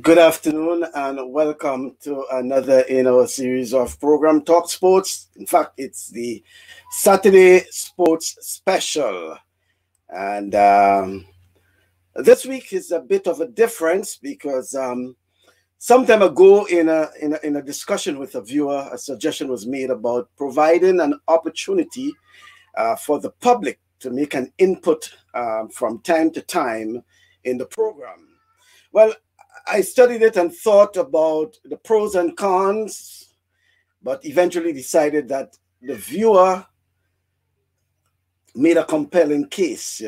Good afternoon and welcome to another in our series of program Talk Sports. In fact, it's the Saturday Sports Special, and this week is a bit of a difference because some time ago in a discussion with a viewer, a suggestion was made about providing an opportunity for the public to make an input from time to time in the program. Well, I studied it and thought about the pros and cons, but eventually decided that the viewer made a compelling case,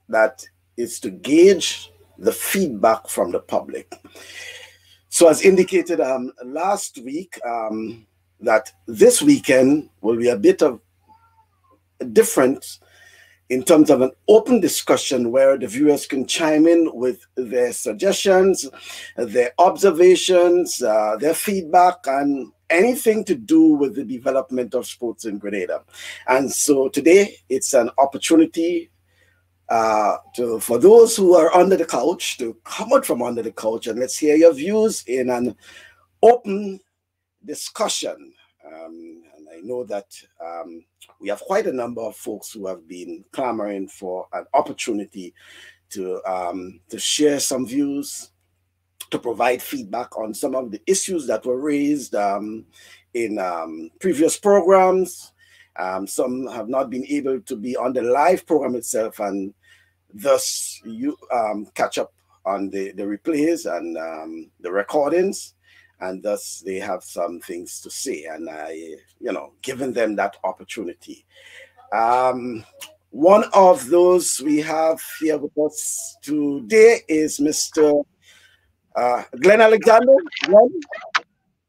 that is to gauge the feedback from the public. So, as indicated last week, that this weekend will be a bit of a different in terms of an open discussion where the viewers can chime in with their suggestions, their observations, their feedback, and anything to do with the development of sports in Grenada. And so today it's an opportunity for those who are under the couch to come out from under the couch and let's hear your views in an open discussion. And I know that we have quite a number of folks who have been clamoring for an opportunity to share some views, to provide feedback on some of the issues that were raised in previous programs. Some have not been able to be on the live program itself, and thus you catch up on the replays and the recordings. And thus they have some things to say, and I, given them that opportunity. One of those we have here with us today is Mr. Glenn Alexander. Glenn?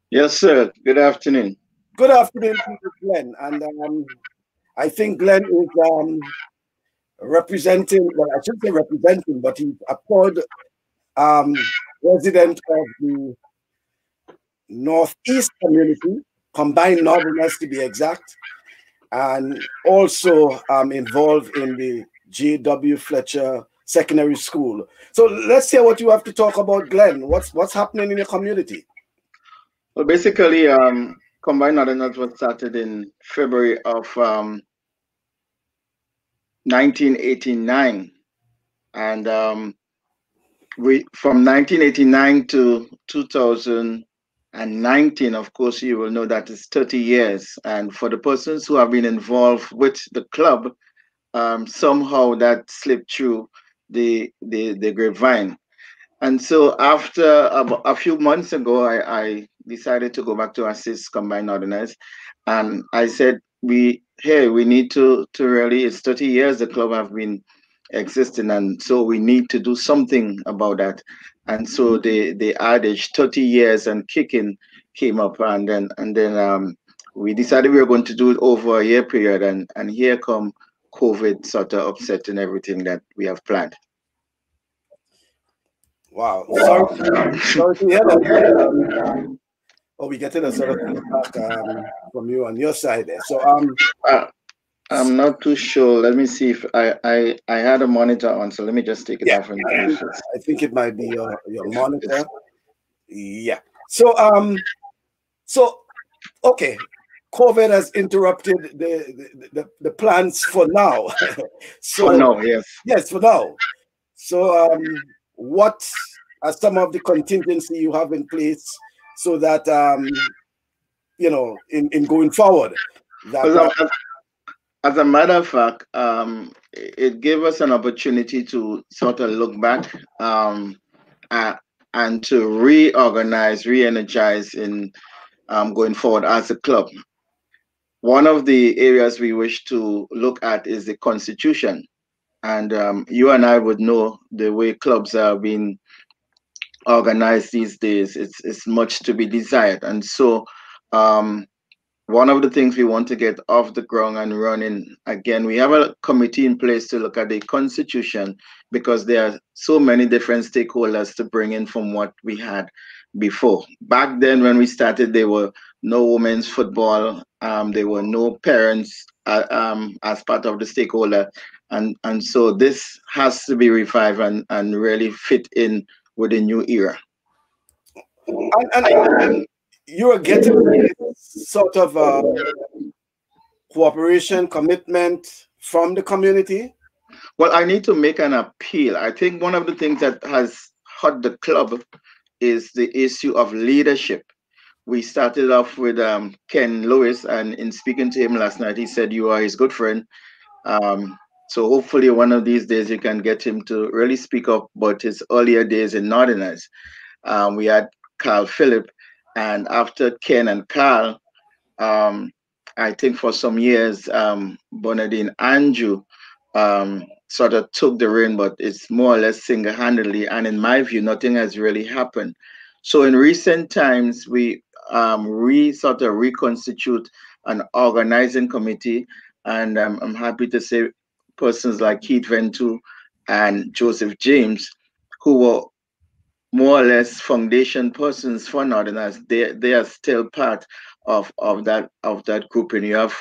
Yes, sir. Good afternoon. Good afternoon, Glenn. And I think Glenn is representing, well, I shouldn't say representing, but he's a proud resident of the Northeast community, combined Northerners to be exact, and also involved in the J.W. Fletcher Secondary School. So let's hear what you have to talk about, Glenn. What's happening in your community? Well, basically, Combined Northerners was started in February of 1989, and we from 1989 to 2019, of course, you will know that it's 30 years. And for the persons who have been involved with the club, somehow that slipped through the grapevine. And so after a few months ago, I decided to go back to assist Combined Northerners. And I said, we need to really, it's 30 years the club have been existing, and so we need to do something about that. And so the adage 30 years and kicking came up, and then we decided we were going to do it over a year period, and here come COVID sort of upsetting everything that we have planned. Wow. Sorry to hear that. Oh, we getting a sort of feedback from you on your side there. So I'm not too sure. Let me see if I had a monitor on, so let me just take it off. I think it might be your monitor. Yeah. So okay. COVID has interrupted the plans for now. So for now, yes. Yes, for now. So what are some of the contingency you have in place so that in going forward? As a matter of fact, it gave us an opportunity to sort of look back and to reorganize, re-energize in going forward as a club. One of the areas we wish to look at is the constitution. And you and I would know the way clubs are being organized these days. It's much to be desired. And so one of the things we want to get off the ground and running, again, we have a committee in place to look at the constitution, because there are so many different stakeholders to bring in from what we had before. Back then, when we started, there were no women's football. There were no parents as part of the stakeholder. And so this has to be revived and really fit in with the new era. And you are getting sort of cooperation, commitment from the community? Well, I need to make an appeal. I think one of the things that has hurt the club is the issue of leadership. We started off with Ken Lewis, and in speaking to him last night, he said you are his good friend. So hopefully one of these days you can get him to really speak up about his earlier days in Northerners. We had Carl Phillip, and after Ken and Carl, um, I think for some years, Bernardine Andrew sort of took the reign, but it's more or less single-handedly. And in my view, nothing has really happened. So in recent times, we sort of reconstitute an organizing committee, and I'm happy to say persons like Keith Ventu and Joseph James, who were more or less foundation persons for Northerners. They are still part of that group. And you have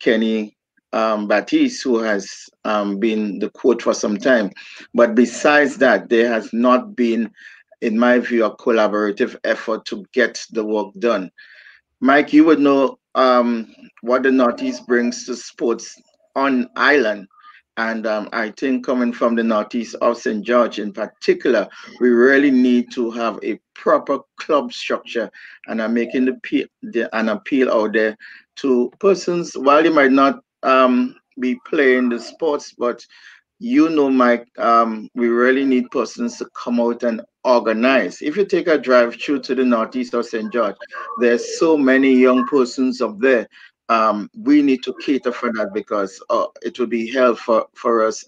Kenny Batiste, who has been the coach for some time. But besides that, there has not been, in my view, a collaborative effort to get the work done. Mike, you would know what the Northeast brings to sports on island. And I think coming from the Northeast of St. George in particular, we really need to have a proper club structure. And I'm making an appeal out there to persons, while you might not be playing the sports, but Mike, we really need persons to come out and organize. If you take a drive through to the northeast of St. George, there's so many young persons up there. We need to cater for that because it will be held for us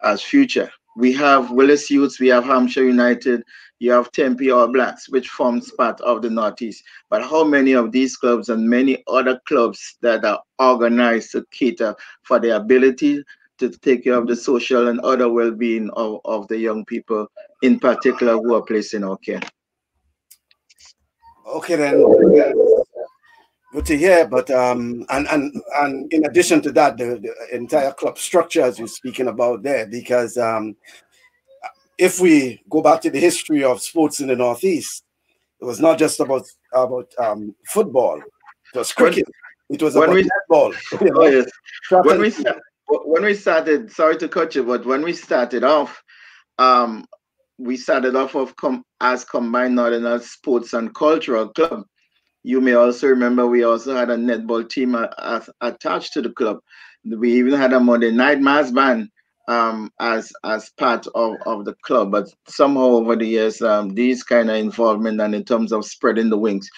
as future. We have Willis Youths, we have Hampshire United, you have Tempe All Blacks, which forms part of the Northeast. But how many of these clubs and many other clubs that are organized to cater for the ability to take care of the social and other well-being of the young people, in particular, who are placed in our care? Okay, then. Good to hear, but and in addition to that, the entire club structure, as you're speaking about there, because if we go back to the history of sports in the Northeast, it was not just about football. It was cricket. It was about netball. Oh yes. When we started, sorry to cut you, but when we started off, we started off as Combined Northern Sports and Cultural Club. You may also remember we also had a netball team attached to the club. We even had a Monday night mass band as part of the club. But somehow over the years, these kind of involvement and in terms of spreading the wings.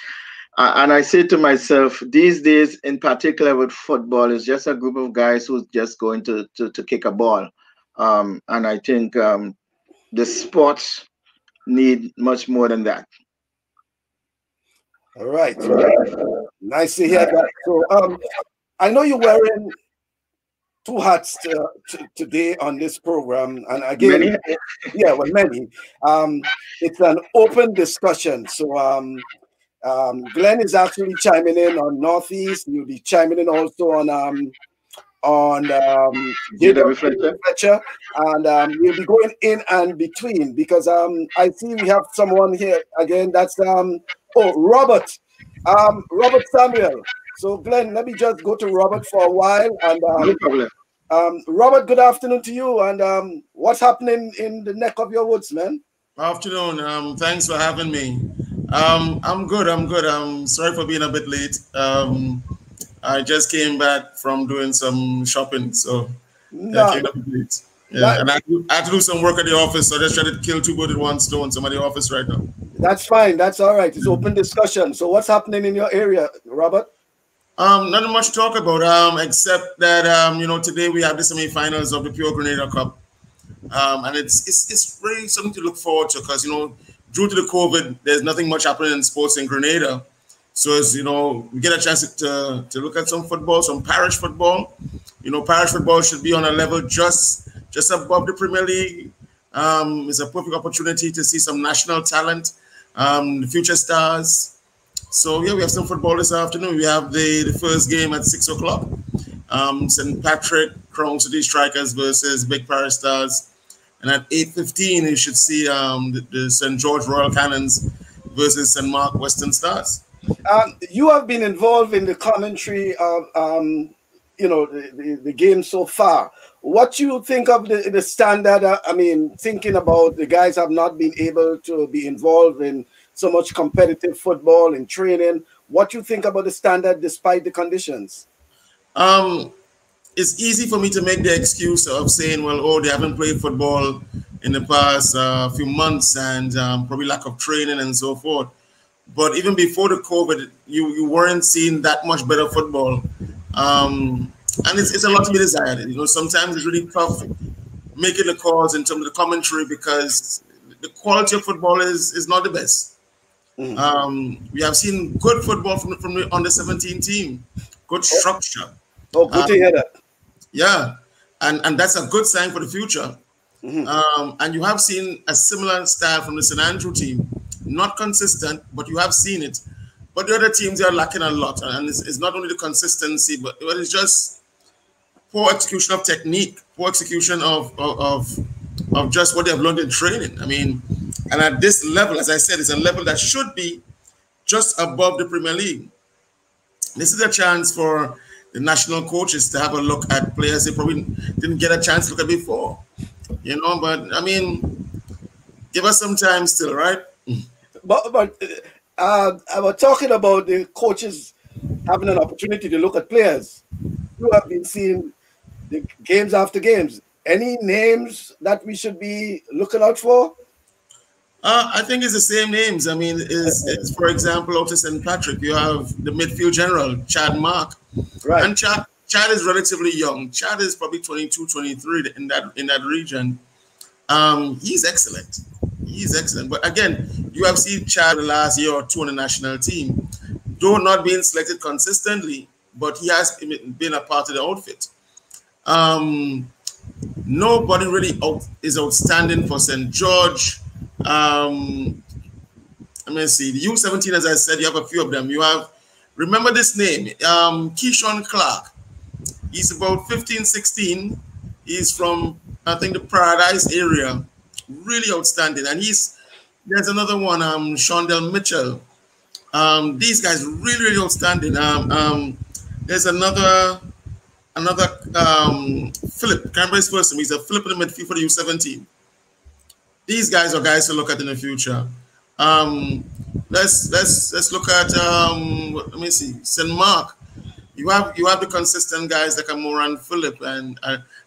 And I say to myself, these days, in particular with football, it's just a group of guys who's just going to kick a ball. And I think the sports need much more than that. All right. Nice to hear that. So I know you're wearing two hats today on this program. And again, many. Many. It's an open discussion. So Glenn is actually chiming in on Northeast. You'll be chiming in also on J.W. Fletcher, and we'll be going in and between because I see we have someone here again. That's Robert Samuel. So Glenn, let me just go to Robert for a while. And no problem. Robert, good afternoon to you. And what's happening in the neck of your woods, man? Afternoon. Thanks for having me. I'm good. I'm sorry for being a bit late. I just came back from doing some shopping, so I came a bit late. Yeah, and I had to do some work at the office, so I just tried to kill two birds with one stone. So I'm at the office right now. That's fine. That's all right. It's open discussion. So what's happening in your area, Robert? Nothing much to talk about, except that today we have the semi-finals of the Pure Grenada Cup, and it's really something to look forward to because due to the COVID, there's nothing much happening in sports in Grenada. So as we get a chance to look at some football, some parish football. Parish football should be on a level just above the Premier League. It's a perfect opportunity to see some national talent, the future stars. So yeah, we have some football this afternoon. We have the first game at 6 o'clock. St. Patrick Crown City Strikers versus Big Parish Stars. And at 8:15, you should see the St. George Royal Cannons versus St. Mark Western Stars. You have been involved in the commentary of the game so far. What you think of the standard? I mean, thinking about the guys have not been able to be involved in so much competitive football and training. What you think about the standard despite the conditions? It's easy for me to make the excuse of saying, well, oh, they haven't played football in the past few months and probably lack of training and so forth. But even before the COVID, you weren't seeing that much better football. And it's a lot to be desired. You know, sometimes it's really tough making the calls in terms of the commentary because the quality of football is not the best. We have seen good football from the under 17 team, good structure. Oh, good to hear that. Yeah, and that's a good sign for the future. And you have seen a similar style from the St. Andrew team. Not consistent, but you have seen it. But the other teams, they are lacking a lot. And it's not only the consistency, but it's just poor execution of technique, poor execution of just what they have learned in training. I mean, and at this level, as I said, it's a level that should be just above the Premier League. This is a chance for the national coaches to have a look at players they probably didn't get a chance to look at before. You know, but I mean, give us some time still, right? But I was talking about the coaches having an opportunity to look at players. You have been seeing the games after games. Any names that we should be looking out for? I think it's the same names. I mean, it's for example, out of St. Patrick, you have the midfield general, Chad Mark. Right. And Chad is relatively young. Chad is probably 22, 23 in that region. He's excellent. He's excellent. But again, you have seen Chad the last year or two on the national team, though not being selected consistently, but he has been a part of the outfit. Nobody really is outstanding for St. George. Let me see. The U17, as I said, you have a few of them. You have, remember this name, Keyshawn Clark. He's about 15, 16. He's from, I think, the Paradise area. Really outstanding. And there's another one, Shondell Mitchell. These guys really, really outstanding. There's another Philip. Can't remember his first name. He's a Philip in the midfield for the U17. These guys are guys to look at in the future. Let's look at let me see, St. Mark. You have the consistent guys like Moran Philip and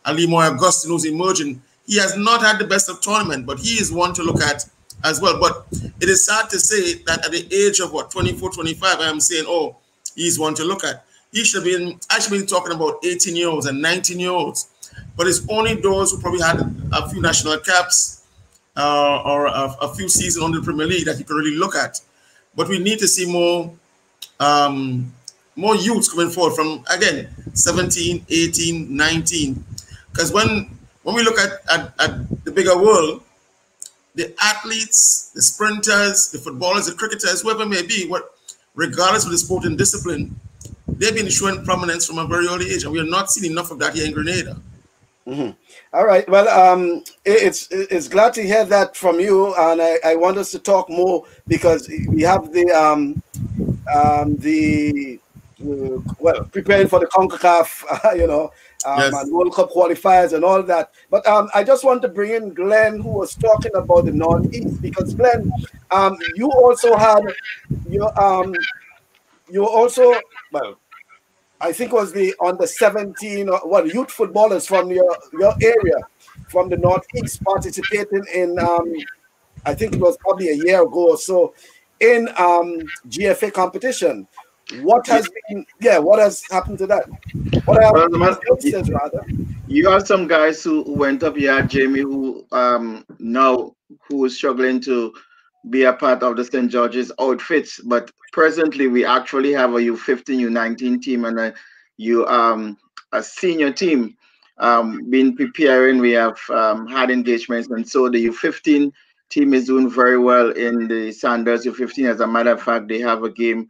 Ali Moy Augustin, who's emerging. He has not had the best of tournament, but he is one to look at as well. But it is sad to say that at the age of 24, 25, I am saying, oh, he's one to look at. He should have been actually talking about 18-year-olds and 19-year-olds. But it's only those who probably had a few national caps or a few seasons on the Premier League that you can really look at. But we need to see more youths coming forward from, again, 17, 18, 19. Because when we look at the bigger world, the athletes, the sprinters, the footballers, the cricketers, whoever it may be, regardless of the sporting discipline, they've been showing prominence from a very early age, and we are not seeing enough of that here in Grenada. All right. Well, it's glad to hear that from you, and I want us to talk more because we have preparing for the CONCACAF, Yes. and World Cup qualifiers and all that. But I just want to bring in Glenn, who was talking about the Northeast, because Glenn, you also had I think it was the under 17 youth footballers from your area, from the Northeast, participating in I think it was probably a year ago or so in GFA competition. What has happened to that? What happened to youngsters, rather? You have some guys who went up here, Jamie, who who is struggling to be a part of the St. George's outfits. But presently, we actually have a U15, U19 team and a senior team been preparing. We have had engagements, and so the U15 team is doing very well in the Sanders U15. As a matter of fact, they have a game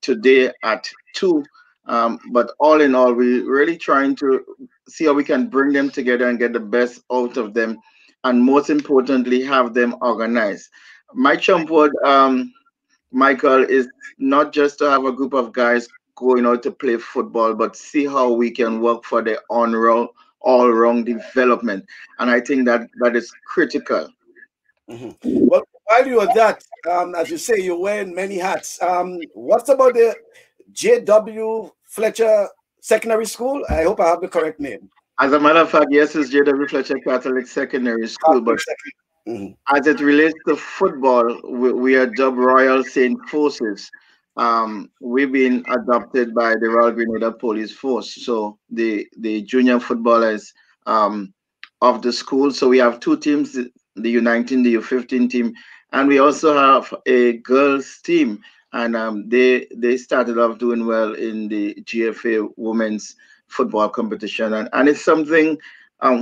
today at 2. But all in all, we're really trying to see how we can bring them together and get the best out of them, and most importantly, have them organized. My chump word, Michael, is not just to have a group of guys going out to play football, but see how we can work for the all-round development. And I think that that is critical. Well, while you are that, as you say, you're wearing many hats. What's about the J.W. Fletcher Secondary School? I hope I have the correct name. As a matter of fact, yes, it's J.W. Fletcher Catholic Secondary School, but as it relates to football, we are dubbed Royal Saint Forces. We've been adopted by the Royal Grenada Police Force, so the junior footballers of the school. So we have two teams, the U19, the U15 team, and we also have a girls team. And they started off doing well in the GFA women's football competition, and it's something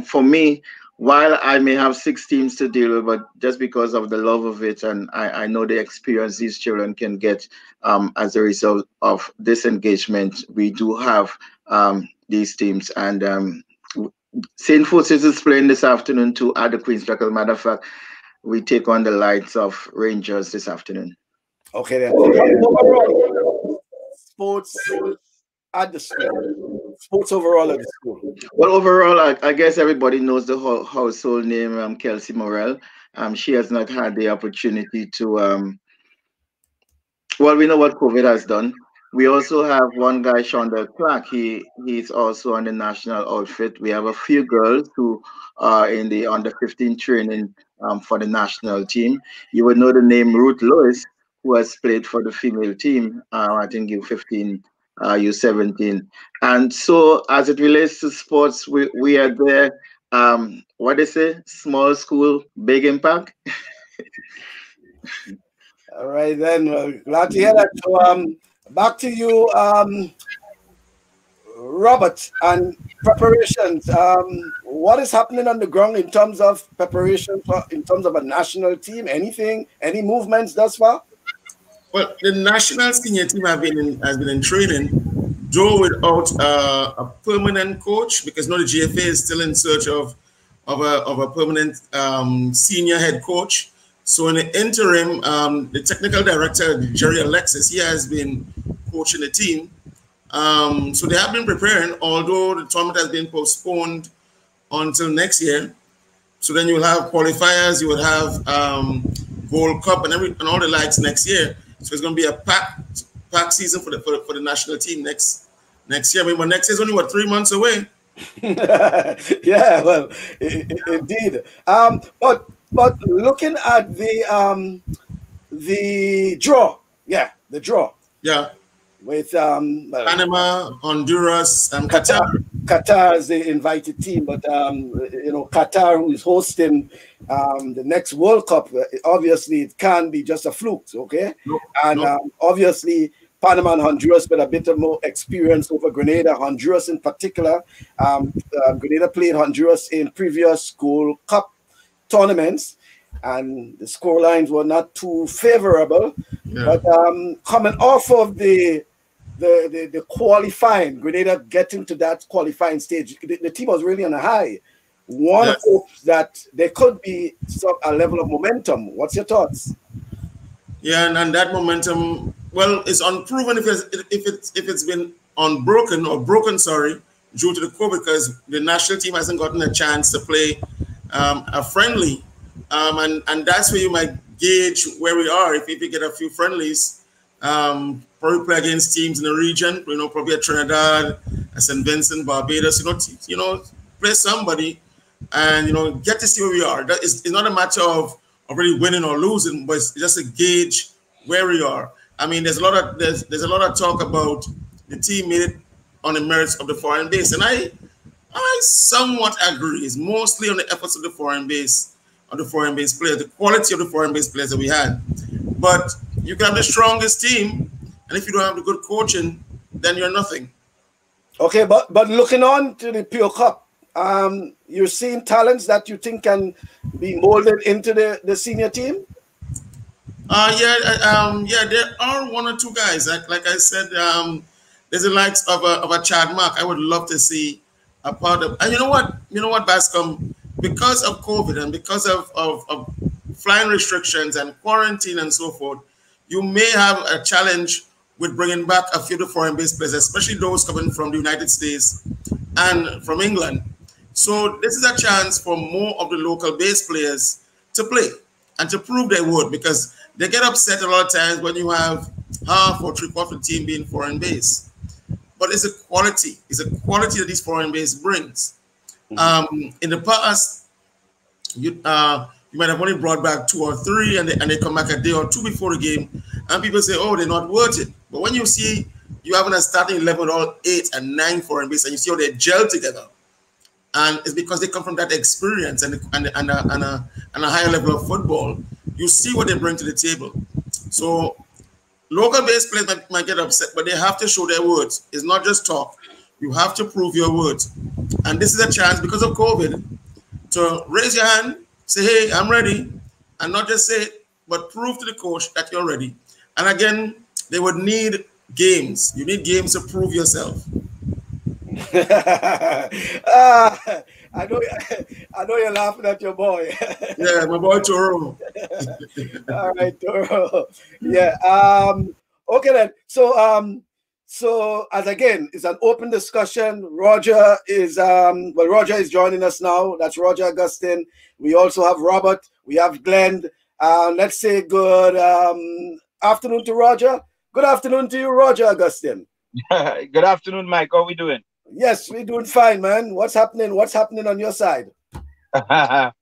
for me, while I may have 6 teams to deal with, but just because of the love of it, and I know the experience these children can get as a result of this engagement, we do have these teams. And St. Forces is playing this afternoon too at the Queen's Park. As a matter of fact, we take on the likes of Rangers this afternoon. Okay, then. Overall, sports at the school. Sports overall at the school. Well, overall, I guess everybody knows the household name, Kelsey Morel. She has not had the opportunity to. Well, we know what COVID has done. We also have one guy, Shonda Clark. He's also on the national outfit. We have a few girls who are in the under 15 training for the national team. You would know the name Ruth Lewis, who has played for the female team. I think U15, U17. And so, as it relates to sports, we are there. What they say? Small school, big impact. All right, then. Well, glad to hear that. So, back to you, Robert, and preparations. What is happening on the ground in terms of preparation in terms of a national team? Anything? Any movements thus far? Well, the national senior team has been in training, though without a permanent coach, because now the GFA is still in search of a permanent senior head coach. So in the interim, the technical director, Jerry Alexis, he has been coaching the team. So they have been preparing, although the tournament has been postponed until next year. So then you'll have qualifiers, you will have Gold Cup and all the likes next year. So it's going to be a packed season for the national team next year. I mean, but next year is only 3 months away. Yeah, well, indeed. But looking at the draw, the draw. Yeah. With Panama, Honduras, and Qatar. Qatar is the invited team, but Qatar, who is hosting the next World Cup, obviously it can be just a fluke, okay? Obviously Panama and Honduras with a bit of more experience over Grenada. Honduras in particular, Grenada played Honduras in previous Gold Cup tournaments, and the scorelines were not too favorable. Yeah. But coming off of the qualifying, Grenada getting to that qualifying stage, the team was really on a high. One hopes that there could be a level of momentum. What's your thoughts? Yeah, and that momentum, well, it's unproven if it's been broken, due to the COVID, because the national team hasn't gotten a chance to play a friendly, and that's where you might gauge where we are. If you get a few friendlies, probably play against teams in the region, probably at Trinidad, St. Vincent, Barbados, play somebody and get to see where we are. It's not a matter of really winning or losing, but it's just a gauge where we are. I mean, there's a lot of talk about the team made it on the merits of the foreign base, and I somewhat agree. It's mostly on the efforts of the foreign base players, the quality of the foreign base players that we had. But you can have the strongest team, and if you don't have the good coaching, then you're nothing. Okay, but looking on to the Pure Cup, you're seeing talents that you think can be molded into the senior team? There are one or two guys. Like I said, there's the likes of a Chad Mark. I would love to see a part of. And you know what, Bascom, because of COVID and because of flying restrictions and quarantine and so forth, you may have a challenge with bringing back a few of the foreign-based players, especially those coming from the United States and from England. So this is a chance for more of the local-based players to play and to prove their worth, because they get upset a lot of times when you have half or three-quarters of the team being foreign-based. But it's a quality that these foreign-based brings. In the past, you might have only brought back 2 or 3, and they come back a day or 2 before the game, and people say, oh, they're not worth it. But when you see you having a starting 11 with all 8 and 9 foreign base, and you see how they gel together, and it's because they come from that experience and a higher level of football, you see what they bring to the table. So local based players might get upset, but they have to show their words. It's not just talk. You have to prove your words. And this is a chance, because of COVID, to raise your hand, say, hey, I'm ready, and not just say it, but prove to the coach that you're ready. And again, they would need games. You need games to prove yourself. I know you're laughing at your boy. Yeah, my boy Toro. All right, Toro. Yeah. Okay then. So as again, it's an open discussion. Roger is Roger is joining us now. That's Roger Augustine. We also have Robert. We have Glenn. Let's say good afternoon to Roger. Good afternoon to you, Roger Augustine. Good afternoon, Mike. How are we doing? Yes, we're doing fine, man. What's happening? What's happening on your side? Well,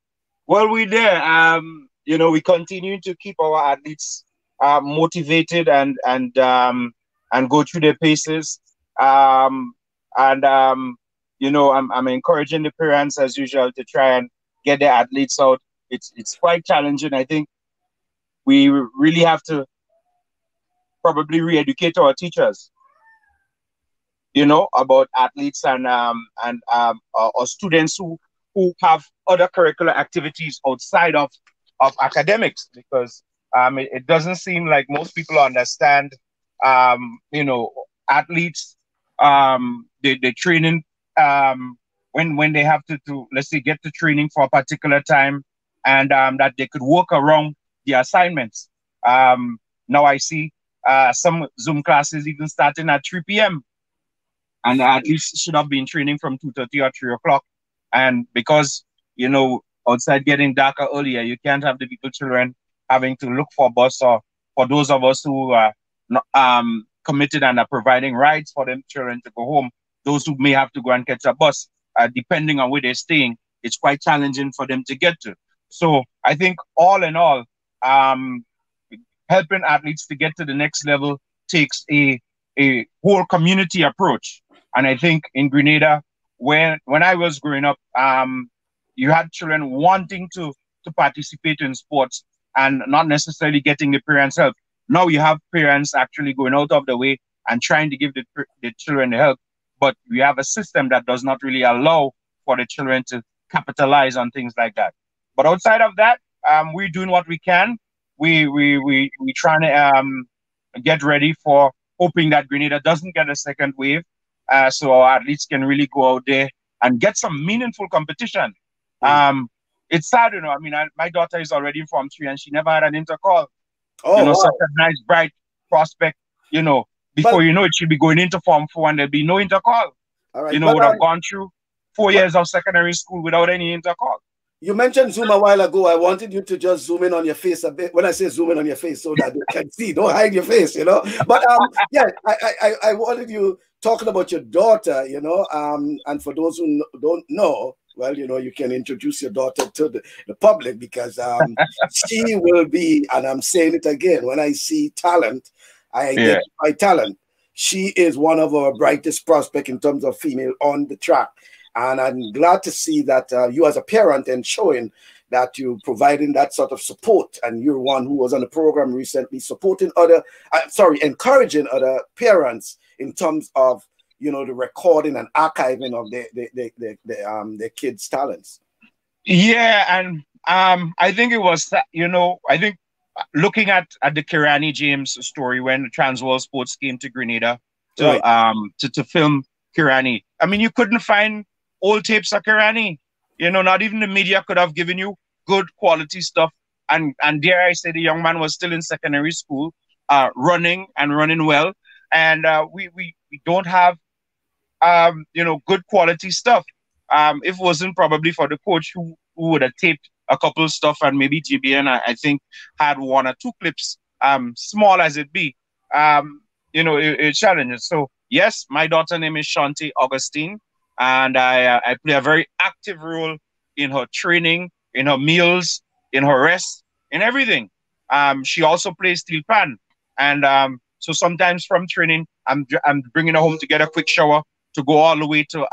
we're there. We continue to keep our athletes motivated and go through their paces. I'm encouraging the parents as usual to try and get their athletes out. It's quite challenging. I think we really have to probably re-educate our teachers, about athletes and or students who have other curricular activities outside of academics, because it doesn't seem like most people understand, athletes, the training, when they have to let's say, get to training for a particular time, and that they could work around the assignments. Now I see some Zoom classes even starting at 3 p.m. and at least should have been training from 2:30 or 3 o'clock. And because, outside getting darker earlier, you can't have the children having to look for a bus, or for those of us who are committed and are providing rides for them children to go home, those who may have to go and catch a bus, depending on where they're staying, it's quite challenging for them to get to. So I think all in all, helping athletes to get to the next level takes a whole community approach. And I think in Grenada, when I was growing up, you had children wanting to participate in sports and not necessarily getting the parents' help. Now you have parents actually going out of the way and trying to give the children the help. But we have a system that does not really allow for the children to capitalize on things like that. But outside of that, we're doing what we can. We trying to get ready for hoping that Grenada doesn't get a second wave, so our athletes can really go out there and get some meaningful competition. It's sad, I mean, my daughter is already in Form 3 and she never had an intercall. Wow. Such a nice, bright prospect, before it should be going into Form 4 and there'll be no intercall. All right, would have gone through 4 years of secondary school without any intercall. You mentioned Zoom a while ago. I wanted you to just zoom in on your face a bit. When I say zoom in on your face, so that they can see, don't hide your face, But yeah, I wanted you talking about your daughter, and for those who don't know, well, you can introduce your daughter to the public, because she will be, and I'm saying it again, when I see talent, I identify talent. She is one of our brightest prospects in terms of female on the track. And I'm glad to see that you as a parent and showing that you're providing that sort of support. And you're one who was on the program recently supporting encouraging other parents in terms of, the recording and archiving of their kids' talents. Yeah, and I think it was, I think looking at the Kirani James story when Transworld Sports came to Grenada to film Kirani. I mean, you couldn't find old tapes of Kirani. Not even the media could have given you good quality stuff and dare I say, the young man was still in secondary school, running and running well. And we don't have good quality stuff. If it wasn't probably for the coach who would have taped a couple stuff, and maybe GBN, I think, had one or two clips, small as it be, it challenges. So yes, my daughter name is Shanti Augustine, and I play a very active role in her training, in her meals, in her rest, in everything. She also plays steel pan, and so sometimes from training, I'm bringing her home to get a quick shower, to go all the way to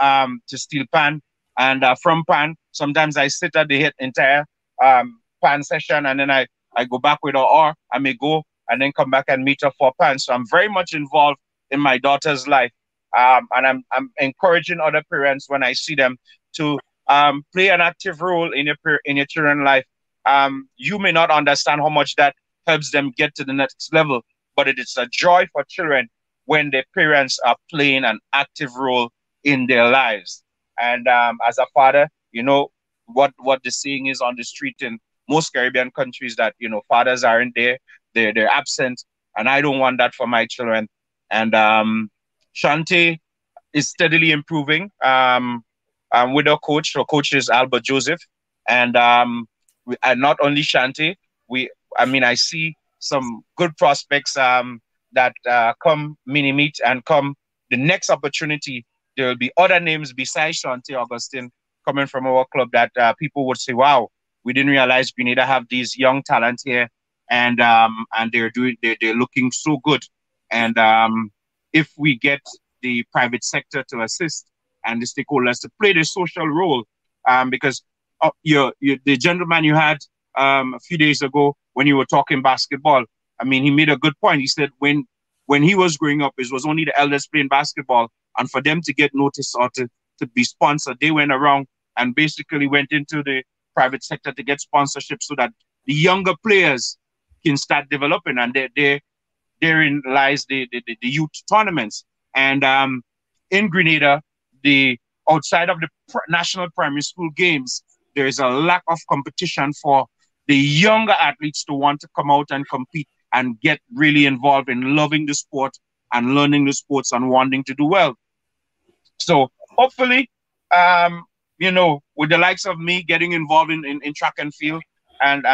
steel pan, and from pan sometimes I sit at the entire pan session, and then I go back with her, or I may go and then come back and meet her for pan. So I'm very much involved in my daughter's life, and I'm encouraging other parents when I see them to play an active role in your children's life. You may not understand how much that helps them get to the next level, but it is a joy for children when their parents are playing an active role in their lives. And as a father, what the saying is on the street in most Caribbean countries, that fathers aren't there, they're absent, and I don't want that for my children. And Shante is steadily improving with her coach. Her coach is Albert Joseph, and not only Shante, I see some good prospects that come mini meet, and come the next opportunity, there will be other names besides Shante Augustine coming from our club that people would say, wow, we didn't realize Grenada have these young talents here, and they're looking so good. And if we get the private sector to assist and the stakeholders to play the social role, because the gentleman you had a few days ago when you were talking basketball, he made a good point. He said when he was growing up, it was only the elders playing basketball, and for them to get noticed or to be sponsored, they went around and basically went into the private sector to get sponsorship so that the younger players can start developing, and therein lies the youth tournaments. And in Grenada, the outside of the national primary school games, there is a lack of competition for the younger athletes to want to come out and compete and get really involved in loving the sport and learning the sports and wanting to do well. So hopefully, with the likes of me getting involved in track and field, and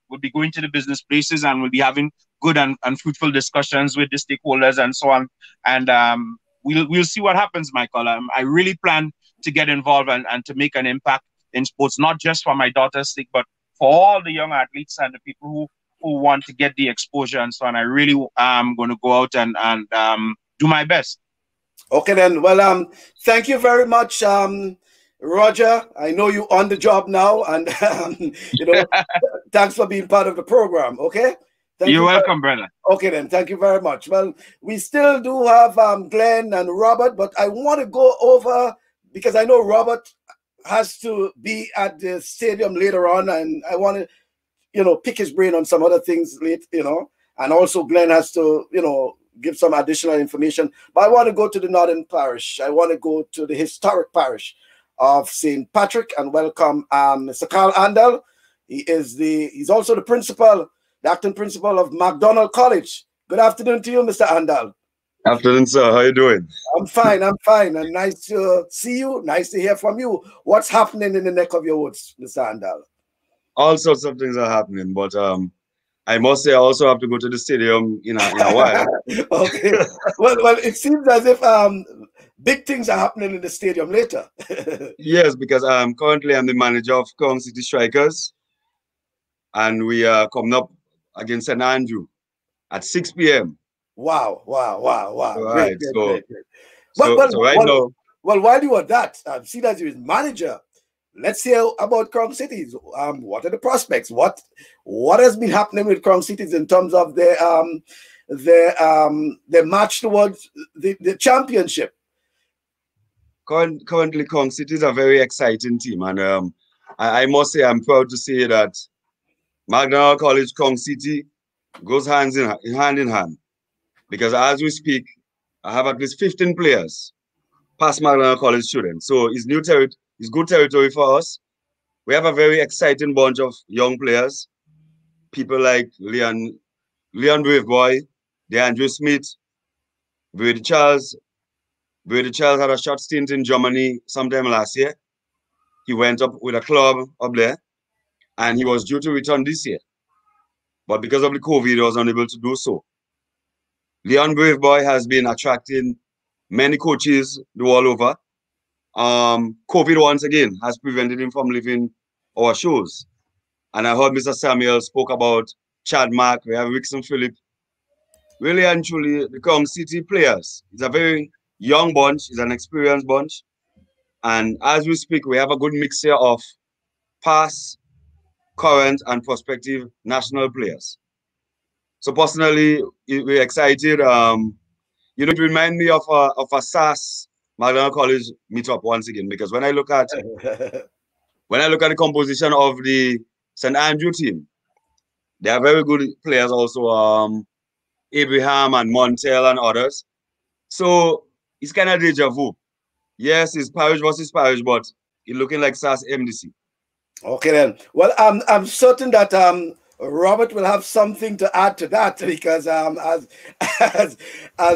we'll be going to the business places, and we'll be having good and fruitful discussions with the stakeholders and so on. And we'll see what happens, Michael. I really plan to get involved and to make an impact in sports, not just for my daughter's sake, but for all the young athletes and the people who want to get the exposure and so on. I really am going to go out and do my best. Okay then. Well, thank you very much, Roger. I know you're on the job now, and thanks for being part of the program. Okay. You're welcome, brother. Okay then. Thank you very much. Well, we still do have Glenn and Robert, but I want to go over, because I know Robert has to be at the stadium later on, and I want to, pick his brain on some other things and also Glenn has to, give some additional information. But I want to go to the Northern Parish. I want to go to the historic parish of St. Patrick and welcome Mr. Carl Andal. He's also the acting principal of MacDonald College. Good afternoon to you, Mr. Andal. Afternoon, sir. How are you doing? I'm fine. And nice to see you. Nice to hear from you. What's happening in the neck of your woods, Mr. Andal? All sorts of things are happening, but I must say I also have to go to the stadium in a while. Okay. Well, it seems as if big things are happening in the stadium later. Yes, because currently I'm the manager of Crown City Strikers, and we are coming up against St. Andrew at 6 p.m. Wow. All Great. So right now. Well, while you are that, see that you're manager, let's hear about Crown Cities. What are the prospects? What has been happening with Crown Cities in terms of their march towards the championship? Currently, Crown City is a very exciting team, and I must say I'm proud to say that MacDonald College, Crown City goes hand in hand, because as we speak, I have at least 15 players past MacDonald College students. So it's good territory for us. we have a very exciting bunch of young players. People like Leon Braveboy, DeAndre Smith, Brady Charles. Brady Charles had a short stint in Germany sometime last year. He went up with a club up there, and he was due to return this year. But because of the COVID, he was unable to do so. Leon Braveboy has been attracting many coaches the all over. COVID once again has prevented him from leaving our shows. And I heard Mr. Samuel spoke about Chad Mark, we have Rickson Phillip. Really and truly, the Crown City players. It's a very young bunch, it's an experienced bunch. And as we speak, we have a good mixture of past, current, and prospective national players. So personally, we're excited. It reminds me of a SAS McDonald College meetup once again, because when I look at the composition of the St. Andrew team, they are very good players also, Abraham and Montel and others. So it's kind of deja vu. Yes, it's parish versus parish, but it's looking like SAS MDC. Okay then. Well, I'm certain that Robert will have something to add to that, because as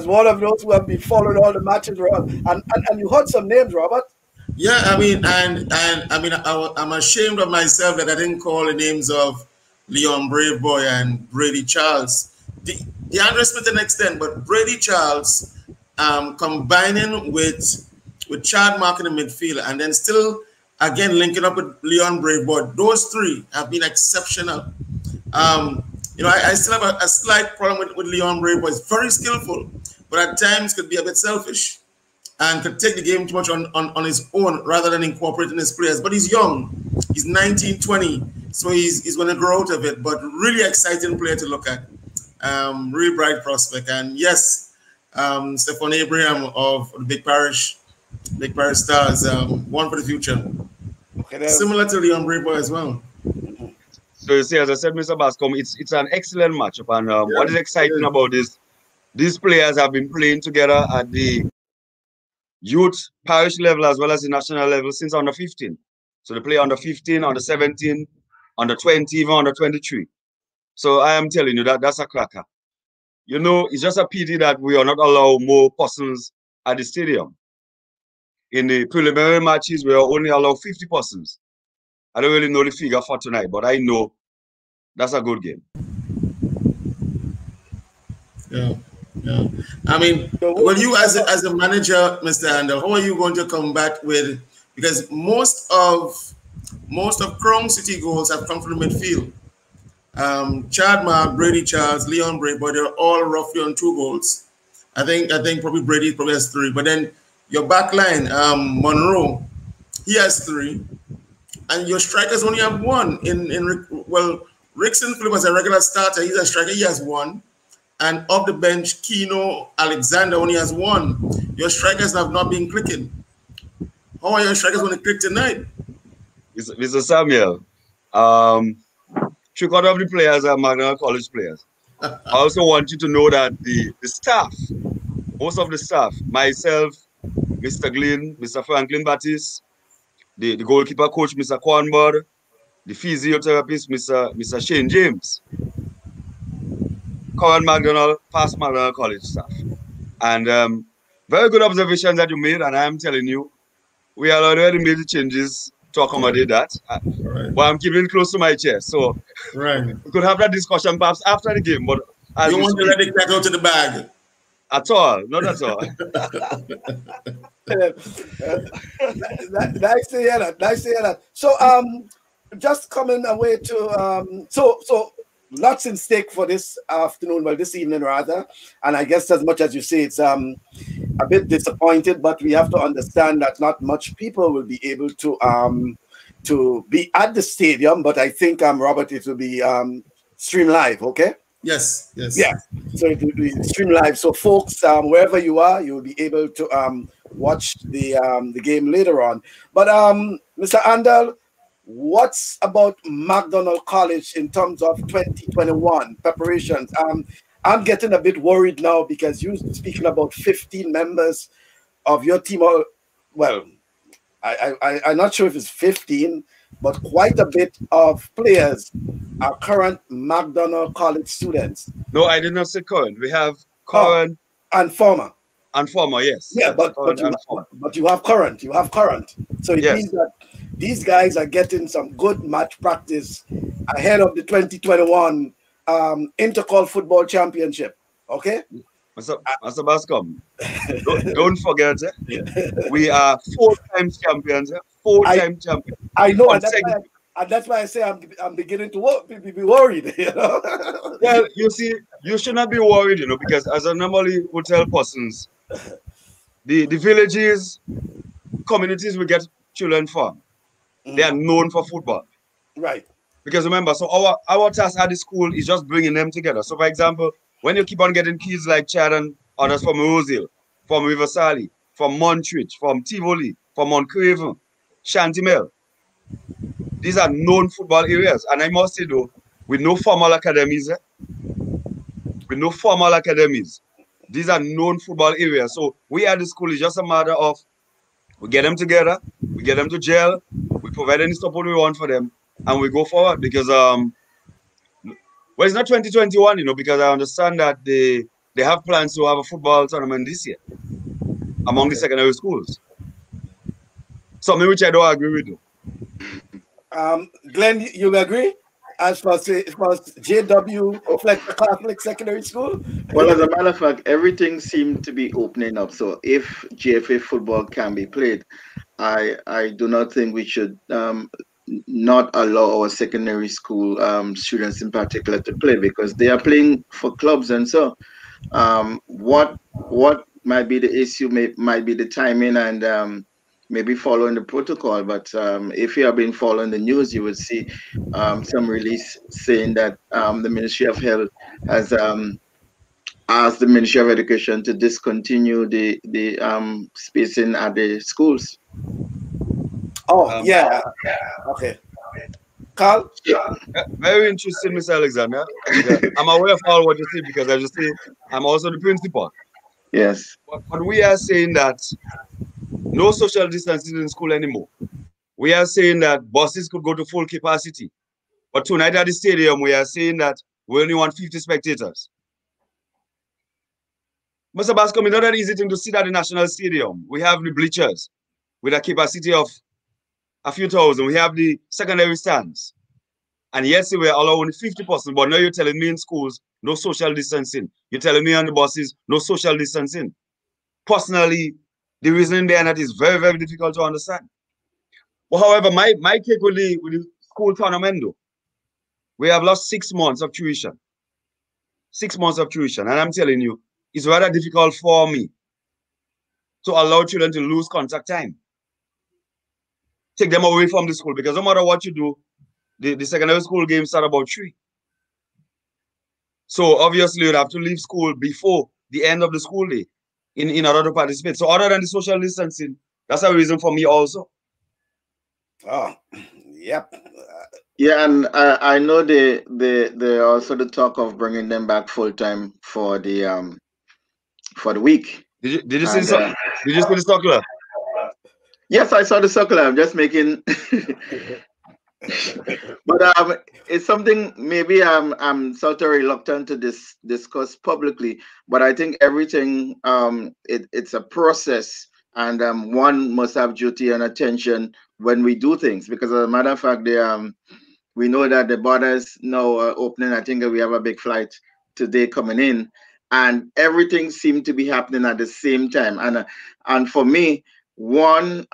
one of those who have been following all the matches, and you heard some names, Robert. Yeah, I mean, and I mean, I'm ashamed of myself that I didn't call the names of Leon Braveboy and Brady Charles. DeAndre Smith to an extent, but Brady Charles, combining with Chad Mark in the midfield, and then still again linking up with Leon Braveboy. Those three have been exceptional. I still have a slight problem with Leon Braveboy. He's very skillful, but at times could be a bit selfish and could take the game too much on his own rather than incorporating his players. But he's young. He's 19, 20, so he's going to grow out of it. But really exciting player to look at. Really bright prospect. And yes, Stephon Abraham of the Big Parish Stars, one for the future. Okay, similar to Leon Braveboy as well. So you see, as I said, Mr. Bascom, it's an excellent matchup. And what is exciting about this, these players have been playing together at the youth parish level as well as the national level since under 15. So they play under 15, under 17, under 20, even under 23. So I am telling you that's a cracker. It's just a pity that we are not allowed more persons at the stadium. In the preliminary matches, we are only allowed 50 persons. I don't really know the figure for tonight, but I know that's a good game. Yeah. I mean, well, you as a manager, Mr. Handel, how are you going to combat with, because most of Crown City goals have come from the midfield. Chad Mark, Brady Charles, Leon Braveboy, they're all roughly on 2 goals. I think probably Brady probably has 3, but then your back line, Monroe, he has 3, and your strikers only have 1. Rickson Phillip was a regular starter. He's a striker. He has 1. And off the bench, Keno Alexander only has 1. Your strikers have not been clicking. How are your strikers going to click tonight? Mr. Samuel, 3/4 of the players are McDonald College players. I also want you to know that the staff, most of the staff, myself, Mr. Glynn, Mr. Franklin Battis, the goalkeeper coach, Mr. Quanbud, the physiotherapist, Mr. Shane James, current McDonald, past McDonald College staff. And very good observations that you made, and I am telling you, we have already made the changes to accommodate that. Right. But I'm keeping it close to my chest. So we could have that discussion perhaps after the game. But you want to let the cat out to the bag? At all, not at all. Nice to hear that. Nice to hear that. So just coming away to so lots in stake for this afternoon, well, this evening rather. And I guess as much as you say, it's a bit disappointed, but we have to understand that not much people will be able to be at the stadium. But I think Robert, it will be stream live, okay? Yes. Yeah. So it will be stream live. So folks, wherever you are, you will be able to watch the game later on. But Mr. Andal, what's about McDonald College in terms of 2021 preparations? I'm getting a bit worried now because you're speaking about 15 members of your team. Well, I'm not sure if it's 15. but quite a bit of players are current McDonald College students. No, I did not say current. We have Oh, current and former. and former, yes. Yeah, Yes, but you have current. You have current. So it yes. means that these guys are getting some good match practice ahead of the 2021 Intercol Football Championship. Okay? Mr. Bascom, don't forget, we are 4-time champions. 4-time champions. I know, and that's why I say I'm beginning to be worried. You know? Well, you see, you should not be worried, you know, because as I normally would tell persons, the villages, communities we get children from, they are known for football. Right. Because remember, so our task at the school is just bringing them together. So, for example, when you keep on getting kids like Chad and others from Rosehill, from Riversally, from Montreach, from Tivoli, from Montcraven, Shantimel, these are known football areas. And I must say, though, with no formal academies, these are known football areas. So we at the school is just a matter of we get them together, we get them to gel, we provide any support we want for them, and we go forward. Because well, it's not 2021, you know, because I understand that they have plans to have a football tournament this year among the secondary schools. Something which I don't agree with you. Glenn, you agree? As far as JW Fletcher Catholic Secondary School? Well, as a matter of fact, everything seemed to be opening up. So if GFA football can be played, I do not think we should not allow our secondary school students in particular to play, because they are playing for clubs. And so what might be the issue might be the timing and maybe following the protocol. But if you have been following the news, you would see some release saying that the Ministry of Health has asked the Ministry of Education to discontinue the spacing at the schools. Oh, yeah. Okay. Carl? Yeah. Very interesting, Mr. Alexander. I'm aware of all what you say, because as you say, I'm also the principal. Yes. But we are saying that no social distancing in school anymore. We are saying that buses could go to full capacity. But tonight at the stadium, we are saying that we only want 50 spectators. Mr. Bascom, it's not an easy thing to sit at the National Stadium. We have the bleachers with a capacity of a few thousand. We have the secondary stands. And yes, we are allowing 50%, but now you're telling me in schools, no social distancing. You're telling me on the buses, no social distancing. Personally, the reasoning behind that is very, very difficult to understand. Well, however, my take with the school tournament, though, we have lost 6 months of tuition. 6 months of tuition. And I'm telling you, it's rather difficult for me to allow children to lose contact time. Take them away from the school, because no matter what you do, the secondary school games start about 3. So obviously you'd have to leave school before the end of the school day in order to participate. So other than the social distancing, that's a reason for me also. Oh, yep. Yeah, and I know they also the talk of bringing them back full time for the week. Did you see the circular? Yes, I saw the circular. I'm just making but it's something maybe I'm sort of reluctant to discuss publicly, but I think everything it's a process, and one must have duty and attention when we do things, because as a matter of fact, we know that the borders now are opening. I think that we have a big flight today coming in, and everything seemed to be happening at the same time. And for me, one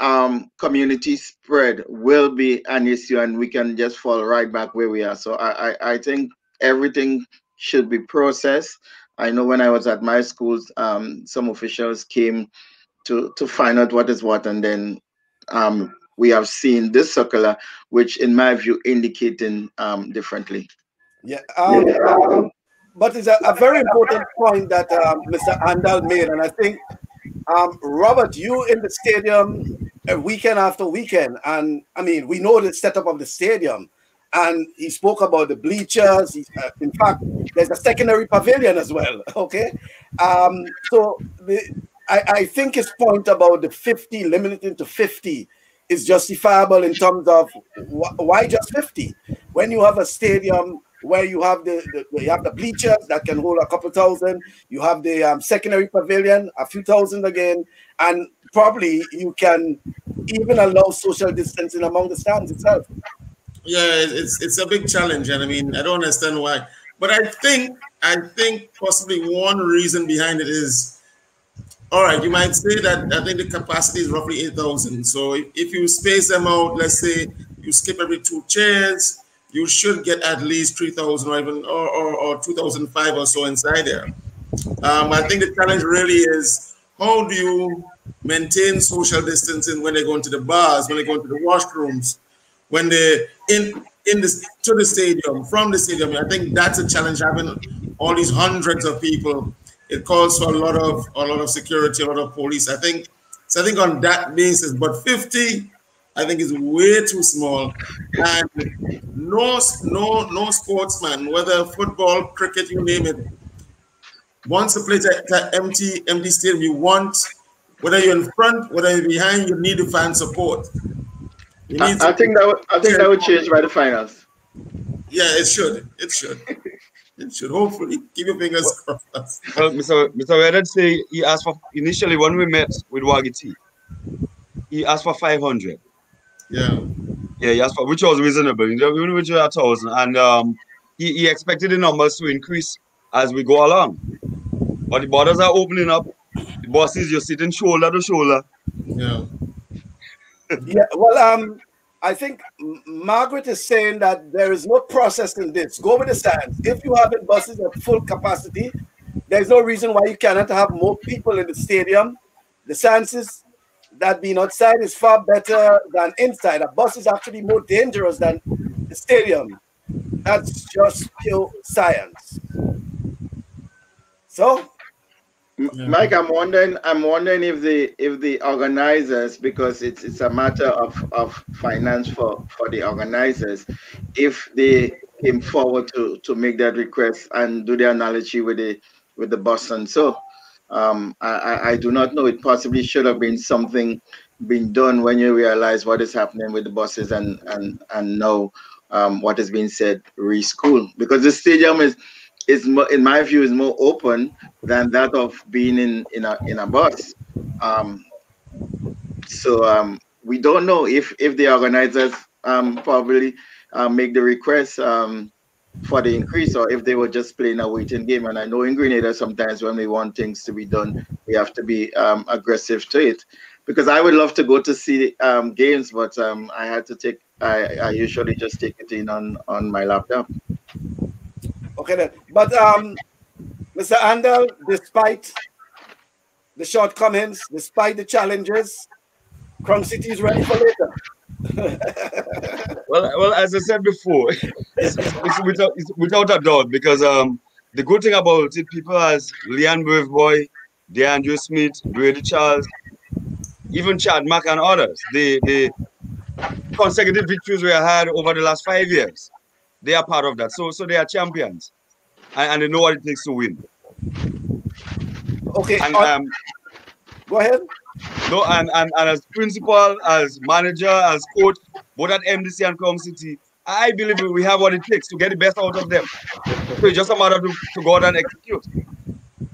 community spread will be an issue, and we can just fall right back where we are. So I think everything should be processed. I know when I was at my schools, some officials came to find out what is what, and then we have seen this circular, which in my view indicating differently. Yeah. But it's a very important point that Mr. Andal made, and I think Robert, you in the stadium weekend after weekend, and I mean, we know the setup of the stadium, and he spoke about the bleachers. In fact, there's a secondary pavilion as well. Okay, so I think his point about the 50 limiting to 50 is justifiable in terms of why just 50 when you have a stadium where you have the bleachers that can hold a couple thousand, you have the secondary pavilion, a few thousand again, and probably you can even allow social distancing among the stands itself. Yeah, it's a big challenge, and I mean, I don't understand why, but I think possibly one reason behind it is, all right, you might say that I think the capacity is roughly 8,000. So if you space them out, let's say you skip every 2 chairs, you should get at least 3,000 or even or 2,005 or so inside there. I think the challenge really is, how do you maintain social distancing when they go into the bars, when they go into the washrooms, when they to the stadium, from the stadium. I think that's a challenge, having all these hundreds of people. It calls for a lot of security, a lot of police. I think on that basis, but 50, I think is way too small. And no sportsman, whether football, cricket, you name it, wants to play to empty stadium. You want, whether you're in front, whether you're behind, you need the fan support. I think that would change by the finals. Yeah, it should. It should. Hopefully, keep your fingers crossed. Well, Mr. Reddard say he asked for, initially when we met with Wagiti, he asked for 500. Yeah. Yeah, he asked for, which was reasonable, even which was 1,000, and he expected the numbers to increase as we go along. But the borders are opening up. The buses, you're sitting shoulder to shoulder. Yeah. Yeah, well, I think Margaret is saying that there is no process in this. Go with the stands. If you have buses at full capacity, there's no reason why you cannot have more people in the stadium. The chances that being outside is far better than inside. A bus is actually more dangerous than the stadium. That's just pure science. So, Mike, I'm wondering if the organizers, because it's a matter of finance for the organizers, if they came forward to make that request and do the analogy with the bus. And so I do not know. It possibly should have been something being done when you realize what is happening with the buses and know what is being said re-school, because the stadium is in my view is more open than that of being in a bus. So we don't know if the organizers probably make the request for the increase, or if they were just playing a waiting game. And I know in Grenada sometimes when we want things to be done, we have to be aggressive to it. Because I would love to go to see games, but I usually just take it in on my laptop. okay then. But Mr. Andel, despite the shortcomings, despite the challenges, Crown City is ready for later. Well, as I said before, it's without a doubt, because the good thing about it, people as Leon Braveboy, DeAndre Smith, Brady Charles, even Chad Mack and others, the consecutive victories we had over the last 5 years, they are part of that. So they are champions, and they know what it takes to win. Okay, and go ahead. No, and as principal, as manager, as coach, both at MDC and Crown City, I believe we have what it takes to get the best out of them. So it's just a matter to go out and execute.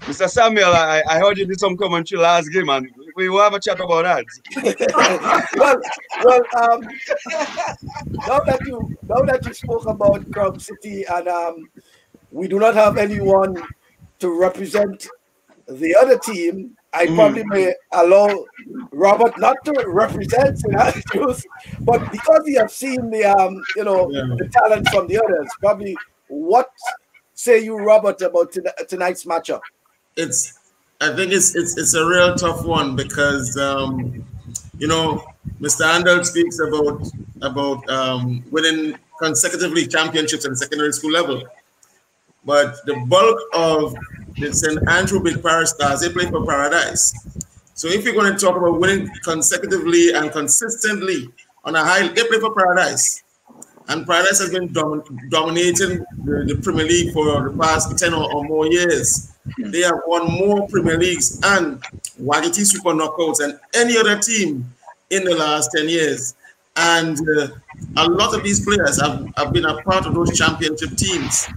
Mr. Samuel, I heard you did some commentary last game, and we will have a chat about that. Now that you spoke about Crown City, and we do not have anyone to represent the other team, I probably may allow Robert not to represent Sinatus, but because he has seen the talent from the others, probably what say you, Robert, about tonight's matchup? I think it's a real tough one, because Mr. Andel speaks about winning consecutively championships at the secondary school level, but the bulk of the St. Andrew Big Parish Stars, they play for Paradise. So if you're going to talk about winning consecutively and consistently on a high, they play for Paradise. And Paradise has been dominating the Premier League for the past 10 or more years. They have won more Premier Leagues and Wagiti Super Knockouts than any other team in the last 10 years. And a lot of these players have been a part of those championship teams.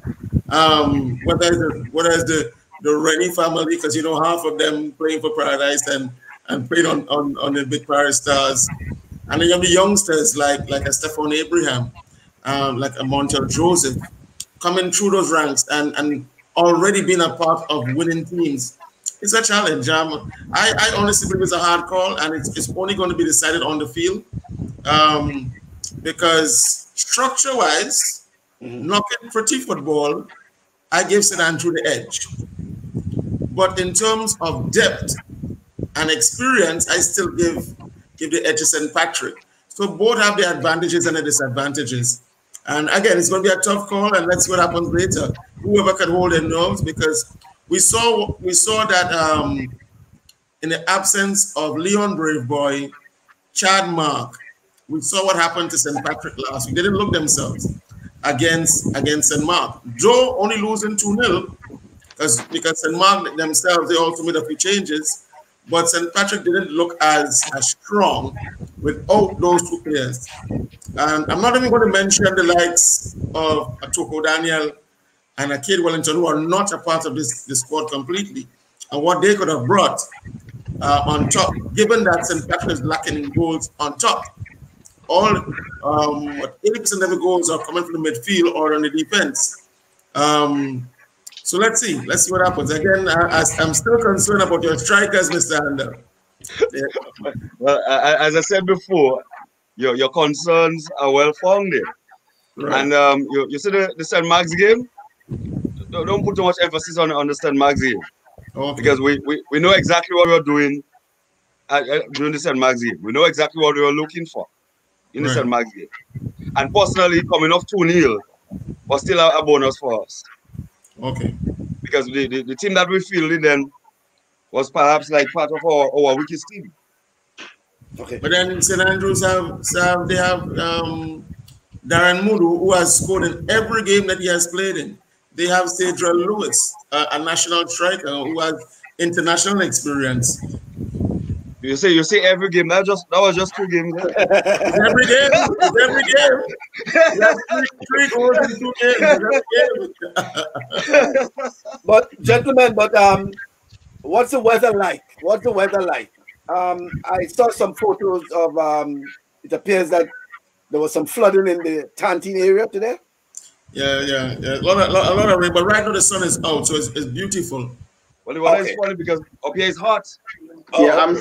Whether it's the Rennie family, because half of them playing for Paradise and playing on the big Paris Stars, and then you have the youngsters like a Stephon Abraham, like a Montel Joseph, coming through those ranks and already being a part of winning teams. It's a challenge. I honestly believe it's a hard call, and it's only going to be decided on the field, because structure-wise, knocking pretty football, I give St. Andrew the edge. But in terms of depth and experience, I still give the edge to St. Patrick. So both have their advantages and their disadvantages. And again, it's going to be a tough call, and let's see what happens later. Whoever can hold their nerves, because we saw that in the absence of Leon Braveboy, Chad Mark, we saw what happened to St. Patrick last week. They didn't look themselves against St. Mark. Joe only losing 2-0 because St. Mark themselves, they also made a few changes, but St. Patrick didn't look as strong without those two players. And I'm not even going to mention the likes of Atoko Daniel and Akid Wellington, who are not a part of this squad completely, and what they could have brought on top, given that St. Patrick is lacking in goals on top. All 80% of the goals are coming from the midfield or on the defense. So let's see what happens. Again, I'm still concerned about your strikers, Mr. Handel. Yeah. Well, as I said before, your concerns are well founded. Right. And you see the St. Mark's game. Don't put too much emphasis on the St. Mark's game, because we know exactly what we were doing during the St. Mark's game. We know exactly what we were looking for in the St. Mark's game. And personally, coming off 2-0 was still a bonus for us. Okay. Because the team that we fielded then was perhaps like part of our weakest team. Okay. But then St. Andrews have Darren Mudu, who has scored in every game that he has played in. They have Cedra Lewis, a national striker who has international experience. You say every game. That was just 2 games. It's every game. It's every game. That's 3 goals in 2 games. Every game. But gentlemen, what's the weather like? What's the weather like? I saw some photos of. It appears that there was some flooding in the Tantine area today. Yeah. A lot of rain, but right now the sun is out, so it's beautiful. Well, the weather is funny because up here is hot. Yeah,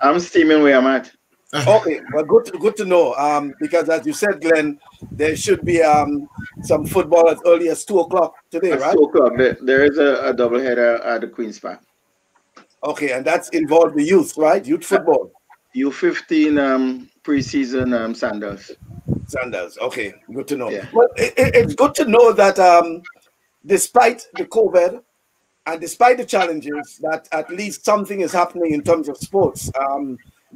I'm steaming where I'm at. Okay, well, good to know. Because as you said, Glenn, there should be some football as early as 2 o'clock today, right? 2 o'clock. There is a doubleheader at the Queen's Park. Okay, and that's involved the youth, right? Youth football. U15 preseason Sandals. Sandals. Okay, good to know. Yeah. Well, it's good to know that despite the COVID and despite the challenges, that at least something is happening in terms of sports.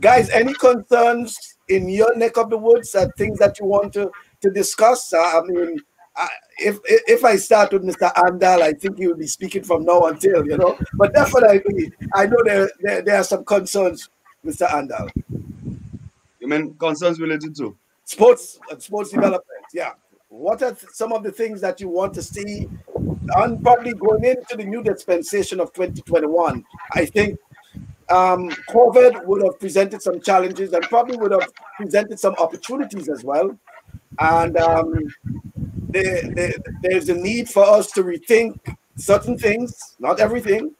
Guys, any concerns in your neck of the woods, things that you want to discuss? I mean, if I start with Mr. Andal, I think he will be speaking from now until, But definitely, I know there are some concerns, Mr. Andal. You mean concerns related to? Sports development, yeah. What are some of the things that you want to see? And probably going into the new dispensation of 2021, I think COVID would have presented some challenges and probably would have presented some opportunities as well. And there's a need for us to rethink certain things, not everything,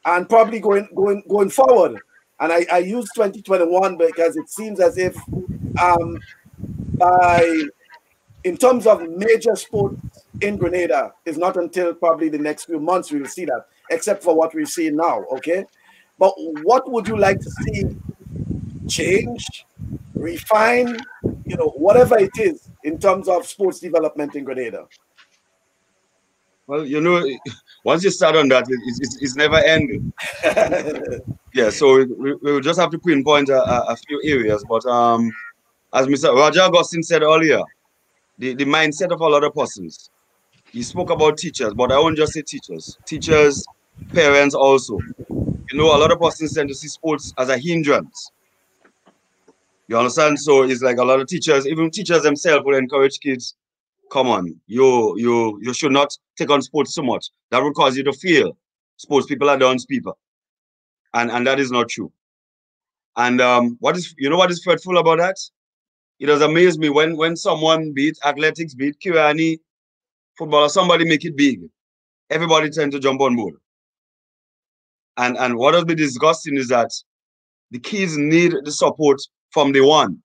and probably going forward. And I use 2021 because it seems as if in terms of major sports in Grenada, it's not until probably the next few months we will see that, except for what we're seeing now, okay? But what would you like to see change, refine, whatever it is in terms of sports development in Grenada? Well, once you start on that, it's never ending. Yeah, so we will just have to pinpoint a few areas. But as Mr. Roger Augustine said earlier, the mindset of a lot of persons. He spoke about teachers, but I won't just say teachers. Teachers, parents also. A lot of persons tend to see sports as a hindrance. You understand? So it's like a lot of teachers, even teachers themselves, will encourage kids. Come on, you should not take on sports so much. That will cause you to fail. Sports people are dance people, and that is not true. And what is what is dreadful about that? It does amaze me when someone beat athletics, beat Kirani, football, or somebody make it big. Everybody tend to jump on board. And what has been disgusting is that the kids need the support from the one.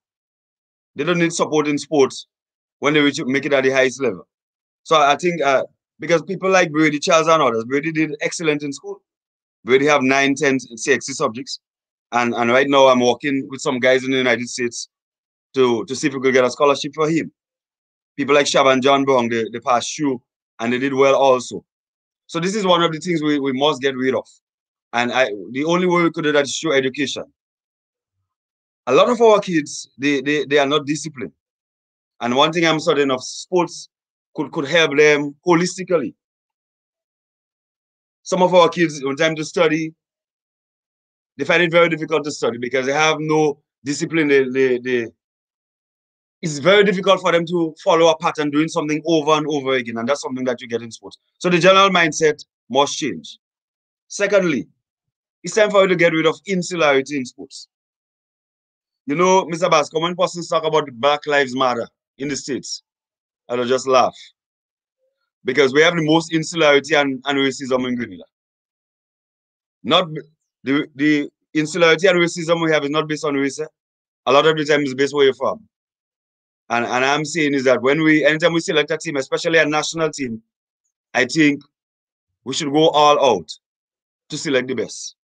They don't need support in sports when they make it at the highest level. So I think because people like Brady, Charles, and others, Brady did excellent in school. Brady have 9, 10, 60 subjects. And right now I'm working with some guys in the United States to see if we could get a scholarship for him. People like Shab and John Brown, they passed through and they did well also. So this is one of the things we must get rid of. And the only way we could do that is through education. A lot of our kids, they are not disciplined. And one thing I'm certain of, sports could help them holistically. Some of our kids, when time to study, they find it very difficult to study because they have no discipline. It's very difficult for them to follow a pattern doing something over and over again. And that's something that you get in sports. So the general mindset must change. Secondly, it's time for you to get rid of insularity in sports. You know, Mr. Bascom, when persons talk about Black Lives Matter in the States, I'll just laugh. Because we have the most insularity and racism in Grenada. Not the insularity and racism we have is not based on race. A lot of the time it's based where you're from. And I'm saying is that anytime we select a team, especially a national team, I think we should go all out to select the best.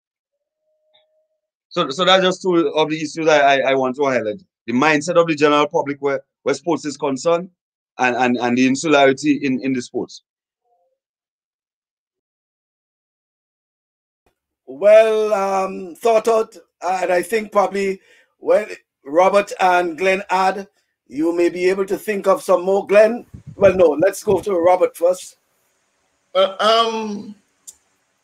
So that's just two of the issues I want to highlight. The mindset of the general public where sports is concerned and the insularity in the sports. Well, thought out, and I think probably when Robert and Glenn add, you may be able to think of some more. Glenn, well, no, let's go to Robert first.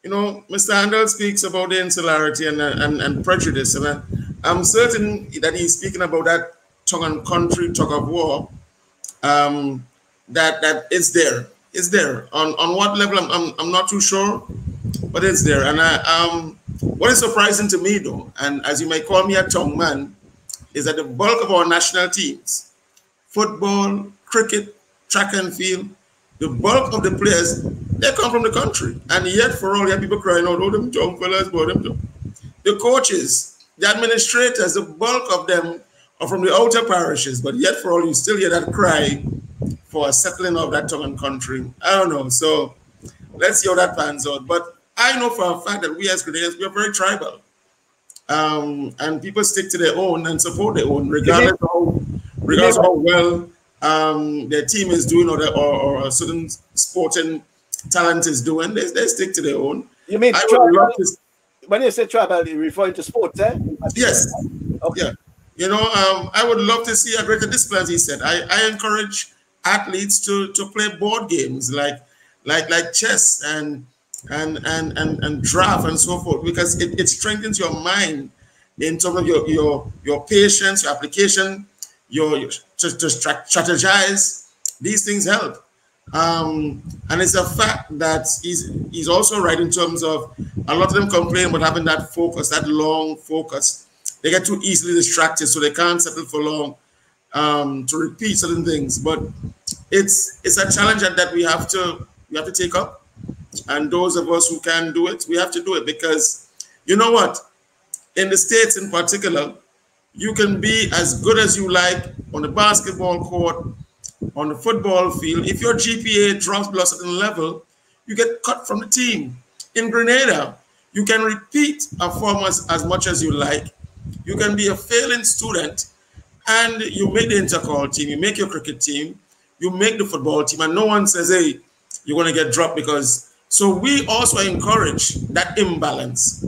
You know, Mr. Handel speaks about the insularity and prejudice, and I'm certain that he's speaking about that tongue and country, tug of war. That is there. It's there. On what level I'm not too sure, but it's there. And what is surprising to me though, and as you may call me a tongue man, is that the bulk of our national teams, football, cricket, track and field, the bulk of the players, they come from the country. And yet for all, you have people crying out, oh, them young fellas, but them. The coaches, the administrators, the bulk of them are from the outer parishes. But yet for all, you still hear that cry for a settling of that tongue and country. I don't know. So let's see how that pans out. But I know for a fact that we as Grenadians, we are very tribal. And people stick to their own and support their own, regardless of how well their team is doing or a certain sporting talent is doing. They stick to their own. You mean tribal? When you say tribal, you're referring to sports, eh? Yes. Okay. Yeah. You know, I would love to see a greater display, as he said. I encourage athletes to play board games like chess and draft and so forth, because it strengthens your mind in terms of your patience, your application, to strategize. These things help. And it's a fact that he's also right in terms of a lot of them complain about having that focus, that long focus. They get too easily distracted, so they can't settle for long to repeat certain things. But it's a challenge that we have to take up. And those of us who can do it, we have to do it, because you know what? In the States in particular, you can be as good as you like on the basketball court, on the football field. If your GPA drops below a certain level, you get cut from the team. In Grenada, you can repeat a form as much as you like. You can be a failing student and you make the intercall team, you make your cricket team, you make the football team, and no one says, hey, you're going to get dropped because... So we also encourage that imbalance.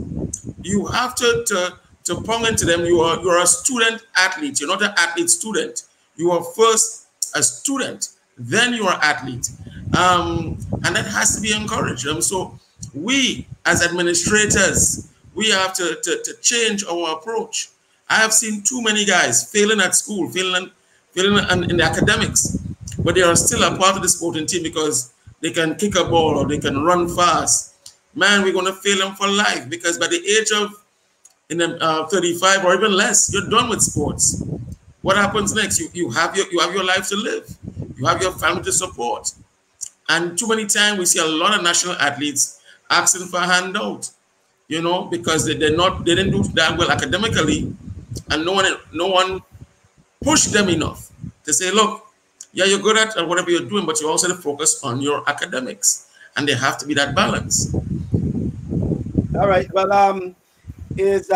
You have to pong into them. You're a student athlete. You're not an athlete student. You are first a student, then you are athlete. And that has to be encouraged. So we as administrators, we have to change our approach. I have seen too many guys failing at school, failing in the academics, but they are still a part of the sporting team because they can kick a ball or they can run fast. Man, we're going to fail them for life because by the age of 35 or even less, you're done with sports. What happens next? You have your life to live. You have your family to support. And too many times we see a lot of national athletes asking for a handout, you know, because they didn't do that well academically, and no one pushed them enough to say, look, yeah, you're good at whatever you're doing, but you also have to focus on your academics, and there have to be that balance. All right. Well, is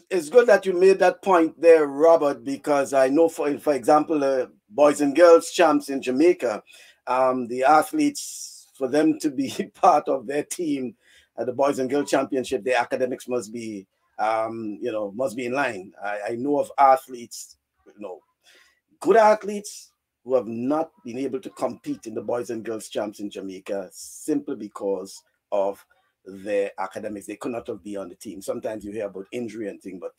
it's good that you made that point there, Robert, because I know, for example, boys and girls champs in Jamaica, the athletes, for them to be part of their team at the boys and girls championship, their academics must be, must be in line. I know of athletes, good athletes who have not been able to compete in the boys and girls champs in Jamaica simply because of their academics. They could not have been on the team. Sometimes you hear about injury and thing, but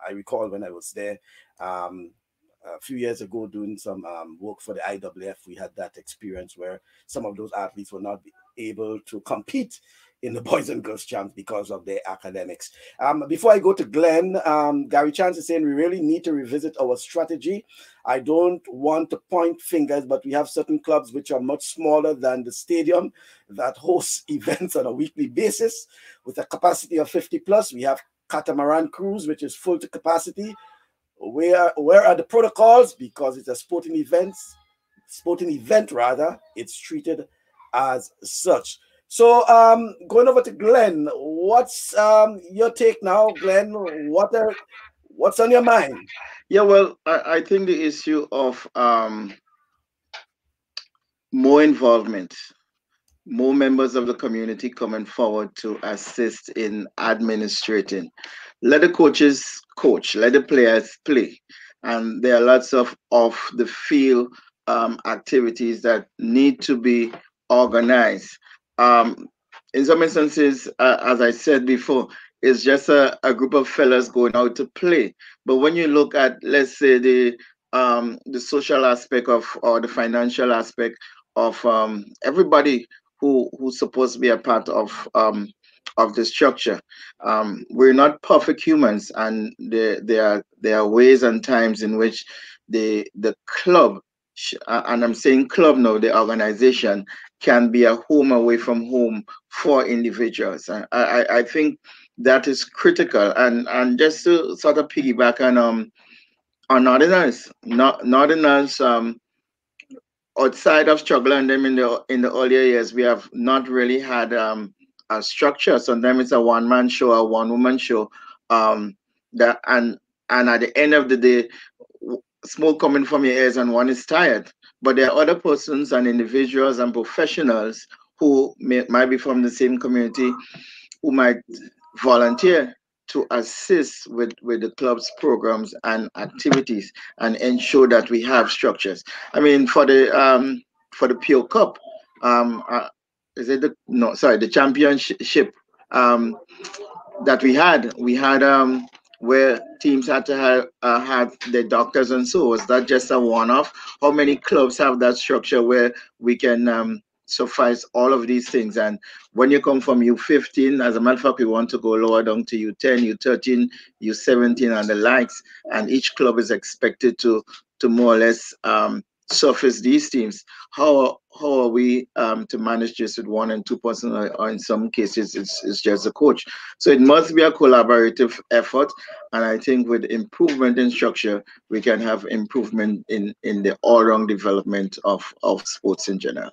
I recall when I was there a few years ago doing some work for the IWF, we had that experience where some of those athletes were not able to compete in the boys and girls champs because of their academics. Before I go to Glenn, Gary Chance is saying we really need to revisit our strategy. I don't want to point fingers, but we have certain clubs which are much smaller than the stadium that host events on a weekly basis with a capacity of 50 plus. We have Catamaran Cruise, which is full to capacity. Where are the protocols? Because it's a sporting event rather, it's treated as such. So going over to Glenn, what's your take now, Glenn? What's on your mind? Yeah, well, I think the issue of more involvement, more members of the community coming forward to assist in administrating. Let the coaches coach, let the players play. And there are lots of off the field activities that need to be organized. Um, in some instances, as I said before, it's just a group of fellas going out to play. But when you look at, let's say, the social aspect of or the financial aspect of everybody who's supposed to be a part of the structure. We're not perfect humans, and there are ways and times in which the club, and I'm saying club now, the organization can be a home away from home for individuals. I think that is critical, and just to sort of piggyback on Northerners, Northerners. Outside of struggling them in the earlier years, we have not really had a structure. Sometimes it's a one-man show, a one-woman show. That and at the end of the day, smoke coming from your ears and one is tired. But there are other persons and individuals and professionals who might be from the same community who might volunteer to assist with the club's programs and activities and ensure that we have structures. I mean, for the Pure Cup, is it the championship that we had where teams had to have their doctors, and so was that just a one-off? How many clubs have that structure where we can suffice all of these things? And when you come from U15, as a matter of fact, we want to go lower down to U10, U13, U17, and the likes, and each club is expected to more or less surface these teams. How are we to manage this with one and two person, or in some cases it's just a coach? So it must be a collaborative effort, and I think with improvement in structure, we can have improvement in the all-round development of sports in general.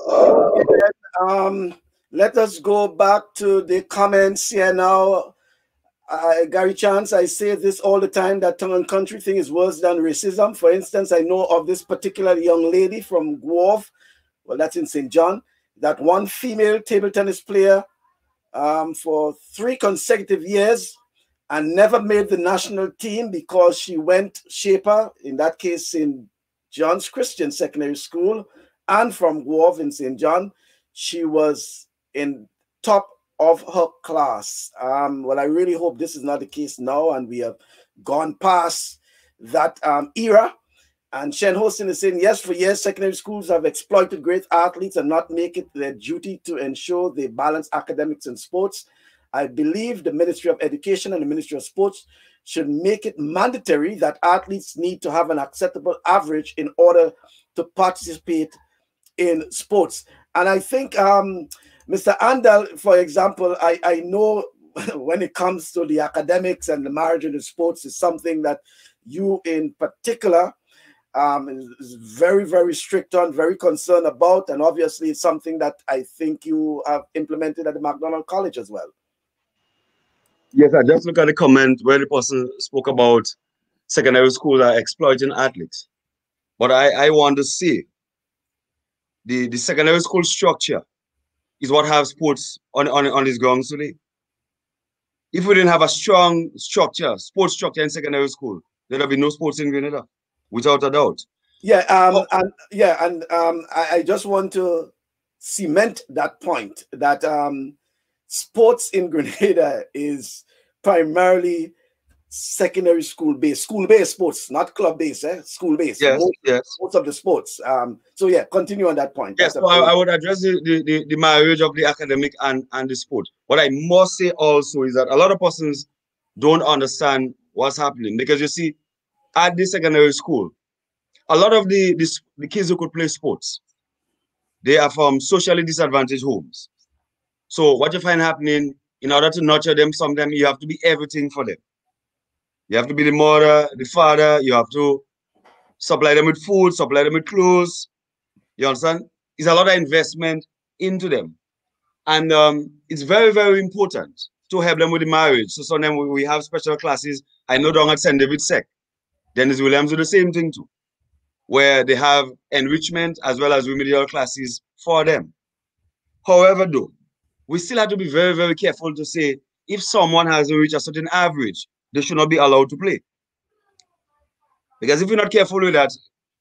Okay, then, let us go back to the comments here now. Gary Chance, I say this all the time, that tongue and country thing is worse than racism. For instance, I know of this particular young lady from Guelph, well, that's in St. John, that one female table tennis player for 3 consecutive years and never made the national team because she went shaper, in that case, St. John's Christian Secondary School, and from Guelph in St. John. She was in top of her class. Well, I really hope this is not the case now and we have gone past that era. And Shen Hostin is saying, yes, for years, secondary schools have exploited great athletes and not make it their duty to ensure they balance academics and sports. I believe the Ministry of Education and the Ministry of Sports should make it mandatory that athletes need to have an acceptable average in order to participate in sports. And I think, Mr. Andal, for example, I know when it comes to the academics and the margin of sports is something that you in particular is very, very strict on, very concerned about, and obviously it's something that I think you have implemented at the McDonald College as well. Yes, I just look at the comment where the person spoke about secondary schools are exploiting athletes. But I want to see the secondary school structure is what have sports on its grounds today. If we didn't have a strong structure, sports structure in secondary school, there'd be no sports in Grenada, without a doubt. Yeah, I just want to cement that point that sports in Grenada is primarily secondary school-based sports, not club-based, school-based. Yes, most of the sports. So yeah, continue on that point. Yes, so I would address the marriage of the academic and the sport. What I must say also is that a lot of persons don't understand what's happening because you see, at the secondary school, a lot of the kids who could play sports, they are from socially disadvantaged homes. So what you find happening, in order to nurture them, sometimes you have to be everything for them. You have to be the mother, the father, you have to supply them with food, supply them with clothes. You understand? It's a lot of investment into them. And it's very, very important to help them with the marriage. So sometimes we have special classes. I know down at St. David's Sec, Dennis Williams do the same thing too, where they have enrichment as well as remedial classes for them. However, though, we still have to be very, very careful to say if someone has reached a certain average, they should not be allowed to play. Because if you're not careful with that,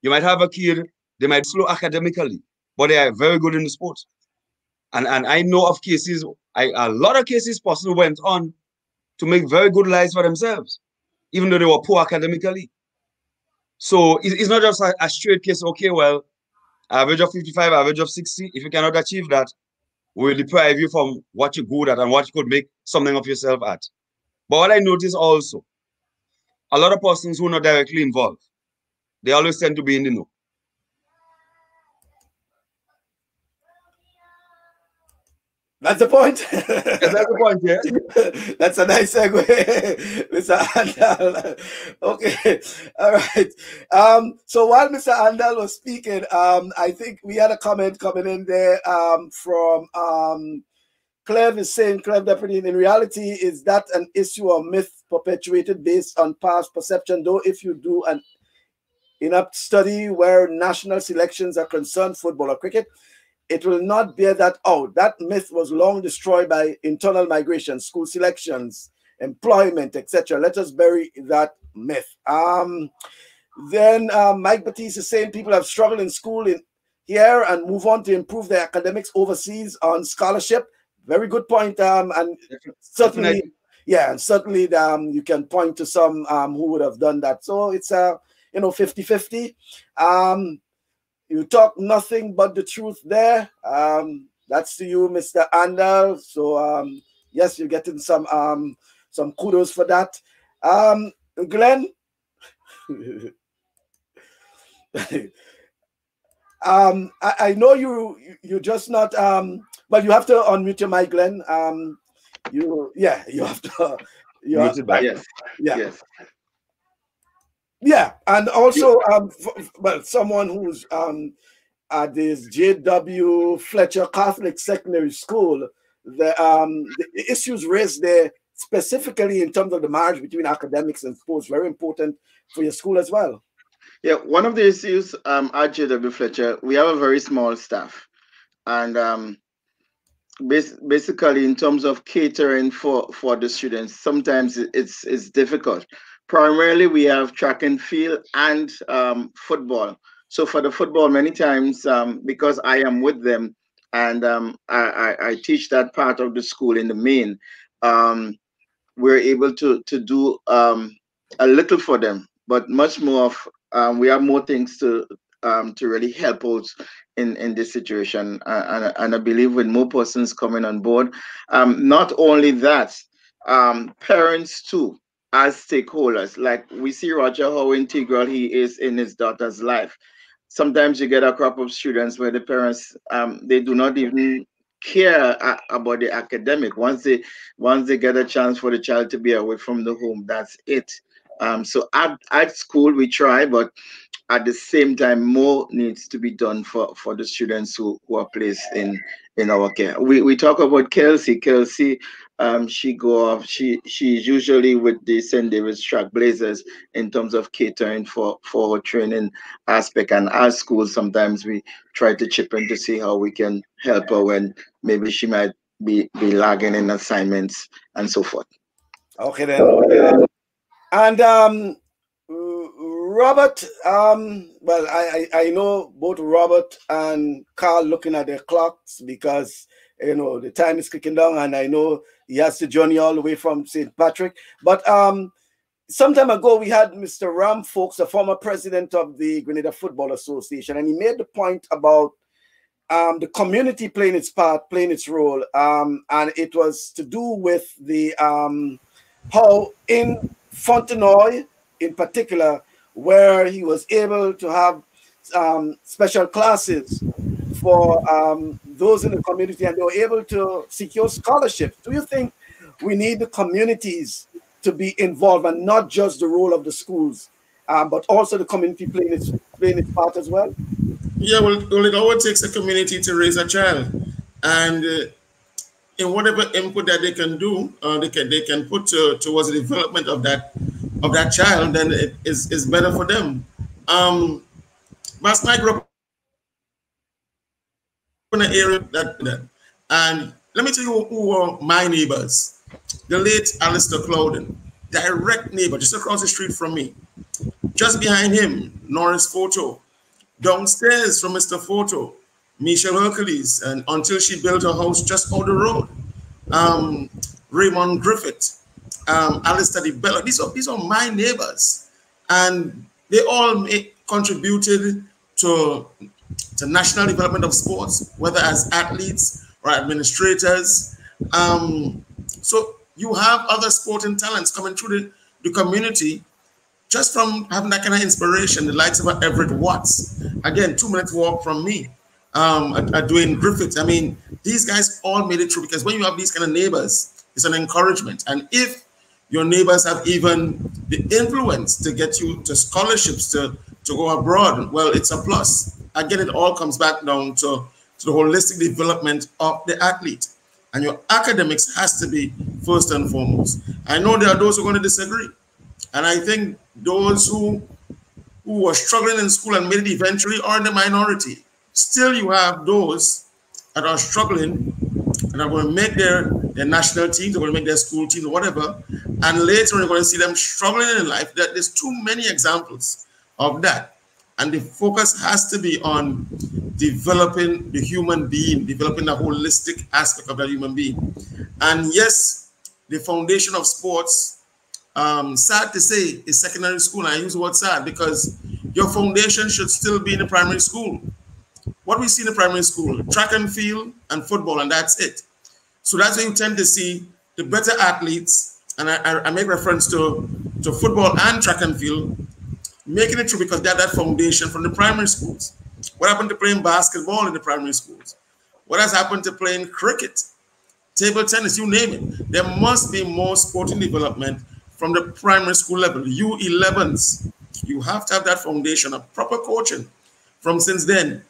you might have a kid, they might be slow academically, but they are very good in the sport. And I know of cases, a lot of cases, persons went on to make very good lives for themselves, even though they were poor academically. So it's not just a straight case, okay, well, average of 55, average of 60. If you cannot achieve that, we'll deprive you from what you're good at and what you could make something of yourself at. But what I notice also, a lot of persons who are not directly involved, they always tend to be in the know. That's the point. Yes, that's the point, yeah. That's a nice segue, Mr. Andal. Okay, all right. So while Mr. Andal was speaking, I think we had a comment coming in there from Clev is saying, Clev Deputy, in reality, is that an issue or myth perpetuated based on past perception, though if you do an in-depth study where national selections are concerned, football or cricket, it will not bear that out. That myth was long destroyed by internal migration, school selections, employment, etc. Let us bury that myth. Then Mike Batiste is saying people have struggled in school here and move on to improve their academics overseas on scholarship. Very good point. And certainly, yeah, and certainly you can point to some who would have done that. So it's 50-50. You talk nothing but the truth there. That's to you, Mr. Andal. So yes, you're getting some kudos for that. Glenn, I know you just not but you have to unmute your mic, Glenn. You have to. Yes. Yeah. Yes. Yeah, and also, someone who's at this J.W. Fletcher Catholic Secondary School, the issues raised there specifically in terms of the marriage between academics and sports, very important for your school as well. Yeah, one of the issues at J.W. Fletcher, we have a very small staff, and basically in terms of catering for the students, sometimes it's difficult. Primarily, we have track and field and football. So for the football, many times, because I am with them, and I teach that part of the school in the main. We're able to do a little for them, but much more of we have more things to really help out in this situation, and I believe with more persons coming on board, not only that, parents too as stakeholders. Like we see Roger how integral he is in his daughter's life. Sometimes you get a crop of students where the parents they do not even care about the academic. Once they get a chance for the child to be away from the home, that's it. So at school we try, but at the same time more needs to be done for the students who are placed in our care. We talk about Kelsey. She go off, she's usually with the St. David's Trailblazers in terms of catering for her training aspect, and as school sometimes we try to chip in to see how we can help her when maybe she might be lagging in assignments and so forth. Okay then. And Robert, well, I know both Robert and Carl looking at their clocks because, you know, the time is kicking down, and I know he has to journey all the way from St. Patrick. But some time ago, we had Mr. Ram Folks, the former president of the Grenada Football Association, and he made the point about the community playing its part, playing its role, and it was to do with the how in Fontenoy, in particular, where he was able to have special classes for those in the community, and they were able to secure scholarships. Do you think we need the communities to be involved, and not just the role of the schools, but also the community playing its part as well? Yeah, well, it always takes a community to raise a child, and in whatever input that they can do, they can put towards the development of that child, then it is better for them. Last night, I grew up in an area that, and let me tell you who were my neighbors. The late Alistair Clouden, direct neighbor, just across the street from me. Just behind him, Norris Photo. Downstairs from Mr. Photo, Michelle Hercules, and until she built her house just out the road. Raymond Griffith, Alistair DeBella. These are my neighbors, and they all contributed to national development of sports, whether as athletes or administrators. So you have other sporting talents coming through the community just from having that kind of inspiration, the likes of Everett Watts. Again, 2 minutes walk from me, Dwayne Griffith. I mean, these guys all made it through, because when you have these kind of neighbors, it's an encouragement. And if your neighbors have even the influence to get you to scholarships to go abroad, well, it's a plus. Again, it all comes back down to the holistic development of the athlete. And your academics has to be first and foremost. I know there are those who are going to disagree. And I think those who were struggling in school and made it eventually are in the minority. Still, you have those that are struggling and are going to make their national teams, they're going to make their school teams or whatever. And later on, you're going to see them struggling in life. There's too many examples of that. And the focus has to be on developing the human being, developing the holistic aspect of the human being. And yes, the foundation of sports, sad to say, is secondary school. And I use the word sad because your foundation should still be in the primary school. What we see in the primary school, track and field and football, and that's it. So that's where you tend to see the better athletes, and I make reference to football and track and field, making it true because they have that foundation from the primary schools. What happened to playing basketball in the primary schools? What has happened to playing cricket, table tennis, you name it? There must be more sporting development from the primary school level, U11s. You have to have that foundation of proper coaching from since then,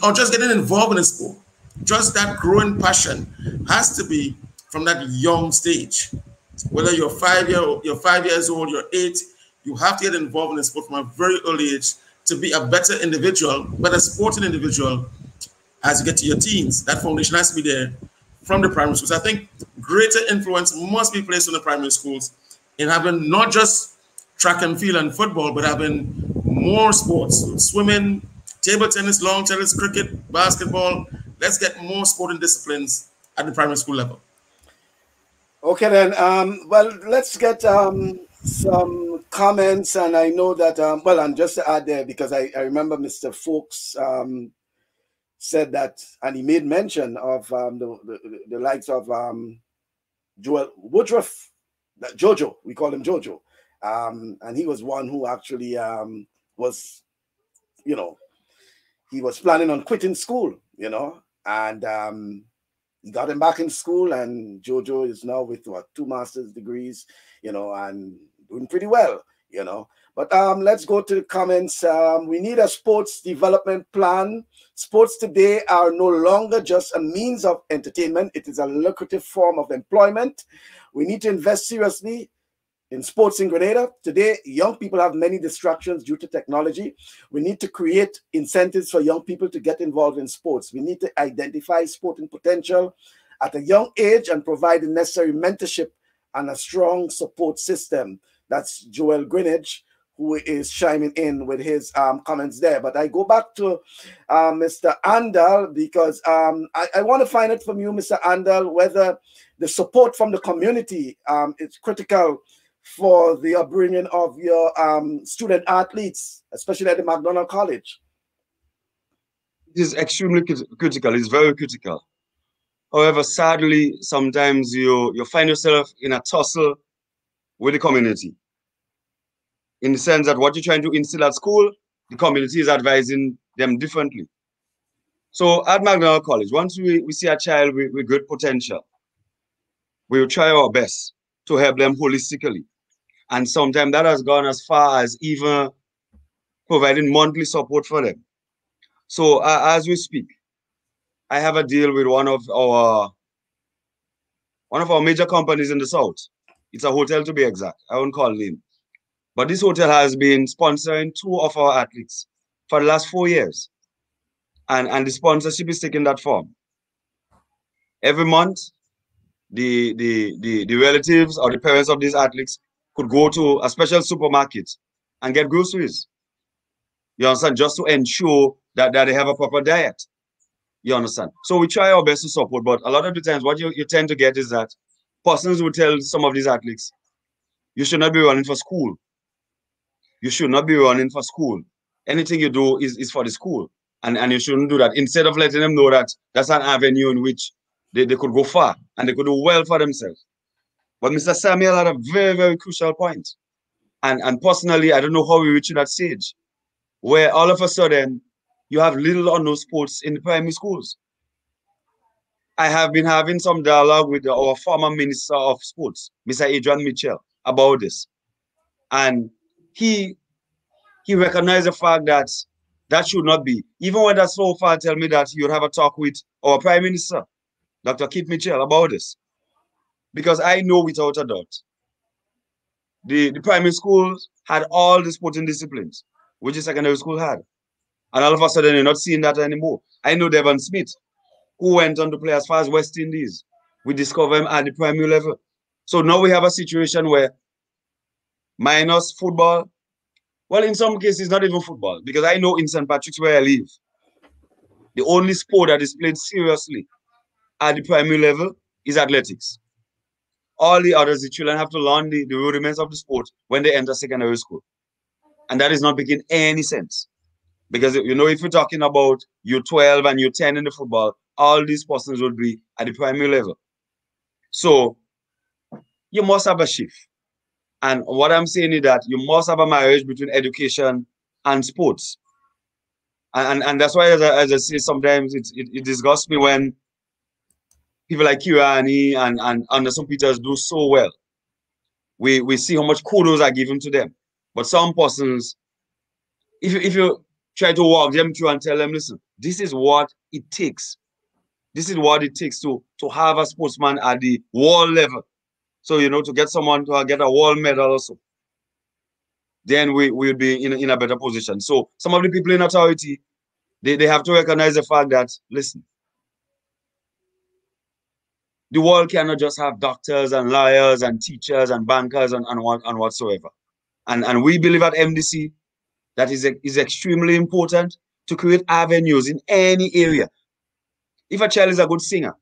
or just getting involved in a sport. Just that growing passion has to be from that young stage. Whether you're 5 years old, you're 8, you have to get involved in a sport from a very early age to be a better individual, better sporting individual as you get to your teens. That foundation has to be there from the primary schools. I think greater influence must be placed on the primary schools in having not just track and field and football, but having more sports, swimming, table tennis, lawn tennis, cricket, basketball, let's get more sporting disciplines at the primary school level. Okay then. Well, let's get some comments, and I know that well, and just to add there, because I remember Mr. Folks said that, and he made mention of the likes of Joel Woodruff, Jojo. We call him Jojo, and he was one who actually was, you know, he was planning on quitting school, you know, and he got him back in school, and Jojo is now with what, 2 master's degrees, you know, and doing pretty well, you know. But let's go to the comments. We need a sports development plan. Sports today are no longer just a means of entertainment. It is a lucrative form of employment. We need to invest seriously in sports in Grenada. Today, young people have many distractions due to technology. We need to create incentives for young people to get involved in sports. We need to identify sporting potential at a young age and provide the necessary mentorship and a strong support system. That's Joel Greenwich, who is chiming in with his comments there. But I go back to Mr. Andal, because I want to find out from you, Mr. Andal, whether the support from the community is critical for the upbringing of your student athletes, especially at the McDonald College. It is extremely critical. It's very critical. However, sadly, sometimes you find yourself in a tussle with the community, in the sense that what you're trying to instill at school, the community is advising them differently. So at McDonald College, once we see a child with good potential, we will try our best to help them holistically. And sometimes that has gone as far as even providing monthly support for them. So as we speak, I have a deal with one of our major companies in the South. It's a hotel, to be exact. I won't call name. But this hotel has been sponsoring 2 of our athletes for the last 4 years. And the sponsorship is taking that form. Every month, the relatives or the parents of these athletes could go to a special supermarket and get groceries. You understand? Just to ensure that they have a proper diet. You understand? So we try our best to support, but a lot of the times what you tend to get is that persons will tell some of these athletes, you should not be running for school. You should not be running for school. Anything you do is for the school. And you shouldn't do that. Instead of letting them know that that's an avenue in which they could go far and they could do well for themselves. But Mr. Samuel had a very, very crucial point. And personally, I don't know how we reach that stage where all of a sudden you have little or no sports in the primary schools. I have been having some dialogue with our former Minister of Sports, Mr. Adrian Mitchell, about this. And he recognized the fact that that should not be. Even when that so far tell me that he would have a talk with our Prime Minister, Dr. Keith Mitchell, about this. Because I know without a doubt, the primary schools had all the sporting disciplines, which the secondary school had. And all of a sudden, you're not seeing that anymore. I know Devon Smith, who went on to play as far as West Indies. We discovered him at the primary level. So now we have a situation where minus football, well, in some cases, not even football, because I know in St. Patrick's where I live, the only sport that is played seriously at the primary level is athletics. All the others, the children have to learn the rudiments of the sport when they enter secondary school. And that is not making any sense. Because, you know, if you're talking about U12 and U10 in the football, all these persons would be at the primary level. So you must have a shift. And what I'm saying is that you must have a marriage between education and sports. And that's why, as I say, sometimes it disgusts me when people like Kirani and Anderson Peters do so well. We see how much kudos are given to them. But some persons, if you try to walk them through and tell them, listen, this is what it takes. This is what it takes to have a sportsman at the world level. So, you know, to get someone to get a world medal also, then we'll be in a better position. So some of the people in authority, they have to recognize the fact that, listen, the world cannot just have doctors and lawyers and teachers and bankers and whatsoever. And we believe at MDC that is extremely important to create avenues in any area If a child is a good singer,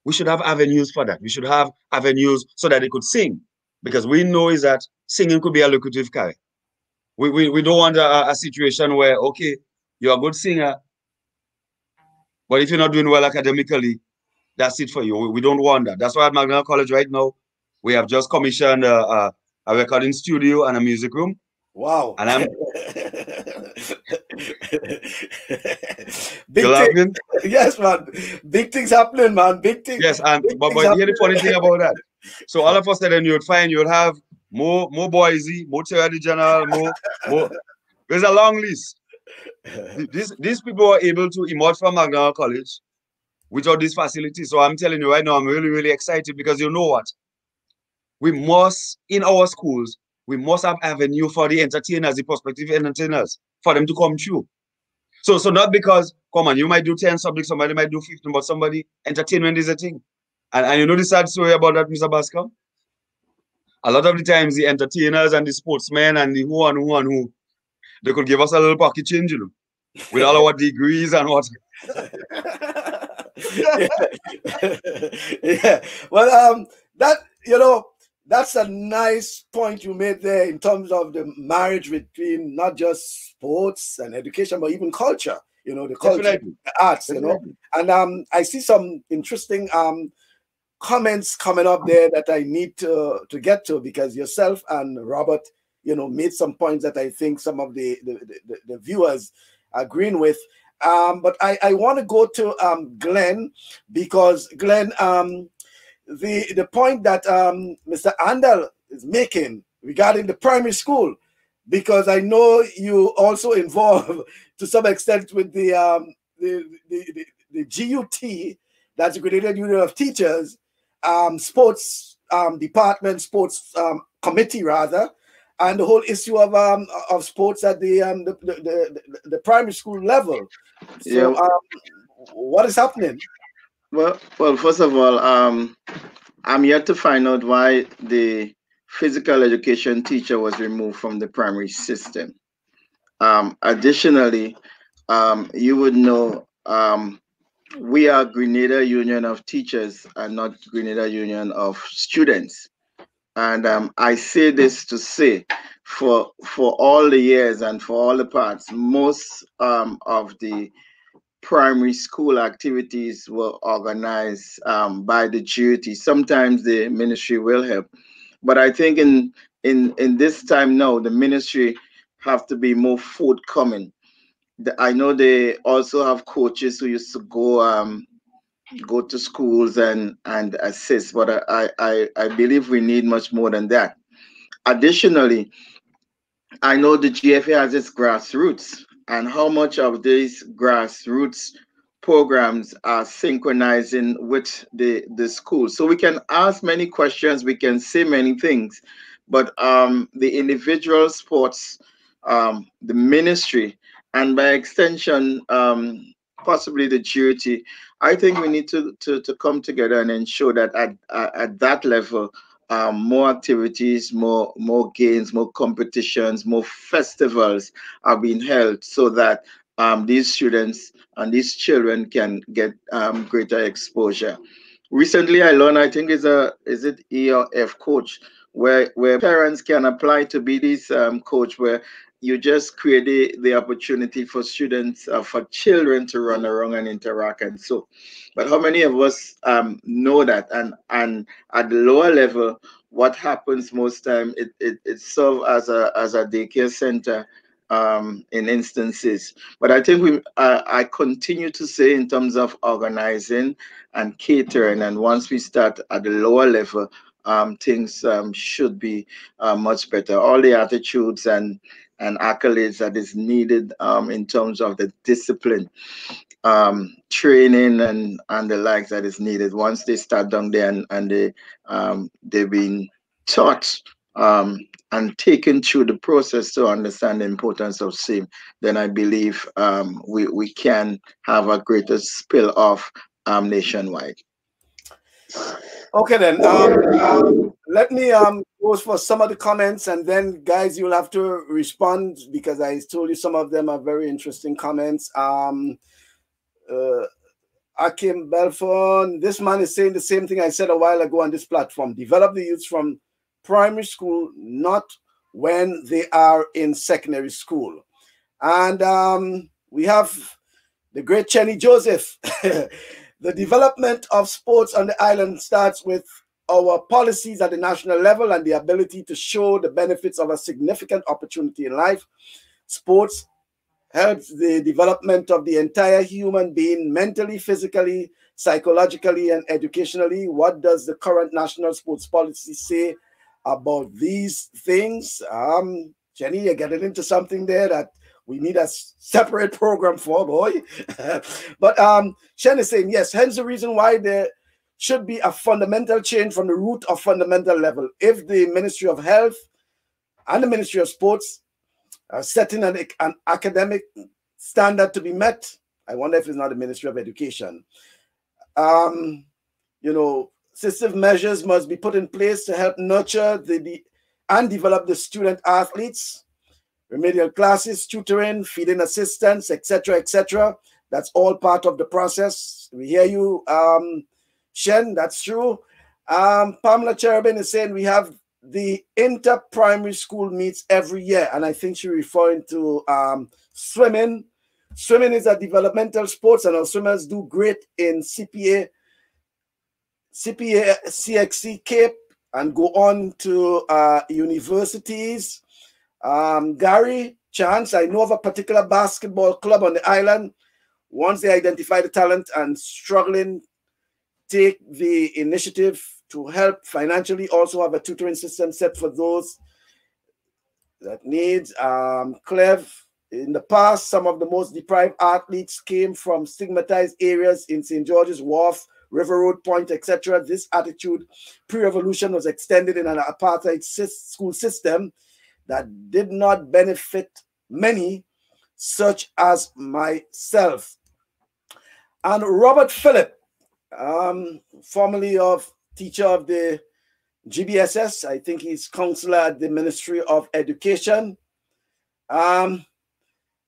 we should have avenues for that. We should have avenues so that they could sing, because we know is that singing could be a lucrative career. We don't want a situation where, okay, you're a good singer, but if you're not doing well academically, that's it for you. We don't want that. That's why at Magdalene College right now, we have just commissioned a recording studio and a music room. Wow. And I'm big things. Yes, man. Big things happening, man. Big things. Yes, and but here's the funny thing about that. So all of a sudden you'd find you'll have more Boise, more Terra General, more. There's a long list. These people are able to emerge from Magdalene College without these facilities. So I'm telling you right now, I'm really, really excited, because you know what? We must, in our schools, we must have avenue for the entertainers, the prospective entertainers, for them to come through. So not because, come on, you might do 10 subjects, somebody might do 15, but entertainment is a thing. And you know the sad story about that, Mr. Bascom? A lot of the times the entertainers and the sportsmen and the who, they could give us a little pocket change, you know, with all our degrees and what. Yeah. Well, that, you know, that's a nice point you made there in terms of the marriage between not just sports and education, but even culture, you know, the culture, Definitely. the arts, you know. And I see some interesting comments coming up there that I need to get to, because yourself and Robert, you know, made some points that I think some of the viewers are agreeing with. But I want to go to Glenn, because Glenn, the point that Mr. Andal is making regarding the primary school, because I know you also involved to some extent with the GUT, that's the Grenada Union of Teachers, sports department, sports committee rather, and the whole issue of sports at the primary school level. So what is happening? Well, first of all, I'm yet to find out why the physical education teacher was removed from the primary system. Additionally, you would know, we are Grenada Union of Teachers and not Grenada Union of Students. And I say this to say, for all the years and for all the parts, most of the primary school activities were organized by the GUT. Sometimes the ministry will help, but I think in this time now, the ministry have to be more forthcoming. I know they also have coaches who used to go to schools and assist, but I believe we need much more than that. Additionally, I know the GFA has its grassroots, and how much of these grassroots programs are synchronizing with the school. So we can ask many questions, we can say many things, but the individual sports, the ministry, and by extension, possibly the GUT, I think we need to come together and ensure that at that level, more activities, more games, more competitions, more festivals are being held, so that these students and these children can get greater exposure. Recently, I learned, I think is it E or F coach, where parents can apply to be this coach, where you just create the opportunity for students, for children to run around and interact and so. But how many of us know that? And at the lower level, what happens most time, it serves as a daycare center in instances. But I think I continue to say, in terms of organizing and catering, and once we start at the lower level, things should be much better. All the attitudes and accolades that is needed in terms of the discipline, training and the likes that is needed, once they start down there and they've been taught and taken through the process to understand the importance of SIM, then I believe we can have a greater spill off nationwide. Okay, then let me go for some of the comments, and then guys, you'll have to respond, because I told you some of them are very interesting comments. Akim Belfon, this man is saying the same thing I said a while ago on this platform. Develop the youths from primary school, not when they are in secondary school. And we have the great Chenny Joseph. The development of sports on the island starts with our policies at the national level and the ability to show the benefits of a significant opportunity in life. Sports helps the development of the entire human being mentally, physically, psychologically, and educationally. What does the current national sports policy say about these things? Jenny, you're getting into something there that we need a separate program for, boy. But Shen is saying, yes, hence the reason why there should be a fundamental change from the root of fundamental level. If the Ministry of Health and the Ministry of Sports are setting an academic standard to be met, I wonder if it's not the Ministry of Education. You know, system measures must be put in place to help nurture and develop the student athletes, remedial classes, tutoring, feeding assistance, etc., etc. That's all part of the process. We hear you, Shen, that's true. Pamela Cherubin is saying we have the inter-primary school meets every year, and I think she's referring to swimming. Swimming is a developmental sport, and our swimmers do great in CPA, CXC Cape, and go on to universities. Gary Chance, I know of a particular basketball club on the island. Once they identify the talent and struggling, take the initiative to help financially, also have a tutoring system set for those that needs. Clev, in the past, some of the most deprived athletes came from stigmatized areas in St. George's Wharf, River Road Point, etc. This attitude pre-revolution was extended in an apartheid school system that did not benefit many, such as myself. And Robert Phillip, formerly of teacher of the GBSS, I think he's counselor at the Ministry of Education.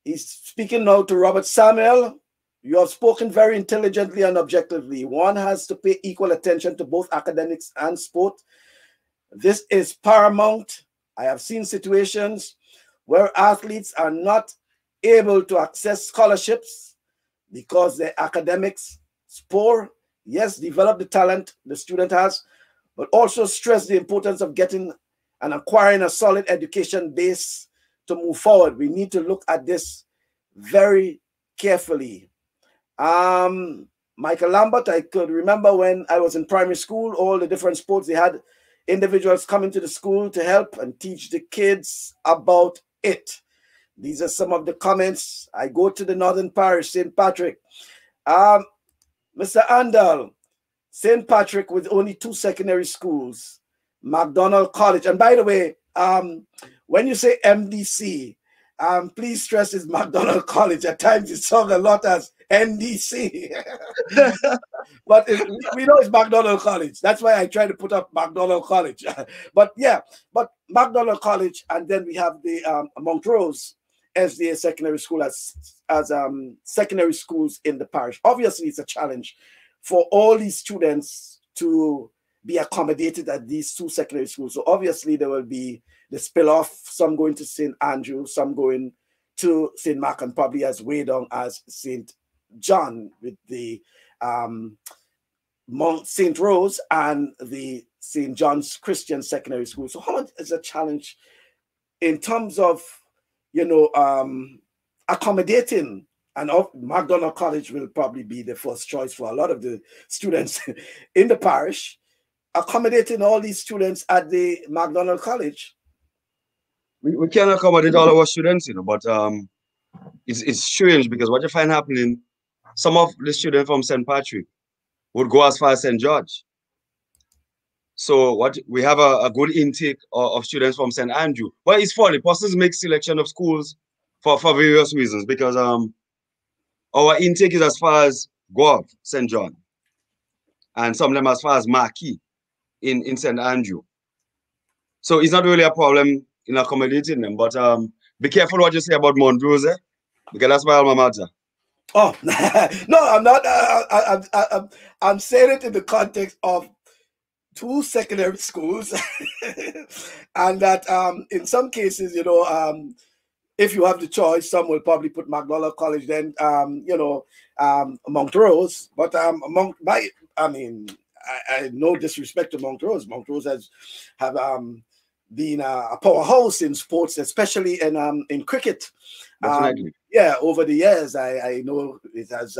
He's speaking now to Robert Samuel. You have spoken very intelligently and objectively. One has to pay equal attention to both academics and sport. This is paramount. I have seen situations where athletes are not able to access scholarships because their academics is poor. Yes, develop the talent the student has, but also stress the importance of getting and acquiring a solid education base to move forward. We need to look at this very carefully. Michael Lambert, I could remember when I was in primary school, all the different sports, they had individuals coming to the school to help and teach the kids about it. These are some of the comments. I go to the Northern Parish, St. Patrick. Mr. Andal, St. Patrick with only 2 secondary schools, McDonald College. And by the way, when you say MDC, please stress it's McDonald College. At times it sounds a lot as NDC. But we know it's McDonald College. That's why I try to put up McDonald College. But yeah, but McDonald College, and then we have the Montrose SDA Secondary School as secondary schools in the parish. Obviously, it's a challenge for all these students to be accommodated at these 2 secondary schools. So obviously, there will be the spill-off, some going to St. Andrew, some going to St. Mark, and probably as way down as St. John with the Mount St. Rose and the St. John's Christian Secondary School. So how much is a challenge in terms of, you know, accommodating? And McDonald College will probably be the first choice for a lot of the students in the parish, accommodating all these students at the McDonald College. We can accommodate all our students, you know, but it's strange because what you find happening, some of the students from St. Patrick would go as far as St. George. So what we have a good intake of students from St. Andrew. But it's funny, Posters make selection of schools for various reasons, because our intake is as far as Guelph, St. John, and some of them as far as Marquis in St. Andrew. So it's not really a problem in accommodating them, but be careful what you say about Montrose, because that's my alma mater. Oh no, I'm not. I'm saying it in the context of two secondary schools, and that in some cases, if you have the choice, some will probably put Magnolia College, then Montrose. But among my, I mean, I no disrespect to Montrose. Montrose have been a powerhouse in sports, especially in cricket. Definitely. Yeah, over the years, I know it has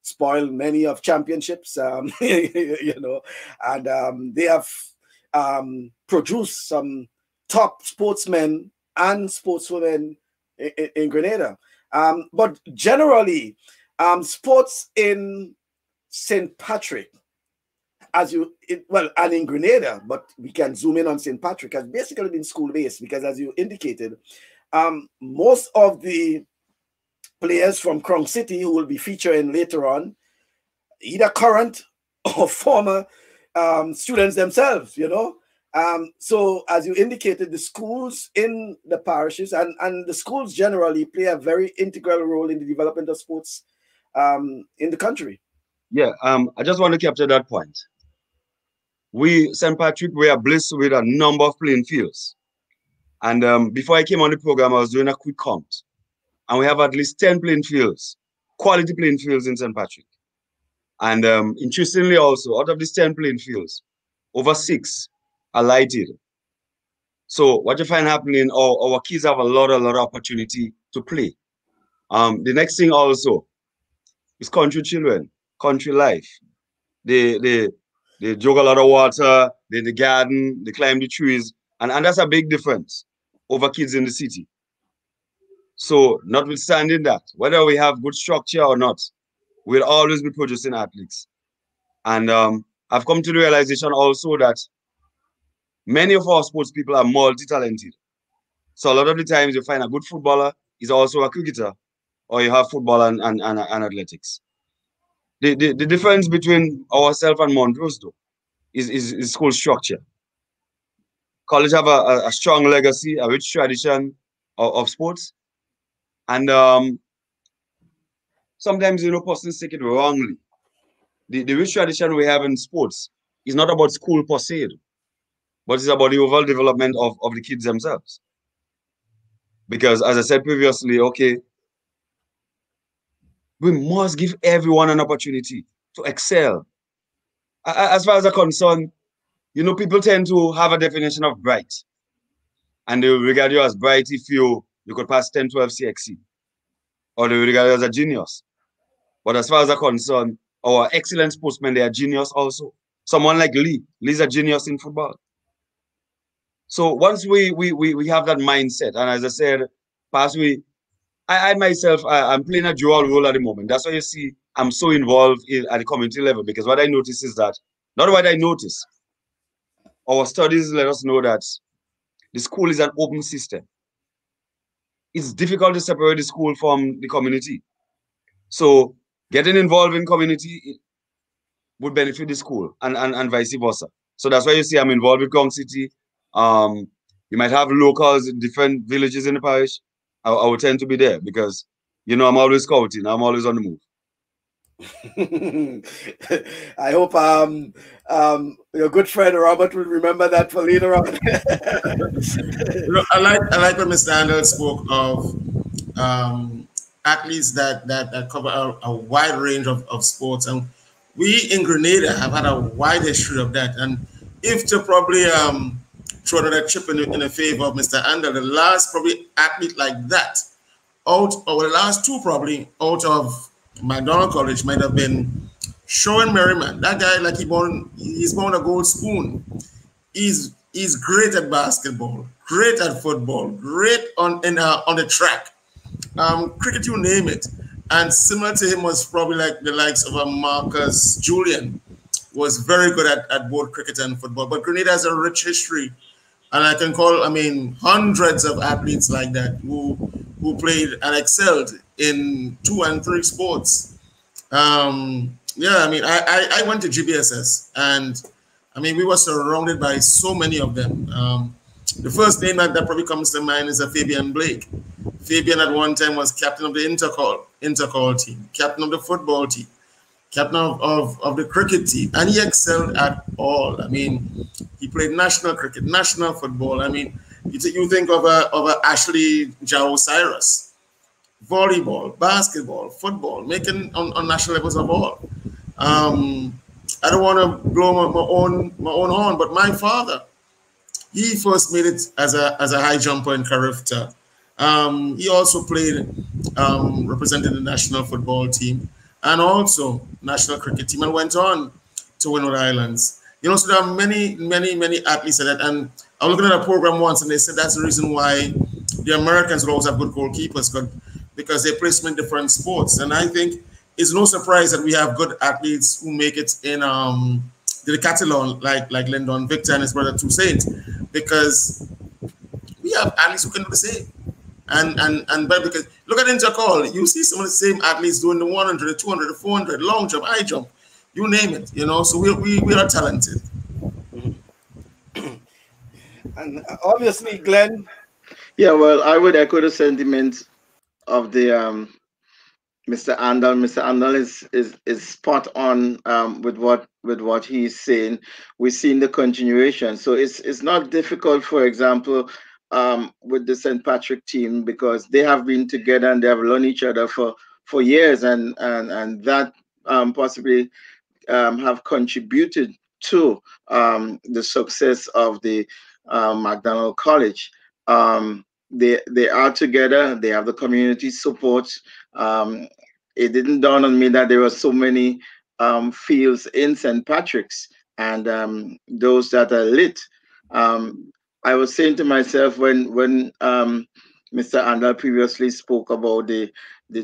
spoiled many of championships, and they have produced some top sportsmen and sportswomen in Grenada. But generally, sports in St. Patrick, and in Grenada, but we can zoom in on St. Patrick, has basically been school-based because, as you indicated, most of the players from Crown City who will be featuring later on, either current or former students themselves, So as you indicated, the schools in the parishes and the schools generally play a very integral role in the development of sports in the country. Yeah, I just want to capture that point. We, St. Patrick, we are blessed with a number of playing fields. And before I came on the program, I was doing a quick count. And we have at least 10 playing fields, quality playing fields in St. Patrick. And interestingly also, out of these 10 playing fields, over 6 are lighted. So what you find happening, our kids have a lot of opportunity to play. The next thing also is country children, country life. They jog a lot of water, they in the garden, they climb the trees, and that's a big difference over kids in the city. So notwithstanding that, whether we have good structure or not, we'll always be producing athletes. And I've come to the realization also that many of our sports people are multi-talented. So a lot of the times you find a good footballer is also a cricketer, or you have football and athletics. The difference between ourselves and Montrose, though, is school structure. College have a strong legacy, a rich tradition of sports. And sometimes, persons take it wrongly. The rich tradition we have in sports is not about school per se, but it's about the overall development of the kids themselves. Because as I said previously, okay, we must give everyone an opportunity to excel. As far as I'm concerned, people tend to have a definition of bright. And they will regard you as bright if you could pass 10, 12 CXC. Or they will regard you as a genius. But as far as I'm concerned, our excellent sportsmen, they are genius also. Someone like Lee's a genius in football. So once we have that mindset, and as I said, I myself, I'm playing a dual role at the moment. That's why you see I'm so involved at the community level, because what I notice is that, not what I notice, our studies let us know that the school is an open system. It's difficult to separate the school from the community. So getting involved in community would benefit the school and vice versa. So that's why you see I'm involved with Gong City. You might have locals in different villages in the parish. I will tend to be there because, I'm always scouting. I'm always on the move. I hope your good friend Robert will remember that for later on. I like when Mr. Anders spoke of athletes that cover a wide range of sports, and we in Grenada have had a wide history of that. And if to probably throw that chip in the favor of Mr. Anders, the last probably athlete like that the last two probably out of McDonald College might have been Sean Merriman. That guy, like he's born a gold spoon. He's great at basketball, great at football, great on the track. Cricket, you name it. And similar to him was probably like the likes of a Marcus Julian, was very good at both cricket and football. But Grenada has a rich history. And I can call, hundreds of athletes like that who played and excelled in 2 and 3 sports. I went to GBSS, and we were surrounded by so many of them. The first name that probably comes to mind is a Fabian Blake. Fabian at one time was captain of the intercall team, captain of the football team, captain of the cricket team, and he excelled at all. I mean, he played national cricket, national football. I mean, you think of a Ashley Joe Cyrus, volleyball, basketball, football, making on national levels of all. I don't want to blow my own horn, but my father, he first made it as a high jumper in Carifta. He also played, represented the national football team and also national cricket team, and went on to win Rhode Islands. You know, so there are many, many, many athletes at that. And I was looking at a program once, and they said that's the reason why the Americans will always have good goalkeepers, because they play in different sports. And I think it's no surprise that we have good athletes who make it in the decathlon, like Lyndon Victor and his brother Toussaint, because we have athletes who can do the same. But because look at intercall, you see some of the same athletes doing the 100, the 200, the 400, long jump, high jump, you name it. You know, so we are talented. And obviously, Glenn. Yeah, well, I would echo the sentiment of the Mr. Andal. Mr. Andal is spot on with what he's saying. We're seeing the continuation, so it's not difficult. For example, with the St. Patrick team, because they have been together and they have known each other for years, and that possibly have contributed to the success of the McDonald College. They are together. They have the community support. It didn't dawn on me that there were so many fields in St. Patrick's, and those that are lit. I was saying to myself when Mr. Andal previously spoke about the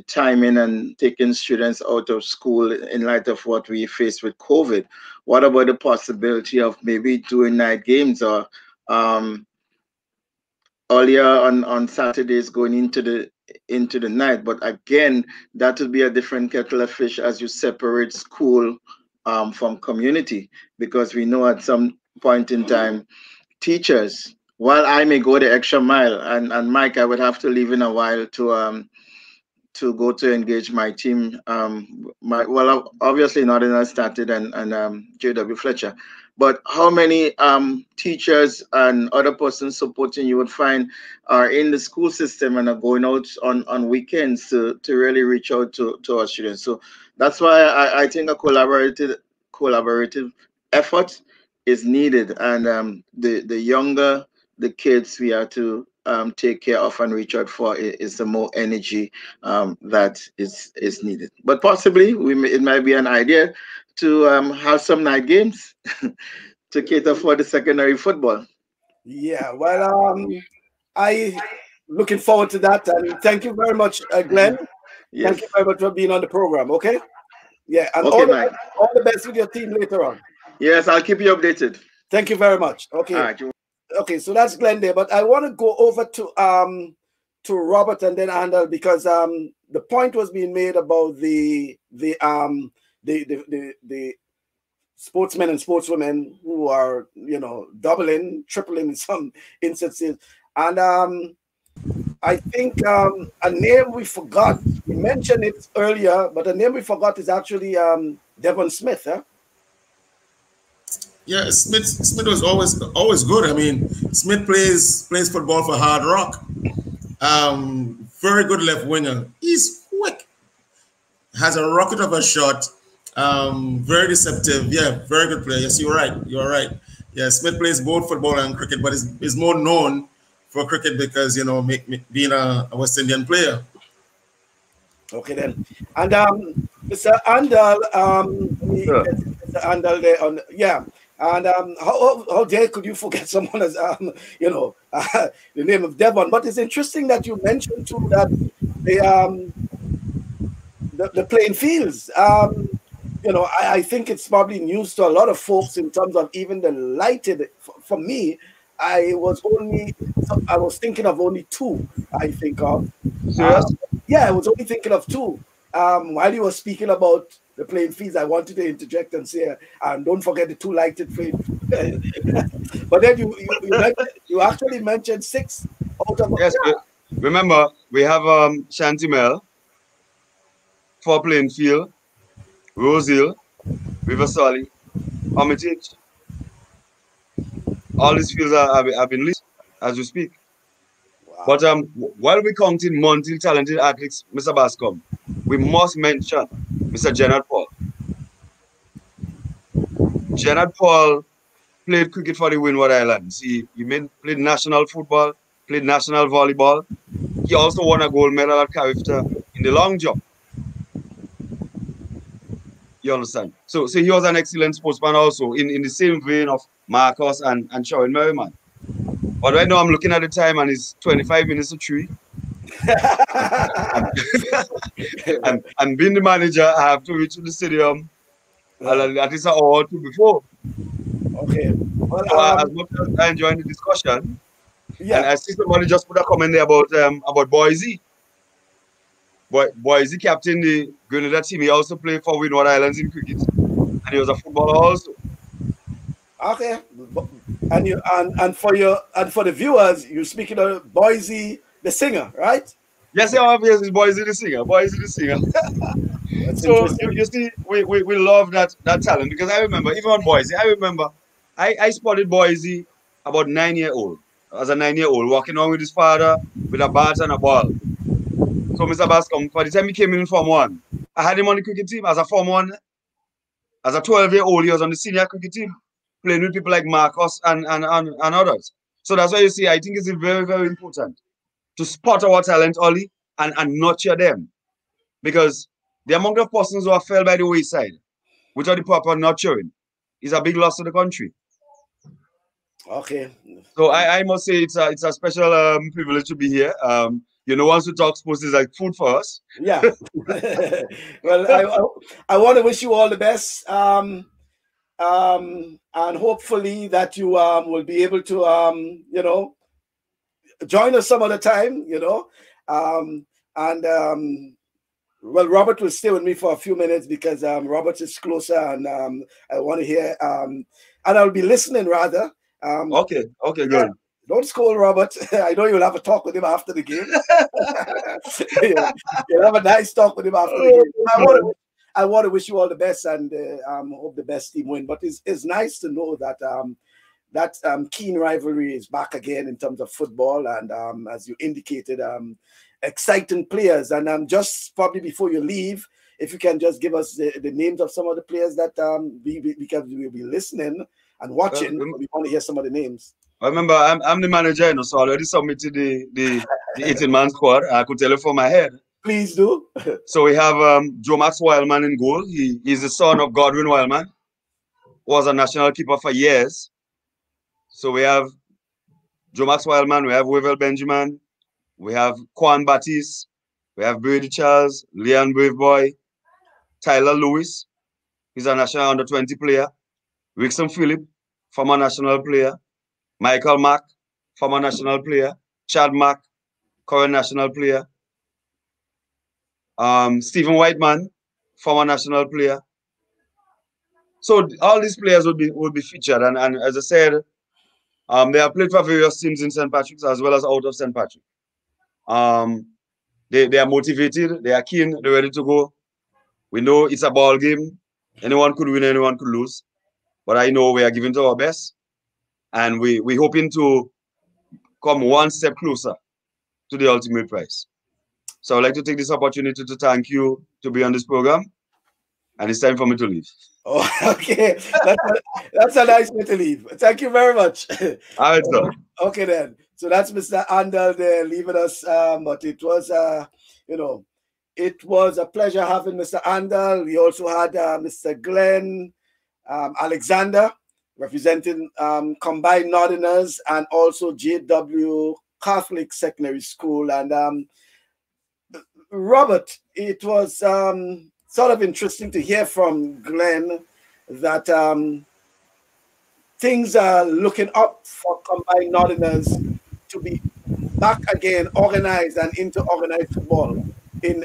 timing and taking students out of school in light of what we faced with COVID. What about the possibility of maybe doing night games, or earlier on Saturdays going into the night? But again, that would be a different kettle of fish as you separate school from community, because we know at some point in time, teachers, while I may go the extra mile, and Mike, I would have to leave in a while to go to engage my team. Obviously not in I started and JW Fletcher, but how many teachers and other persons supporting you would find are in the school system and are going out on weekends to really reach out to our students. So that's why I think a collaborative effort is needed, and the younger the kids we are to take care of and reach out for is the more energy that is needed. But possibly it might be an idea to have some night games to cater for the secondary football. Yeah, well, I looking forward to that, and thank you very much, Glenn. Yes. Thank you very much for being on the program. Okay. Yeah, and okay, all the best with your team later on. Yes, I'll keep you updated. Thank you very much. Okay. All right. Okay, so that's Glenn there, but I want to go over to Robert and then Andal, because the point was being made about the sportsmen and sportswomen who are, you know, doubling, tripling in some instances, and I think a name we forgot. We mentioned it earlier, but a name we forgot is actually Devon Smith. Huh? Yeah, Smith was always good. I mean, Smith plays football for Hard Rock. Very good left winger. He's quick. Has a rocket of a shot. Very deceptive. Yeah, very good player. Yes, you're right. Yeah, Smith plays both football and cricket, but is more known for cricket because, you know, being a West Indian player. Okay then, and Mr. Andal, Mr. Andal there on and how dare could you forget someone as you know, the name of Devon? But it's interesting that you mentioned too that the playing fields. You know, I think it's probably news to a lot of folks in terms of even the lighted. For me, I was thinking of only two. I think of. Yeah, I was only thinking of two. While you were speaking about the playing fields, I wanted to interject and say, don't forget the 2 lighted playing. But then you actually mentioned 6 out of. Yes, remember we have Shantimel, 4 playing field, Rose Hill, River Solly, Hermitage. All these fields have been leased as we speak. Wow. But while we counting multi-talented athletes, Mr. Bascom, we must mention Mr. Jenard Paul. Jenard Paul played cricket for the Windward Islands. He played national football, played national volleyball. He also won a gold medal at Carifta in the long jump. You understand? So he was an excellent sportsman also, in the same vein of Marcus and Sharon Merriman. But right now I'm looking at the time and it's 25 minutes to 3. and being the manager, I have to reach the stadium at least an hour or 2 before. Okay. Well, so as much as I enjoy the discussion, yeah. And I see somebody just put a comment there about Boise. Boise captain the Grenada team. He also played for Windward Islands in cricket, and he was a footballer also. Okay, and for the viewers, you're speaking of Boise the singer, right? Yes, it's Boise the singer. Boise the singer. So you see, we love that talent, because I remember even on Boise, I spotted Boise about 9-year-old. As a 9-year-old, walking on with his father with a bat and a ball. So Mr. Bascom, by the time he came in Form 1, I had him on the cricket team as a Form 1. As a 12-year-old, he was on the senior cricket team, playing with people like Marcus and others. So that's why you see, I think it's very, very important to spot our talent early and nurture them. Because the amount of persons who are fell by the wayside without the proper nurturing is a big loss to the country. Okay. So I must say it's a special privilege to be here. Once we talk sports, is like food for us. Yeah. Well, I want to wish you all the best. And hopefully that you will be able to join us some other time, well, Robert will stay with me for a few minutes because Robert is closer, and I want to hear and I'll be listening rather. Okay, good. Don't scold Robert. I know you'll have a talk with him after the game. You'll have a nice talk with him after the game. I want to wish you all the best, and hope the best team win. But it's nice to know that that keen rivalry is back again in terms of football, and as you indicated, exciting players. And just probably before you leave, if you can just give us the names of some of the players that because we'll be listening and watching, we want to hear some of the names. Remember, I'm the manager, so I already submitted the 18-man squad. I could tell you from my head. Please do. So we have Joe Max Wildman in goal. He's the son of Godwin Wildman, was a national keeper for years. So we have Joe Max Wildman, we have Wevel Benjamin, we have Quan Batiste, we have Brady Charles, Leon Braveboy, Tyler Lewis, he's a national under-20 player, Rickson Phillip, former national player, Michael Mack, former national player, Chad Mack, current national player, Stephen Whiteman, former national player. So all these players would be featured, and as I said, they have played for various teams in St. Patrick's as well as out of St. Patrick. They are motivated, they are keen, they're ready to go. We know it's a ball game. Anyone could win, anyone could lose. But I know we are giving to our best. And we're hoping to come one step closer to the ultimate prize. So I'd like to take this opportunity to thank you to be on this program. And it's time for me to leave. Oh, okay. That's a nice way to leave. Thank you very much. All right, sir. Okay, then. So that's Mr. Andal there leaving us. But it was, it was a pleasure having Mr. Andal. We also had Mr. Glenn Alexander, representing Combined Northerners, and also JW Catholic Secondary School. And Robert, it was sort of interesting to hear from Glenn that things are looking up for Combined Northerners to be back again, organized and into organized football in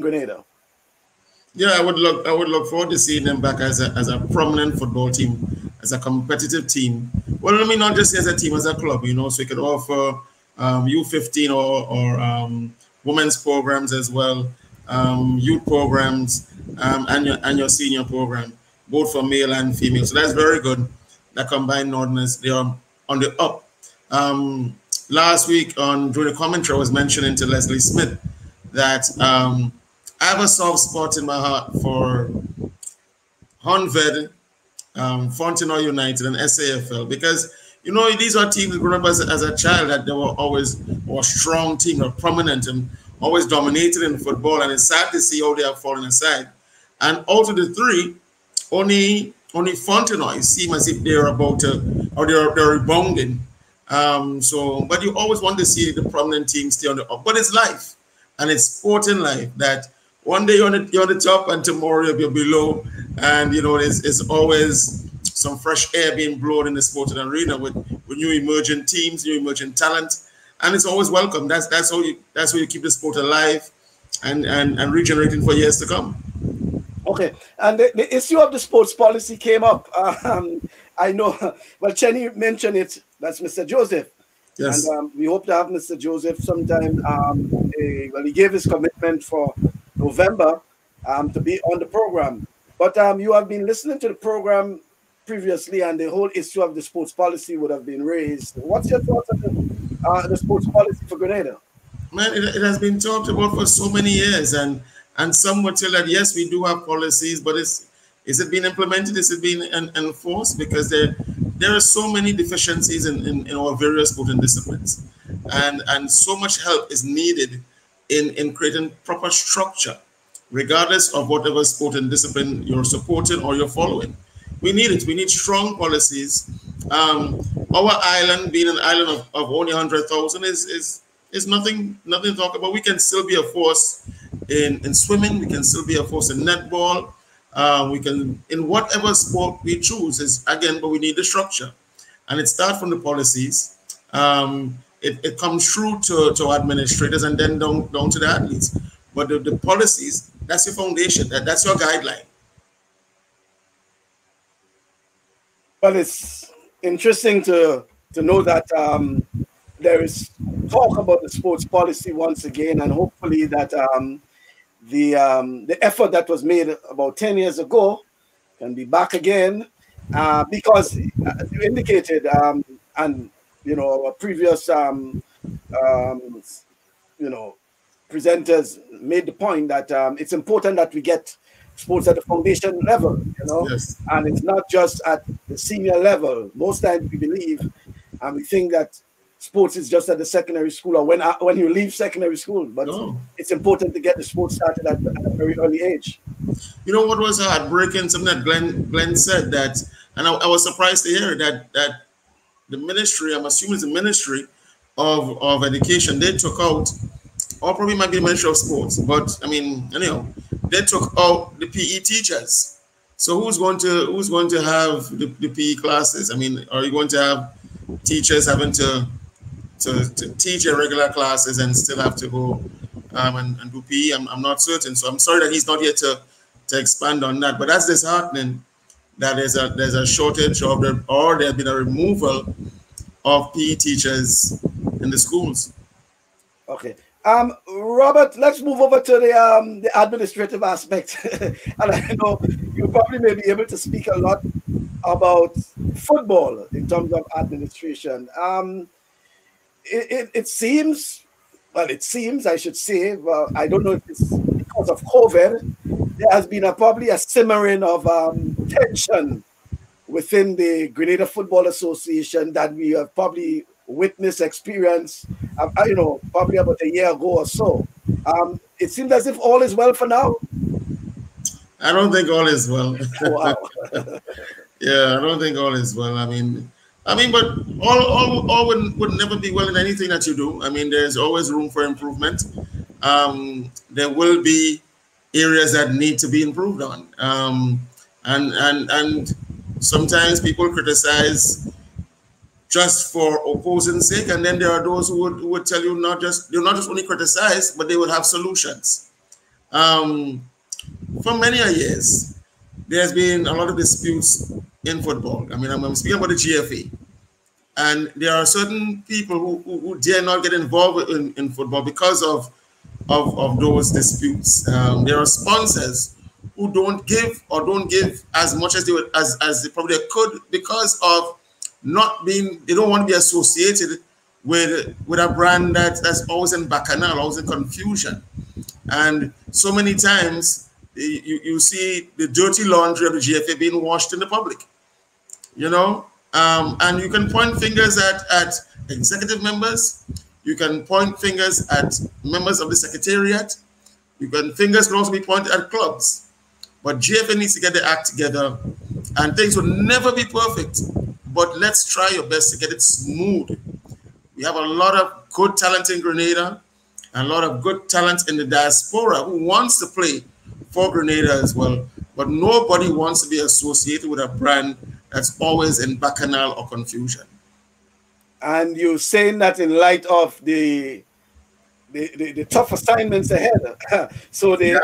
Grenada. Yeah, I would look forward to seeing them back as a prominent football team, as a competitive team. Well, I mean, not just as a team, as a club, so you could offer U15 or women's programs as well, youth programs, and your senior program, both for male and female. So that's very good. That combined Northerners, they are on the up. Um, Last week during the commentary, I was mentioning to Leslie Smith that I have a soft spot in my heart for Honved, Fontenoy United, and SAFL because these are teams that grew up as a child that they were always a strong team, or prominent, and always dominated in football. And it's sad to see how they have fallen aside. And out of the three, only Fontenoy seem as if they're about to, or they're rebounding. But you always want to see the prominent teams stay on the up. But it's life, and it's sport in life that one day you're on the top and tomorrow you're below, and it's always some fresh air being blown in the sporting arena with new emerging teams, new emerging talent, and it's always welcome. That's how you keep the sport alive and regenerating for years to come. Okay, and the issue of the sports policy came up. I know, well, Chenny mentioned it. That's Mr. Joseph. Yes. And we hope to have Mr. Joseph sometime. He gave his commitment for November to be on the program. But you have been listening to the program previously, and the whole issue of the sports policy would have been raised. What's your thoughts on the sports policy for Grenada? Man, it has been talked about for so many years, and some would tell that yes, we do have policies, but is it being implemented? Is it being enforced? Because there are so many deficiencies in our various sporting disciplines, and so much help is needed in creating proper structure, regardless of whatever sporting discipline you're supporting or you're following. We need it. We need strong policies. Our island, being an island of only 100,000, is nothing to talk about. We can still be a force in swimming. We can still be a force in netball. We can, in whatever sport we choose, but we need the structure, and it starts from the policies. It comes through to administrators and then down to the athletes. But the policies, that's your foundation. That's your guideline. Well, it's interesting to know that there is talk about the sports policy once again, and hopefully that the effort that was made about 10 years ago can be back again, because as you indicated, and our previous presenters made the point that it's important that we get sports at the foundation level, Yes. and it's not just at the senior level. Most times we believe and we think that sports is just at the secondary school or when you leave secondary school, but it's important to get the sports started at a very early age. You know what was heartbreaking? Something that Glenn said that, and I was surprised to hear that the ministry, I'm assuming it's the Ministry of Education, they took out, or probably might be the Ministry of Sports, but I mean, anyhow, they took out the PE teachers. So who's going to have the PE classes? I mean, are you going to have teachers having to teach their regular classes and still have to go and do PE? I'm not certain. So I'm sorry that he's not here to expand on that. But that's disheartening that there's a shortage or there has been a removal of PE teachers in the schools. Okay. Robert, let's move over to the administrative aspect. And I know you probably may be able to speak a lot about football in terms of administration. It seems, I should say, well, I don't know if it's because of COVID, there has been probably a simmering of tension within the Grenada Football Association that we have probably witnessed, experienced, probably about a year ago or so. It seems as if all is well for now. I don't think all is well. Oh, wow. Yeah, I don't think all is well. I mean, but all would never be well in anything that you do. I mean, there's always room for improvement. There will be areas that need to be improved on. And sometimes people criticize just for opposing's sake, and then there are those who would tell you they're not just only criticize, but they would have solutions. for many years, there's been a lot of disputes in football. I mean, I'm speaking about the GFA. And there are certain people who dare not get involved in football because of those disputes. There are sponsors who don't give as much as they probably could because of not being, they don't want to be associated with a brand that's always in bacchanal, always in confusion. And so many times you see the dirty laundry of the GFA being washed in the public, you know. And you can point fingers at executive members. You can point fingers at members of the secretariat. Fingers can also be pointed at clubs. But GFA needs to get the act together, and things will never be perfect. But let's try your best to get it smooth. We have a lot of good talent in Grenada, and a lot of good talent in the diaspora who wants to play for Grenada as well. But nobody wants to be associated with a brand that's always in bacchanal or confusion. And you're saying that in light of the tough assignments ahead. So the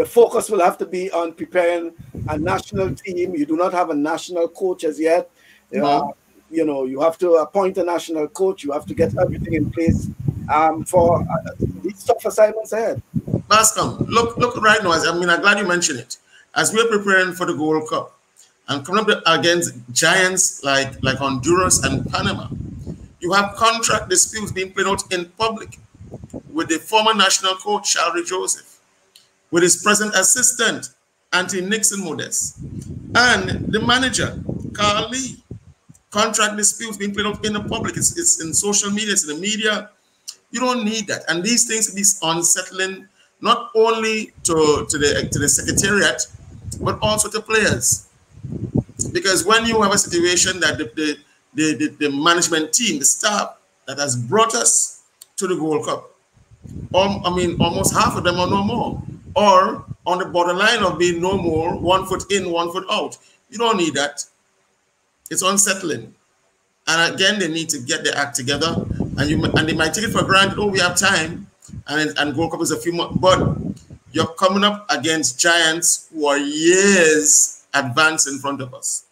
focus will have to be on preparing a national team. You do not have a national coach as yet. No. You know, you have to appoint a national coach. You have to get everything in place for these tough assignments ahead. Bascom, look right now. I'm glad you mentioned it. As we're preparing for the Gold Cup, and coming up against giants like Honduras and Panama, you have contract disputes being played out in public with the former national coach, Shalry Joseph, with his present assistant, Anthony Nixon Modest, and the manager, Carl Lee. Contract disputes being played out in the public. It's in social media, it's in the media. You don't need that. And these things will be unsettling, not only to the secretariat, but also to players. Because when you have a situation that the management team, the staff that has brought us to the Gold Cup, almost half of them are no more, or on the borderline of being no more, 1 foot in, 1 foot out. You don't need that. It's unsettling. And again, they need to get their act together, and they might take it for granted. Oh, we have time, and Gold Cup is a few months, but you're coming up against giants who are years advanced in front of us.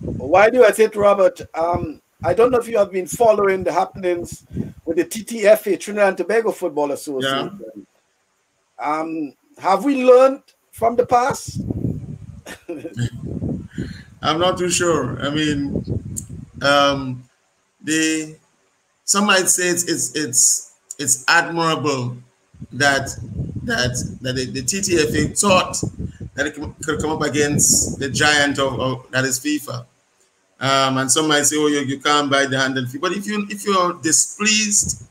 Why do I say it, Robert? I don't know if you have been following the happenings with the TTFA, Trinidad and Tobago Football Association. Yeah. Have we learned from the past? I'm not too sure. I mean, some might say it's admirable that the TTFA thought that it could come up against the giant of that is FIFA. And some might say, oh, you can't buy the hand and feet. But if you're displeased,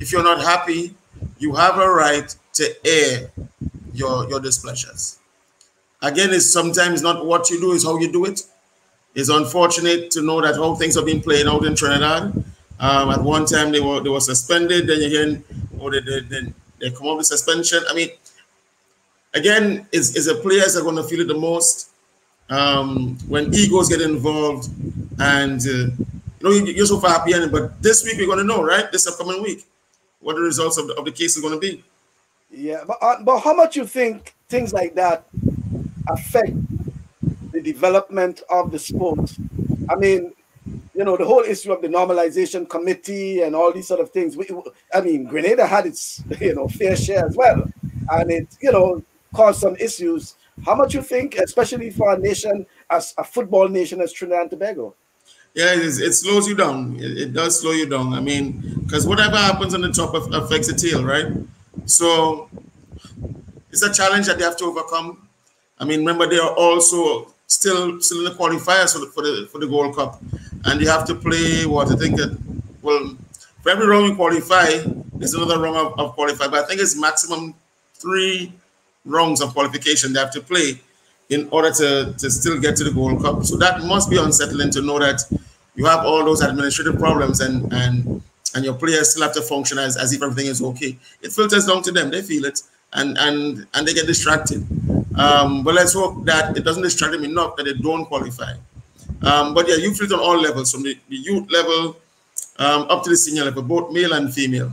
if you're not happy, you have a right to air your displeasures. Again, it's sometimes not what you do, it's how you do it. It's unfortunate to know that how things have been played out in Trinidad. At one time they were suspended, then you're hearing, oh, they come up with suspension. I mean, again, it's the players that are going to feel it the most when egos get involved, and you're so far happy, but this week we're going to know, right? This upcoming week, what the results of the case is going to be. Yeah, but how much you think things like that affect the development of the sport? I mean, the whole issue of the normalization committee and all these sort of things. Grenada had its fair share as well, and it caused some issues. How much you think, especially for a nation as a football nation as Trinidad and Tobago? Yeah, it slows you down. It does slow you down. I mean, because whatever happens on the top affects the tail, right? So it's a challenge that they have to overcome. I mean, remember, they are also still in the qualifiers for the Gold Cup, and you have to play for every round you qualify, there's another round of qualify. But I think it's maximum 3 rounds of qualification they have to play in order to still get to the Gold Cup. So that must be unsettling to know that you have all those administrative problems and your players still have to function as if everything is okay. It filters down to them. They feel it and they get distracted. But let's hope that it doesn't distract them enough that they don't qualify. But yeah, you feel it on all levels, from the youth level up to the senior level, both male and female.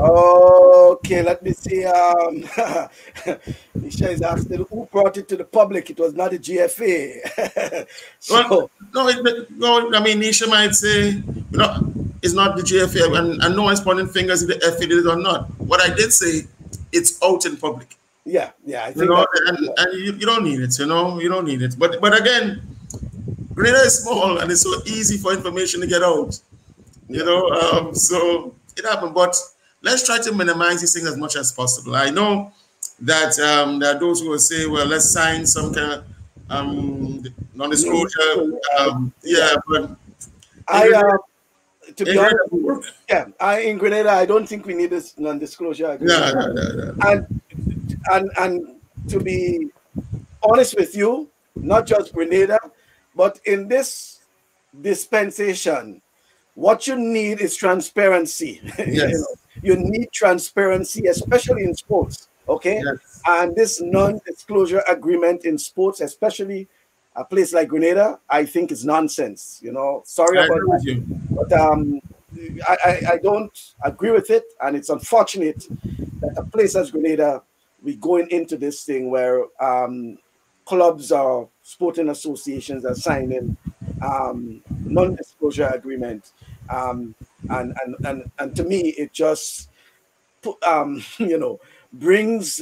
Okay, let me see. Nisha is asking who brought it to the public. It was not the GFA. Well, no, I mean, Nisha might say, it's not the GFA, and no one's pointing fingers if the FA did it or not. What I did say, it's out in public. Yeah, I think and you don't need it, you don't need it. But again, Grenada is small and it's so easy for information to get out, so it happened. But let's try to minimize these things as much as possible. I know that there are those who will say, well, let's sign some kind of non-disclosure. But to be honest, in Grenada, I don't think we need this non-disclosure agreement. And to be honest with you, not just Grenada, but in this dispensation, what you need is transparency. Yes. You need transparency, especially in sports. Okay. Yes. And this non-disclosure agreement in sports, especially a place like Grenada, I think is nonsense. Sorry about that, but I don't agree with it, and it's unfortunate that a place as Grenada, we going into this thing where clubs or sporting associations are signing non-disclosure agreement, and to me it just brings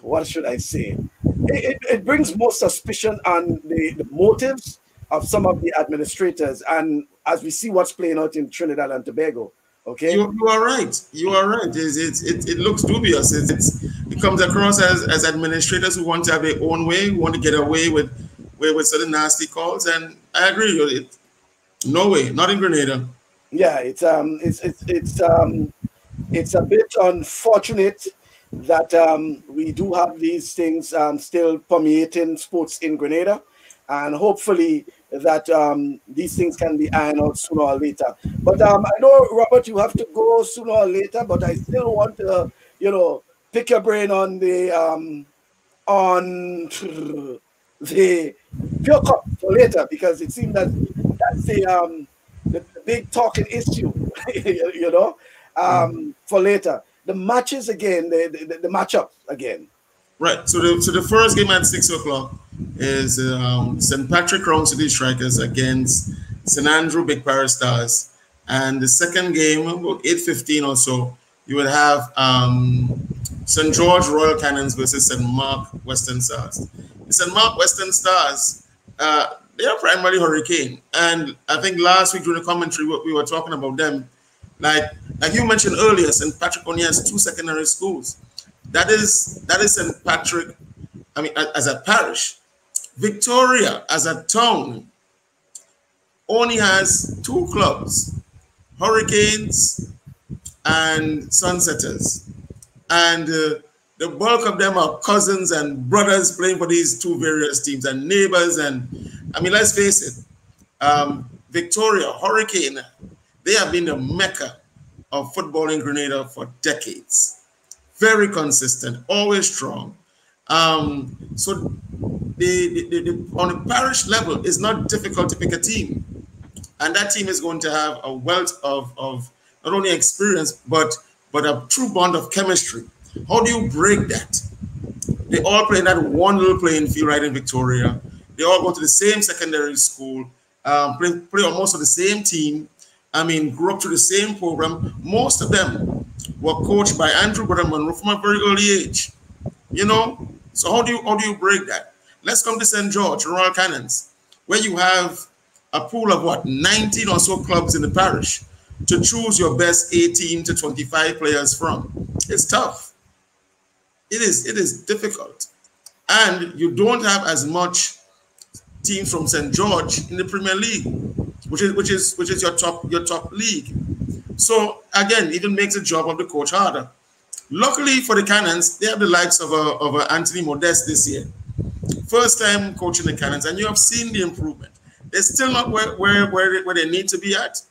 what should I say? It brings more suspicion on the motives of some of the administrators, and as we see what's playing out in Trinidad and Tobago. Okay, you are right. You are right. It looks dubious. It comes across as administrators who want to have their own way, who want to get away with certain nasty calls, and I agree with it. No way, not in Grenada. Yeah, it's a bit unfortunate that we do have these things still permeating sports in Grenada, and hopefully that these things can be ironed out sooner or later. But I know, Robert, you have to go sooner or later, but I still want to, pick your brain on the Pure Cup for later, because it seems that that's the big talking issue, for later. The matches again, the matchup again. Right. So the first game at 6:00 is St. Patrick Crown City Strikers against St. Andrew Big Parish Stars, and the second game about 8:15 or so, you would have St. George Royal Cannons versus St. Mark Western Stars. The St. Mark Western Stars, they are primarily Hurricane, and I think last week during the commentary we were talking about them. Like you mentioned earlier, St. Patrick only has 2 secondary schools. That is St. Patrick, I mean, as a parish. Victoria, as a town, only has 2 clubs, Hurricanes and Sunsetters. And the bulk of them are cousins and brothers playing for these 2 various teams, and neighbors. And, I mean, let's face it, Victoria, Hurricane, they have been the mecca of football in Grenada for decades. Very consistent, always strong. So on the parish level, it's not difficult to pick a team. And that team is going to have a wealth of not only experience, but a true bond of chemistry. How do you break that? They all play in that one little playing field right in Victoria. They all go to the same secondary school, play on most of the same team. I mean, grew up to the same program. Most of them were coached by Andrew Monroe from a very early age. So how do you break that? Let's come to St. George, Royal Cannons, where you have a pool of 19 or so clubs in the parish to choose your best 18 to 25 players from. It's tough. It is difficult. And you don't have as much teams from St. George in the Premier League, which is your top league. So again, it even makes the job of the coach harder. Luckily for the Cannons, they have the likes of Anthony Modeste this year. First time coaching the Cannons, and you have seen the improvement. They're still not where they need to be at,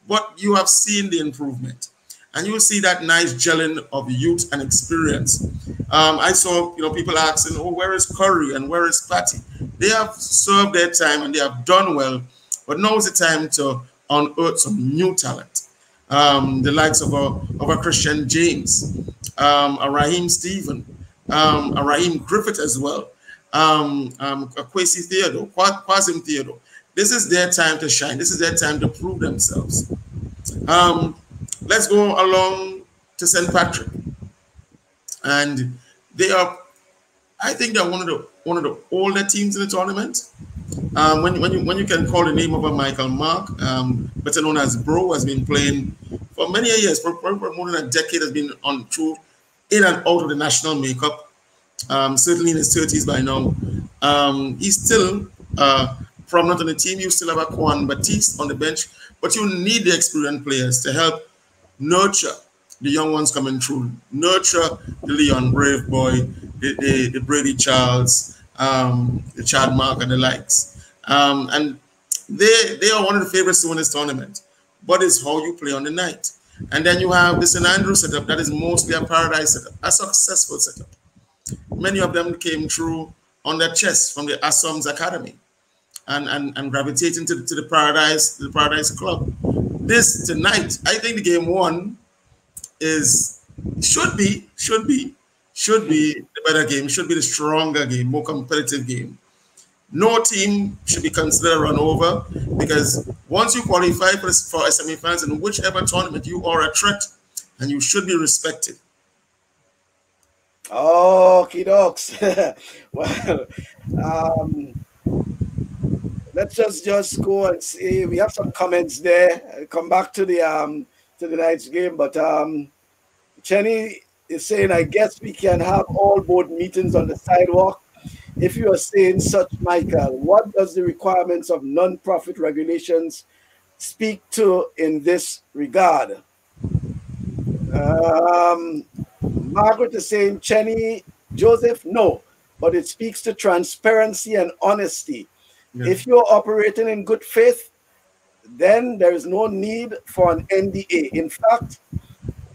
but you have seen the improvement. And you'll see that nice gelling of youth and experience. I saw people asking, where is Curry and where is Patty? They have served their time and they have done well, but now is the time to unearth some new talent. the likes of a Christian James, a Raheem Stephen, a Raheem Griffith as well, a Kwesi Theodore, Kwasim Theodore. This is their time to shine. This is their time to prove themselves. Let's go along to St. Patrick, and they are, I think they're one of the older teams in the tournament. When you can call the name of a Michael Mark, better known as Bro, has been playing for many years, for more than a decade, has been on through in and out of the national makeup. Certainly in his 30s by now. He's still prominent on the team. You still have a Kwan Batiste on the bench, but you need the experienced players to help nurture the young ones coming through, nurture the Leon Brave boy, the Brady Charles, the Chad Mark and the likes. And they are one of the favorites to win this tournament, but it's how you play on the night. And then you have the St. Andrew setup that is mostly a paradise setup, a successful setup. Many of them came through on their chest from the Assams Academy and gravitating to the Paradise Club. This tonight, I think the game one should be the better game, should be the stronger game, more competitive game. No team should be considered a run over, because once you qualify for semi-finals in whichever tournament, you are a threat and you should be respected. Okay, docs. Well, let's just go and see. We have some comments there. I'll come back to the night's game, but Chenny is saying, I guess we can have all board meetings on the sidewalk. If you are saying such, Michael, what does the requirements of non-profit regulations speak to in this regard? Margaret is saying, Chenny, Joseph, no, but it speaks to transparency and honesty. Yeah. If you're operating in good faith, then there is no need for an NDA. In fact,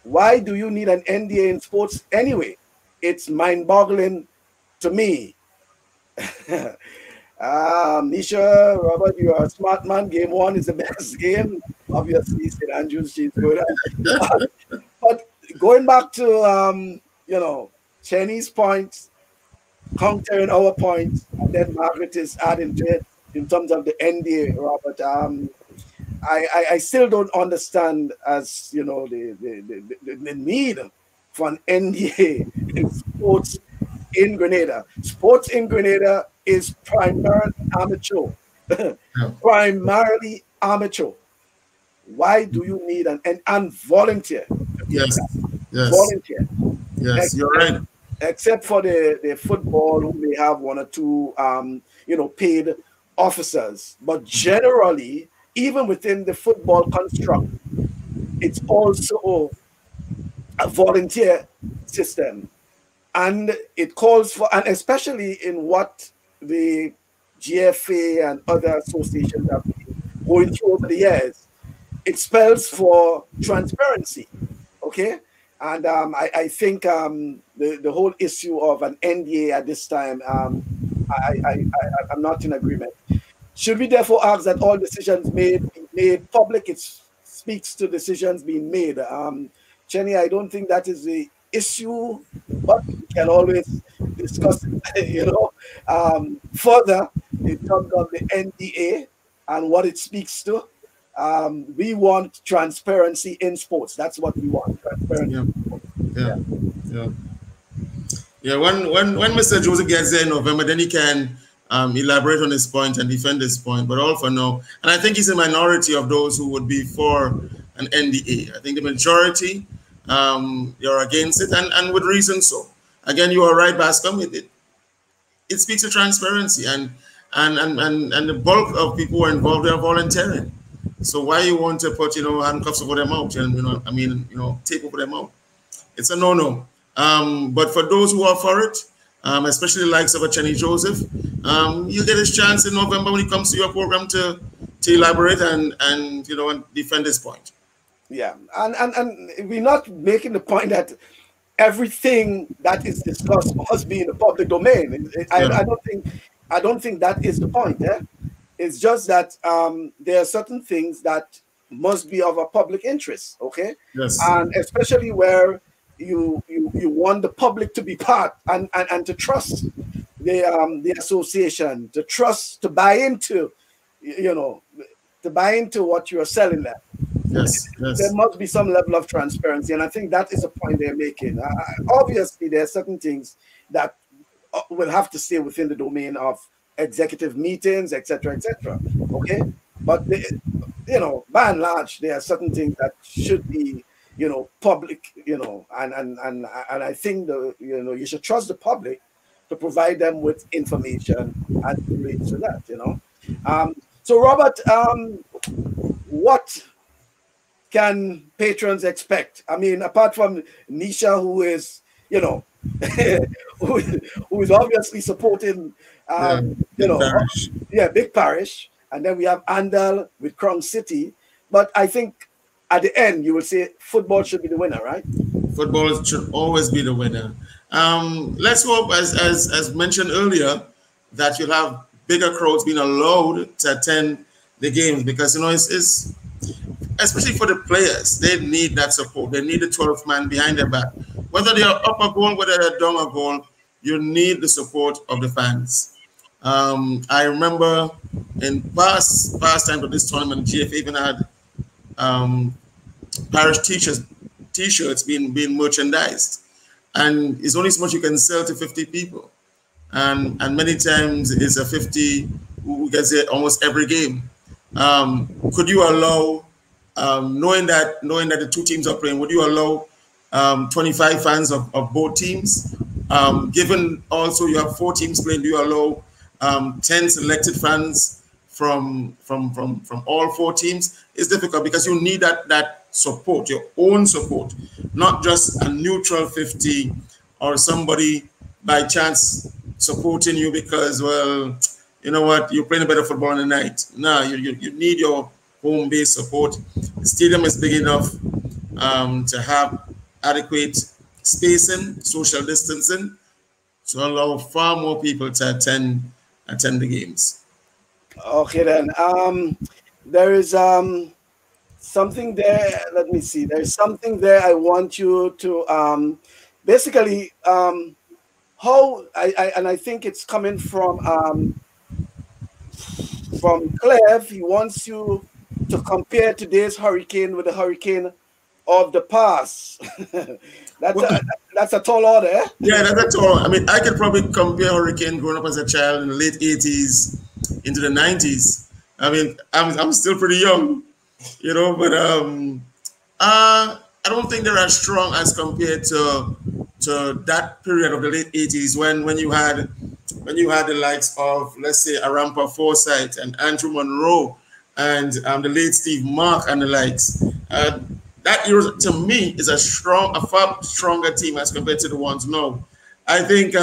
why do you need an NDA in sports anyway? It's mind-boggling to me. Nisha, Robert, you are a smart man. Game one is the best game. Obviously, St. Andrews, she's good. But going back to, Chenny's points, countering our points, and then Margaret is adding to it in terms of the NDA, Robert. I still don't understand, as you know, the need for an NDA in sports in Grenada. Sports in Grenada is primarily amateur. Primarily amateur. Why do you need and volunteer? Yes. Volunteer. Yes, you're right. Except for the football, who may have one or two paid officers. But generally, even within the football construct, it's also a volunteer system. And it calls for, and especially in what the GFA and other associations have been going through over the years, it spells for transparency, okay? And I think the whole issue of an NDA at this time, I'm not in agreement. Should we therefore ask that all decisions be made public? It speaks to decisions being made. Chenny, I don't think that is the issue, but we can always discuss it, further in terms of the NDA and what it speaks to. We want transparency in sports. That's what we want. Transparency. Yeah. When Mr. Joseph gets there in November, then he can elaborate on his point and defend his point. But all for now, and I think he's a minority of those who would be for an NDA. I think the majority you're against it, and with reason so. Again, you are right, Bascom. It speaks to transparency, and the bulk of people who are involved are volunteering. So why you want to put handcuffs over their mouth and tape over their mouth? It's a no-no. But for those who are for it, especially the likes of a Chenny Joseph, you get his chance in November when he comes to your program to elaborate and defend his point. Yeah, and we're not making the point that everything that is discussed must be in the public domain. I don't think that is the point. It's just that there are certain things that must be of a public interest, okay? Yes. And especially where you want the public to be part and to trust the association, to trust, to buy into, to buy into what you're selling them. Yes. There Yes. must be some level of transparency, and I think that is a point they're making. Obviously, there are certain things that will have to stay within the domain of executive meetings, etc., etc. Okay, but by and large, there are certain things that should be, public, and I think you should trust the public to provide them with information as it relates to that. So, Robert, what can patrons expect? I mean, apart from Nisha, who is, who is obviously supporting, Yeah. Big parish. Big Parish, and then we have Andal with Crown City. But I think at the end, you will say football should be the winner, right? Football should always be the winner. Let's hope, as mentioned earlier, that you'll have bigger crowds being allowed to attend the games, because it's especially for the players, they need that support. They need the 12th man behind their back. Whether they are up a goal, whether they're down a goal, you need the support of the fans. I remember in past times of this tournament, GFA even had parish t-shirts being merchandised, and it's only so much you can sell to 50 people, and many times it's a 50 who gets it almost every game. Could you allow, knowing that the two teams are playing, would you allow 25 fans of both teams? Given also you have 4 teams playing, do you allow 10 selected fans from all 4 teams? It's difficult because you need that support, your own support, not just a neutral 50 or somebody by chance supporting you because, well, you know what, you're playing a better football in the night. No, you need your home base support. The stadium is big enough to have adequate spacing, social distancing, to allow far more people to attend the games. Okay, then. There is something there. Let me see. There's something there I want you to basically how I think it's coming from Cleve. He wants you to compare today's hurricane with the hurricane of the past. That's a tall order, eh? Yeah, that's a tall. I mean, I could probably compare hurricane growing up as a child in the late 80s into the 90s. I mean, I'm still pretty young, but I don't think they're as strong as compared to that period of the late 80s when you had the likes of, let's say, Arampa Forsyth and Andrew Monroe and the late Steve Mark and the likes. That era, to me, is a far stronger team as compared to the ones now. I think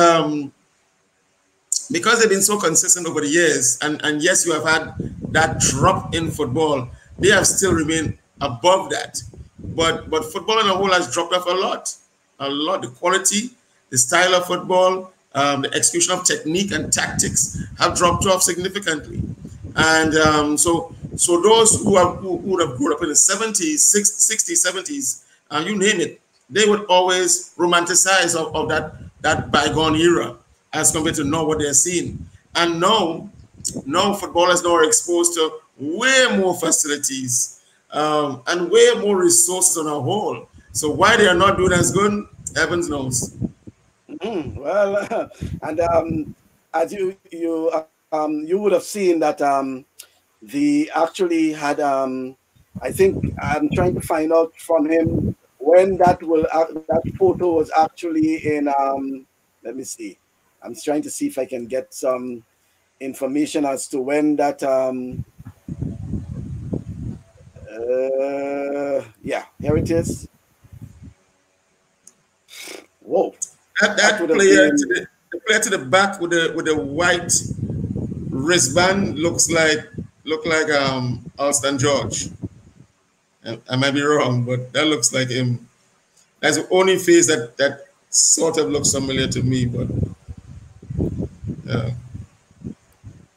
because they've been so consistent over the years, and yes, you have had that drop in football, they have still remained above that. But football in a whole has dropped off a lot. The quality, the style of football, the execution of technique and tactics have dropped off significantly. And so those who would have grown up in the 70s, 60s, 70s, you name it, they would always romanticize of that bygone era as compared to now what they're seeing. And now footballers now are exposed to way more facilities and way more resources on a whole. So why they are not doing as good, heavens knows. Well, and as you would have seen that the actually had I think I'm trying to find out from him when that photo was actually in let me see. I'm trying to see if I can get some information as to when that yeah, here it is. Whoa. That player the player to the back with the white wristband looked like Alston George. I might be wrong, but that looks like him. That's the only face that sort of looks familiar to me, but yeah.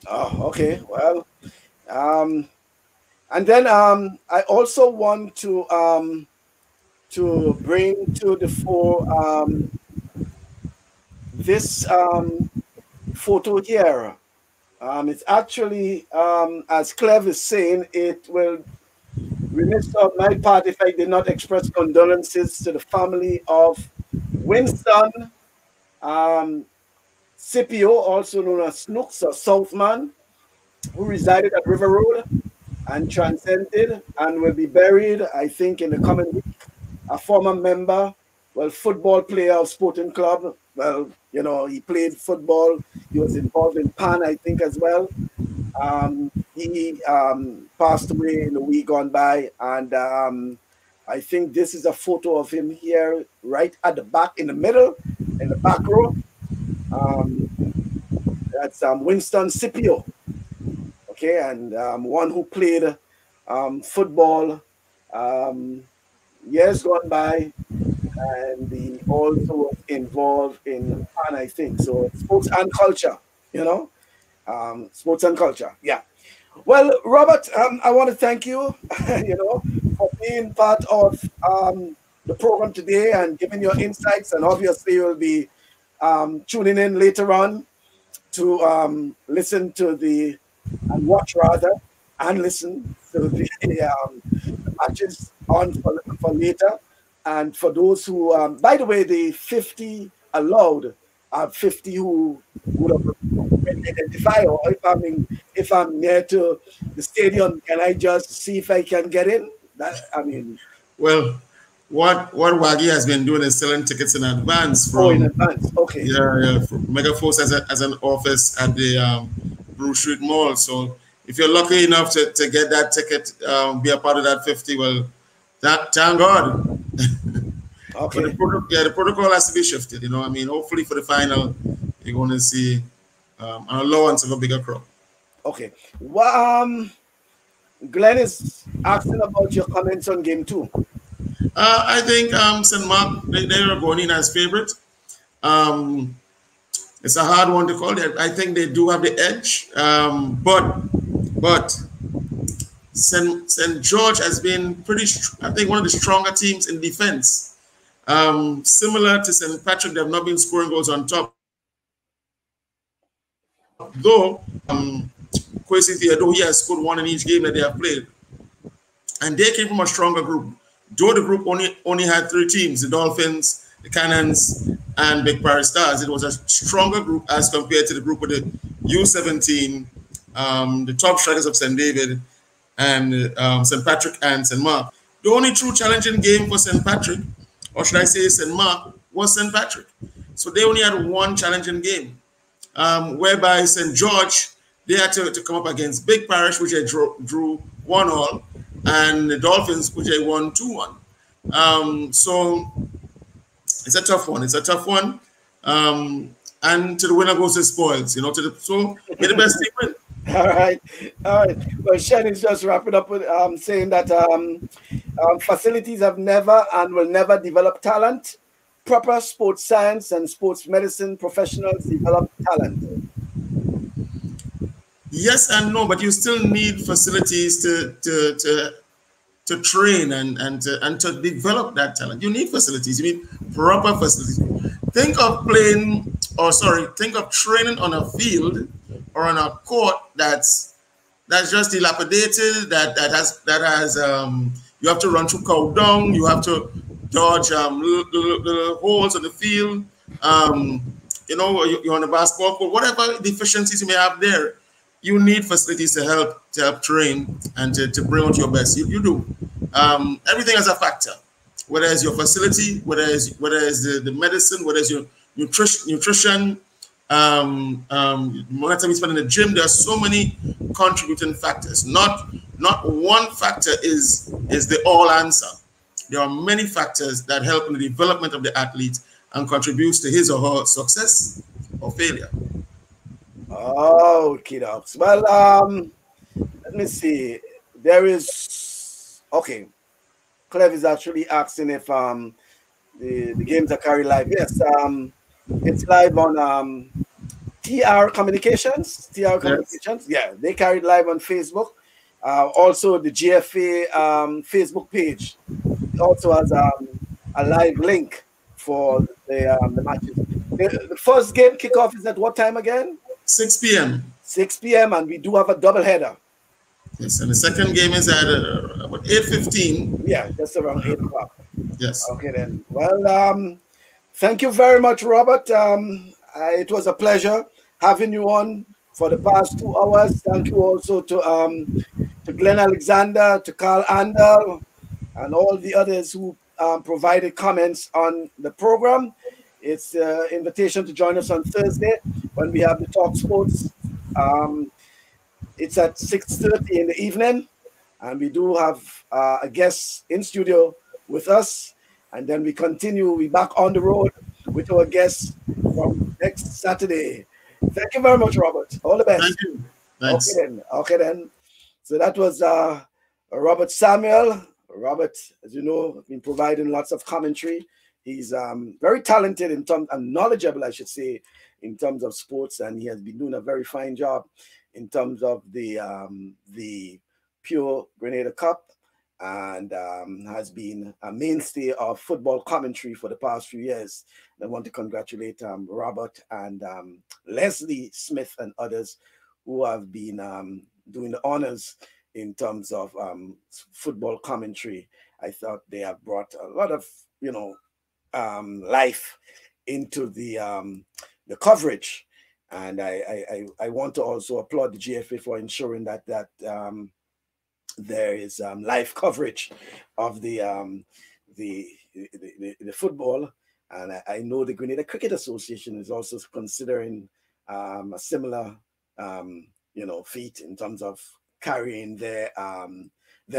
Oh, okay. Well, And then I also want to bring to the fore this photo here. It's actually, as Clev is saying, it will remiss on my part if I did not express condolences to the family of Winston Scipio, also known as Snooks or Southman, who resided at River Road and transcended and will be buried, I think, in the coming week. A former member, well, football player of Sporting Club. Well, you know, he played football. He was involved in PAN, I think, as well. He passed away in the week gone by, and I think this is a photo of him here, right at the back, in the middle, in the back row. That's Winston Scipio, okay, and one who played football years gone by, and he also was involved in PAN, I think. So sports and culture, you know, sports and culture, yeah. Well, Robert, I want to thank you, you know, for being part of the program today and giving your insights. And obviously, you'll be tuning in later on to listen to and watch rather, and listen to the matches on for later. And for those who, by the way, the 50 allowed are 50 who would have identify, or if I'm near to the stadium, can I just see if I can get in? Well, what Waggy has been doing is selling tickets in advance. In advance, okay. Yeah. Megaforce has an office at the Bruce Street Mall. So if you're lucky enough to get that ticket, be a part of that 50, well, thank God. Okay. The protocol has to be shifted. You know, I mean, hopefully for the final, you're going to see an allowance of a bigger crowd. Okay. Well, Glenn is asking about your comments on game 2. I think St. Mark, they are going in as favorite. It's a hard one to call. I think they do have the edge, but St. George has been I think one of the stronger teams in defense. Similar to St. Patrick, they have not been scoring goals on top. Though Kwesi Theodore, he has scored one in each game that they have played. And they came from a stronger group. Though the group only had 3 teams, the Dolphins, the Cannons, and Big Paris Stars. It was a stronger group as compared to the group with the U17, the top strikers of St. David, and St. Patrick and St. Mark. The only true challenging game for St. Patrick, or should I say St. Mark, was St. Patrick. So they only had one challenging game, whereby St. George, they had to come up against Big Parish, which they drew 1-1, and the Dolphins, which they won 2-1. So it's a tough one. It's a tough one. And to the winner goes the spoils, you know, so may the best team win. All right. Well, Shen is just wrapping up with saying that facilities have never and will never develop talent. Proper sports science and sports medicine professionals develop talent. Yes and no, but you still need facilities to train and to develop that talent. You need facilities. You need proper facilities. Think of training on a field or on a court that's just dilapidated. That has you have to run through cow dung. You have to dodge little holes in the field. You know, you're on a basketball court. Whatever deficiencies you may have there, you need facilities to help train and to bring out your best. You do. Everything has a factor. Whether it's your facility, whether it's the medicine, whether it's your nutrition, more time you spend in the gym. There are so many contributing factors. Not one factor is the all answer. There are many factors that help in the development of the athlete and contributes to his or her success or failure. Oh, kiddos. Well, let me see. There is Clev is actually asking if the games are carried live. Yes, it's live on TR Communications. TR Communications. Yeah, they carried live on Facebook. Also, the GFA Facebook page also has a live link for the matches. The first game kickoff is at what time again? 6 p.m. 6 p.m. and we do have a double header. Yes, and the second game is at about 8:15. Yeah, just around 8 o'clock. Yes. Okay then. Well, thank you very much, Robert. It was a pleasure having you on for the past 2 hours. Thank you also to Glenn Alexander, to Carl Andal, and all the others who provided comments on the program. It's an invitation to join us on Thursday when we have the Talk Sports. It's at 6:30 in the evening, and we do have a guest in studio with us. And then we continue. We back on the road with our guests from next Saturday. Thank you very much, Robert. All the best. Thank you. Thanks. Okay then. Okay then. So that was Robert Samuel. Robert, as you know, has been providing lots of commentary. He's very talented in terms and knowledgeable, I should say, in terms of sports, and he has been doing a very fine job in terms of the Pure Grenada Cup, and has been a mainstay of football commentary for the past few years. And I want to congratulate Robert and Leslie Smith and others who have been doing the honors in terms of football commentary. I thought they have brought a lot of, life into the coverage. And I want to also applaud the GFA for ensuring that there is live coverage of the football. And I know the Grenada Cricket Association is also considering a similar feat in terms of carrying their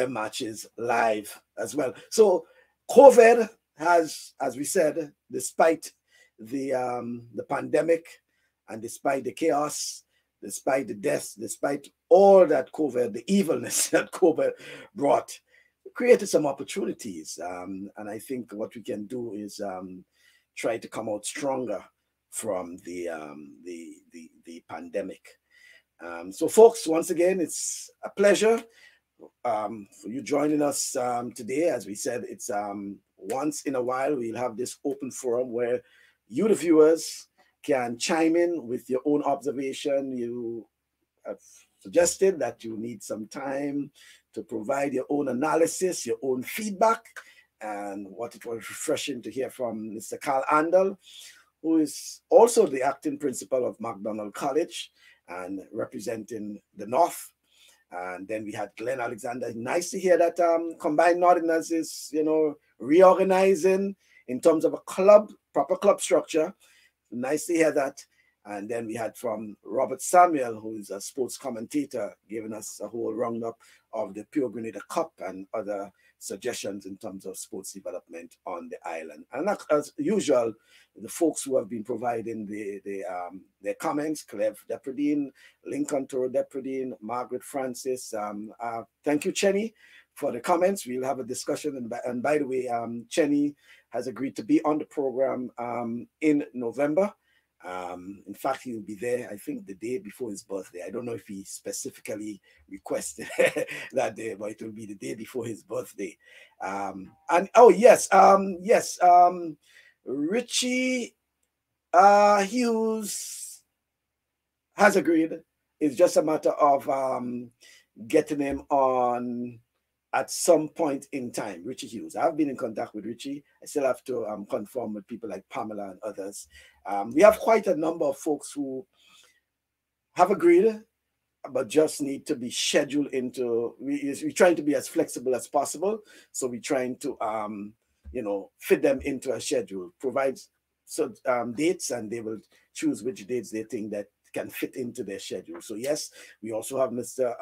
matches live as well. So COVID has, as we said, despite the pandemic and despite the chaos, despite the deaths, despite all that COVID, the evilness that COVID brought, created some opportunities. And I think what we can do is try to come out stronger from the pandemic. So, folks, once again, it's a pleasure for you joining us today. As we said, it's once in a while we'll have this open forum where you, the viewers, can chime in with your own observation. You have suggested that you need some time to provide your own analysis, your own feedback, and what it was refreshing to hear from Mr. Carl Andal, who is also the acting principal of MacDonald College and representing the North. And then we had Glenn Alexander. Nice to hear that Combined Northerners is, reorganizing in terms of a proper club structure. Nice to hear that. And then we had from Robert Samuel, who is a sports commentator, giving us a whole roundup of the Pure Grenada Cup and other suggestions in terms of sports development on the island. And as usual, the folks who have been providing their comments, Cleve Depredine, Lincoln Toro Depredine, Margaret Francis. Thank you, Chenny, for the comments. We'll have a discussion. And by the way, Chenny has agreed to be on the program in November. In fact, he'll be there, I think, the day before his birthday. I don't know if he specifically requested that day, but it will be the day before his birthday. And oh, yes, Richie Hughes has agreed. It's just a matter of getting him on at some point in time. Richie Hughes. I've been in contact with Richie. I still have to confirm with people like Pamela and others. We have quite a number of folks who have agreed, but just need to be scheduled into. We're trying to be as flexible as possible. So we're trying to, fit them into a schedule, provide dates, and they will choose which dates they think that can fit into their schedule. So yes, we also have Mr.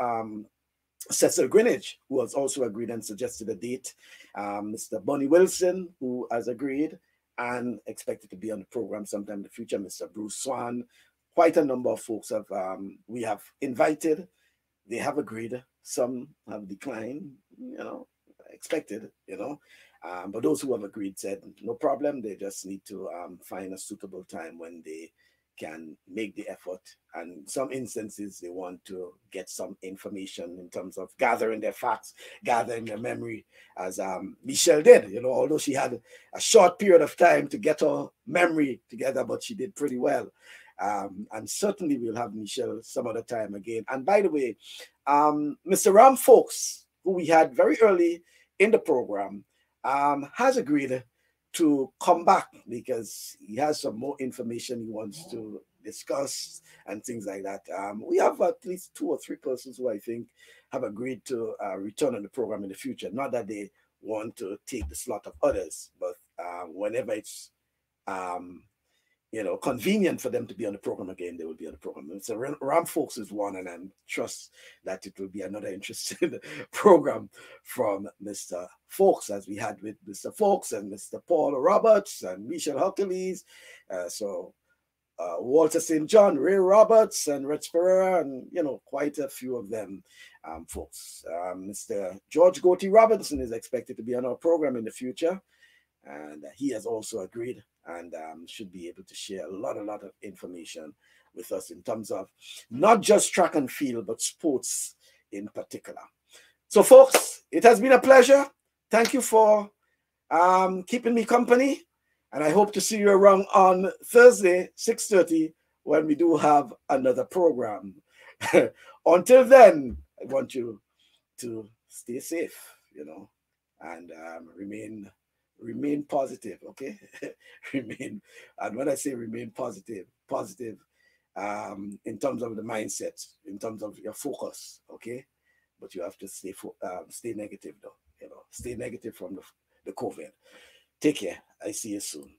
Cecil Greenwich, who has also agreed and suggested a date. Mr. Bonnie Wilson, who has agreed and expected to be on the program sometime in the future. Mr. Bruce Swan. Quite a number of folks we have invited. They have agreed. Some have declined, expected, But those who have agreed said, no problem. They just need to find a suitable time when they can make the effort. And in some instances, they want to get some information in terms of gathering their facts, gathering their memory, as Michelle did, you know, although she had a short period of time to get her memory together, but she did pretty well. And certainly we'll have Michelle some other time again. And by the way, Mr. Ram Folks, who we had very early in the program, has agreed to come back because he has some more information he wants to discuss and things like that. We have at least 2 or 3 persons who I think have agreed to return on the program in the future. Not that they want to take the slot of others, but whenever it's you know, convenient for them to be on the program again, they will be on the program. So Ram Folks is one, and I trust that it will be another interesting program from Mr. Folks, as we had with Mr. Folks and Mr. Paul Roberts and Michelle Hercules. Walter St. John, Ray Roberts, and Rich Pereira, and, you know, quite a few of them folks. Mr. George Goatee Robinson is expected to be on our program in the future, and he has also agreed and should be able to share a lot of information with us in terms of not just track and field, but sports in particular. So, folks, it has been a pleasure. Thank you for keeping me company, and I hope to see you around on Thursday, 6:30, when we do have another program. Until then, I want you to stay safe, you know, and remain positive, okay? And when I say remain positive in terms of the mindset, in terms of your focus, okay? But you have to stay negative, though, you know, stay negative from the COVID. Take care. I see you soon.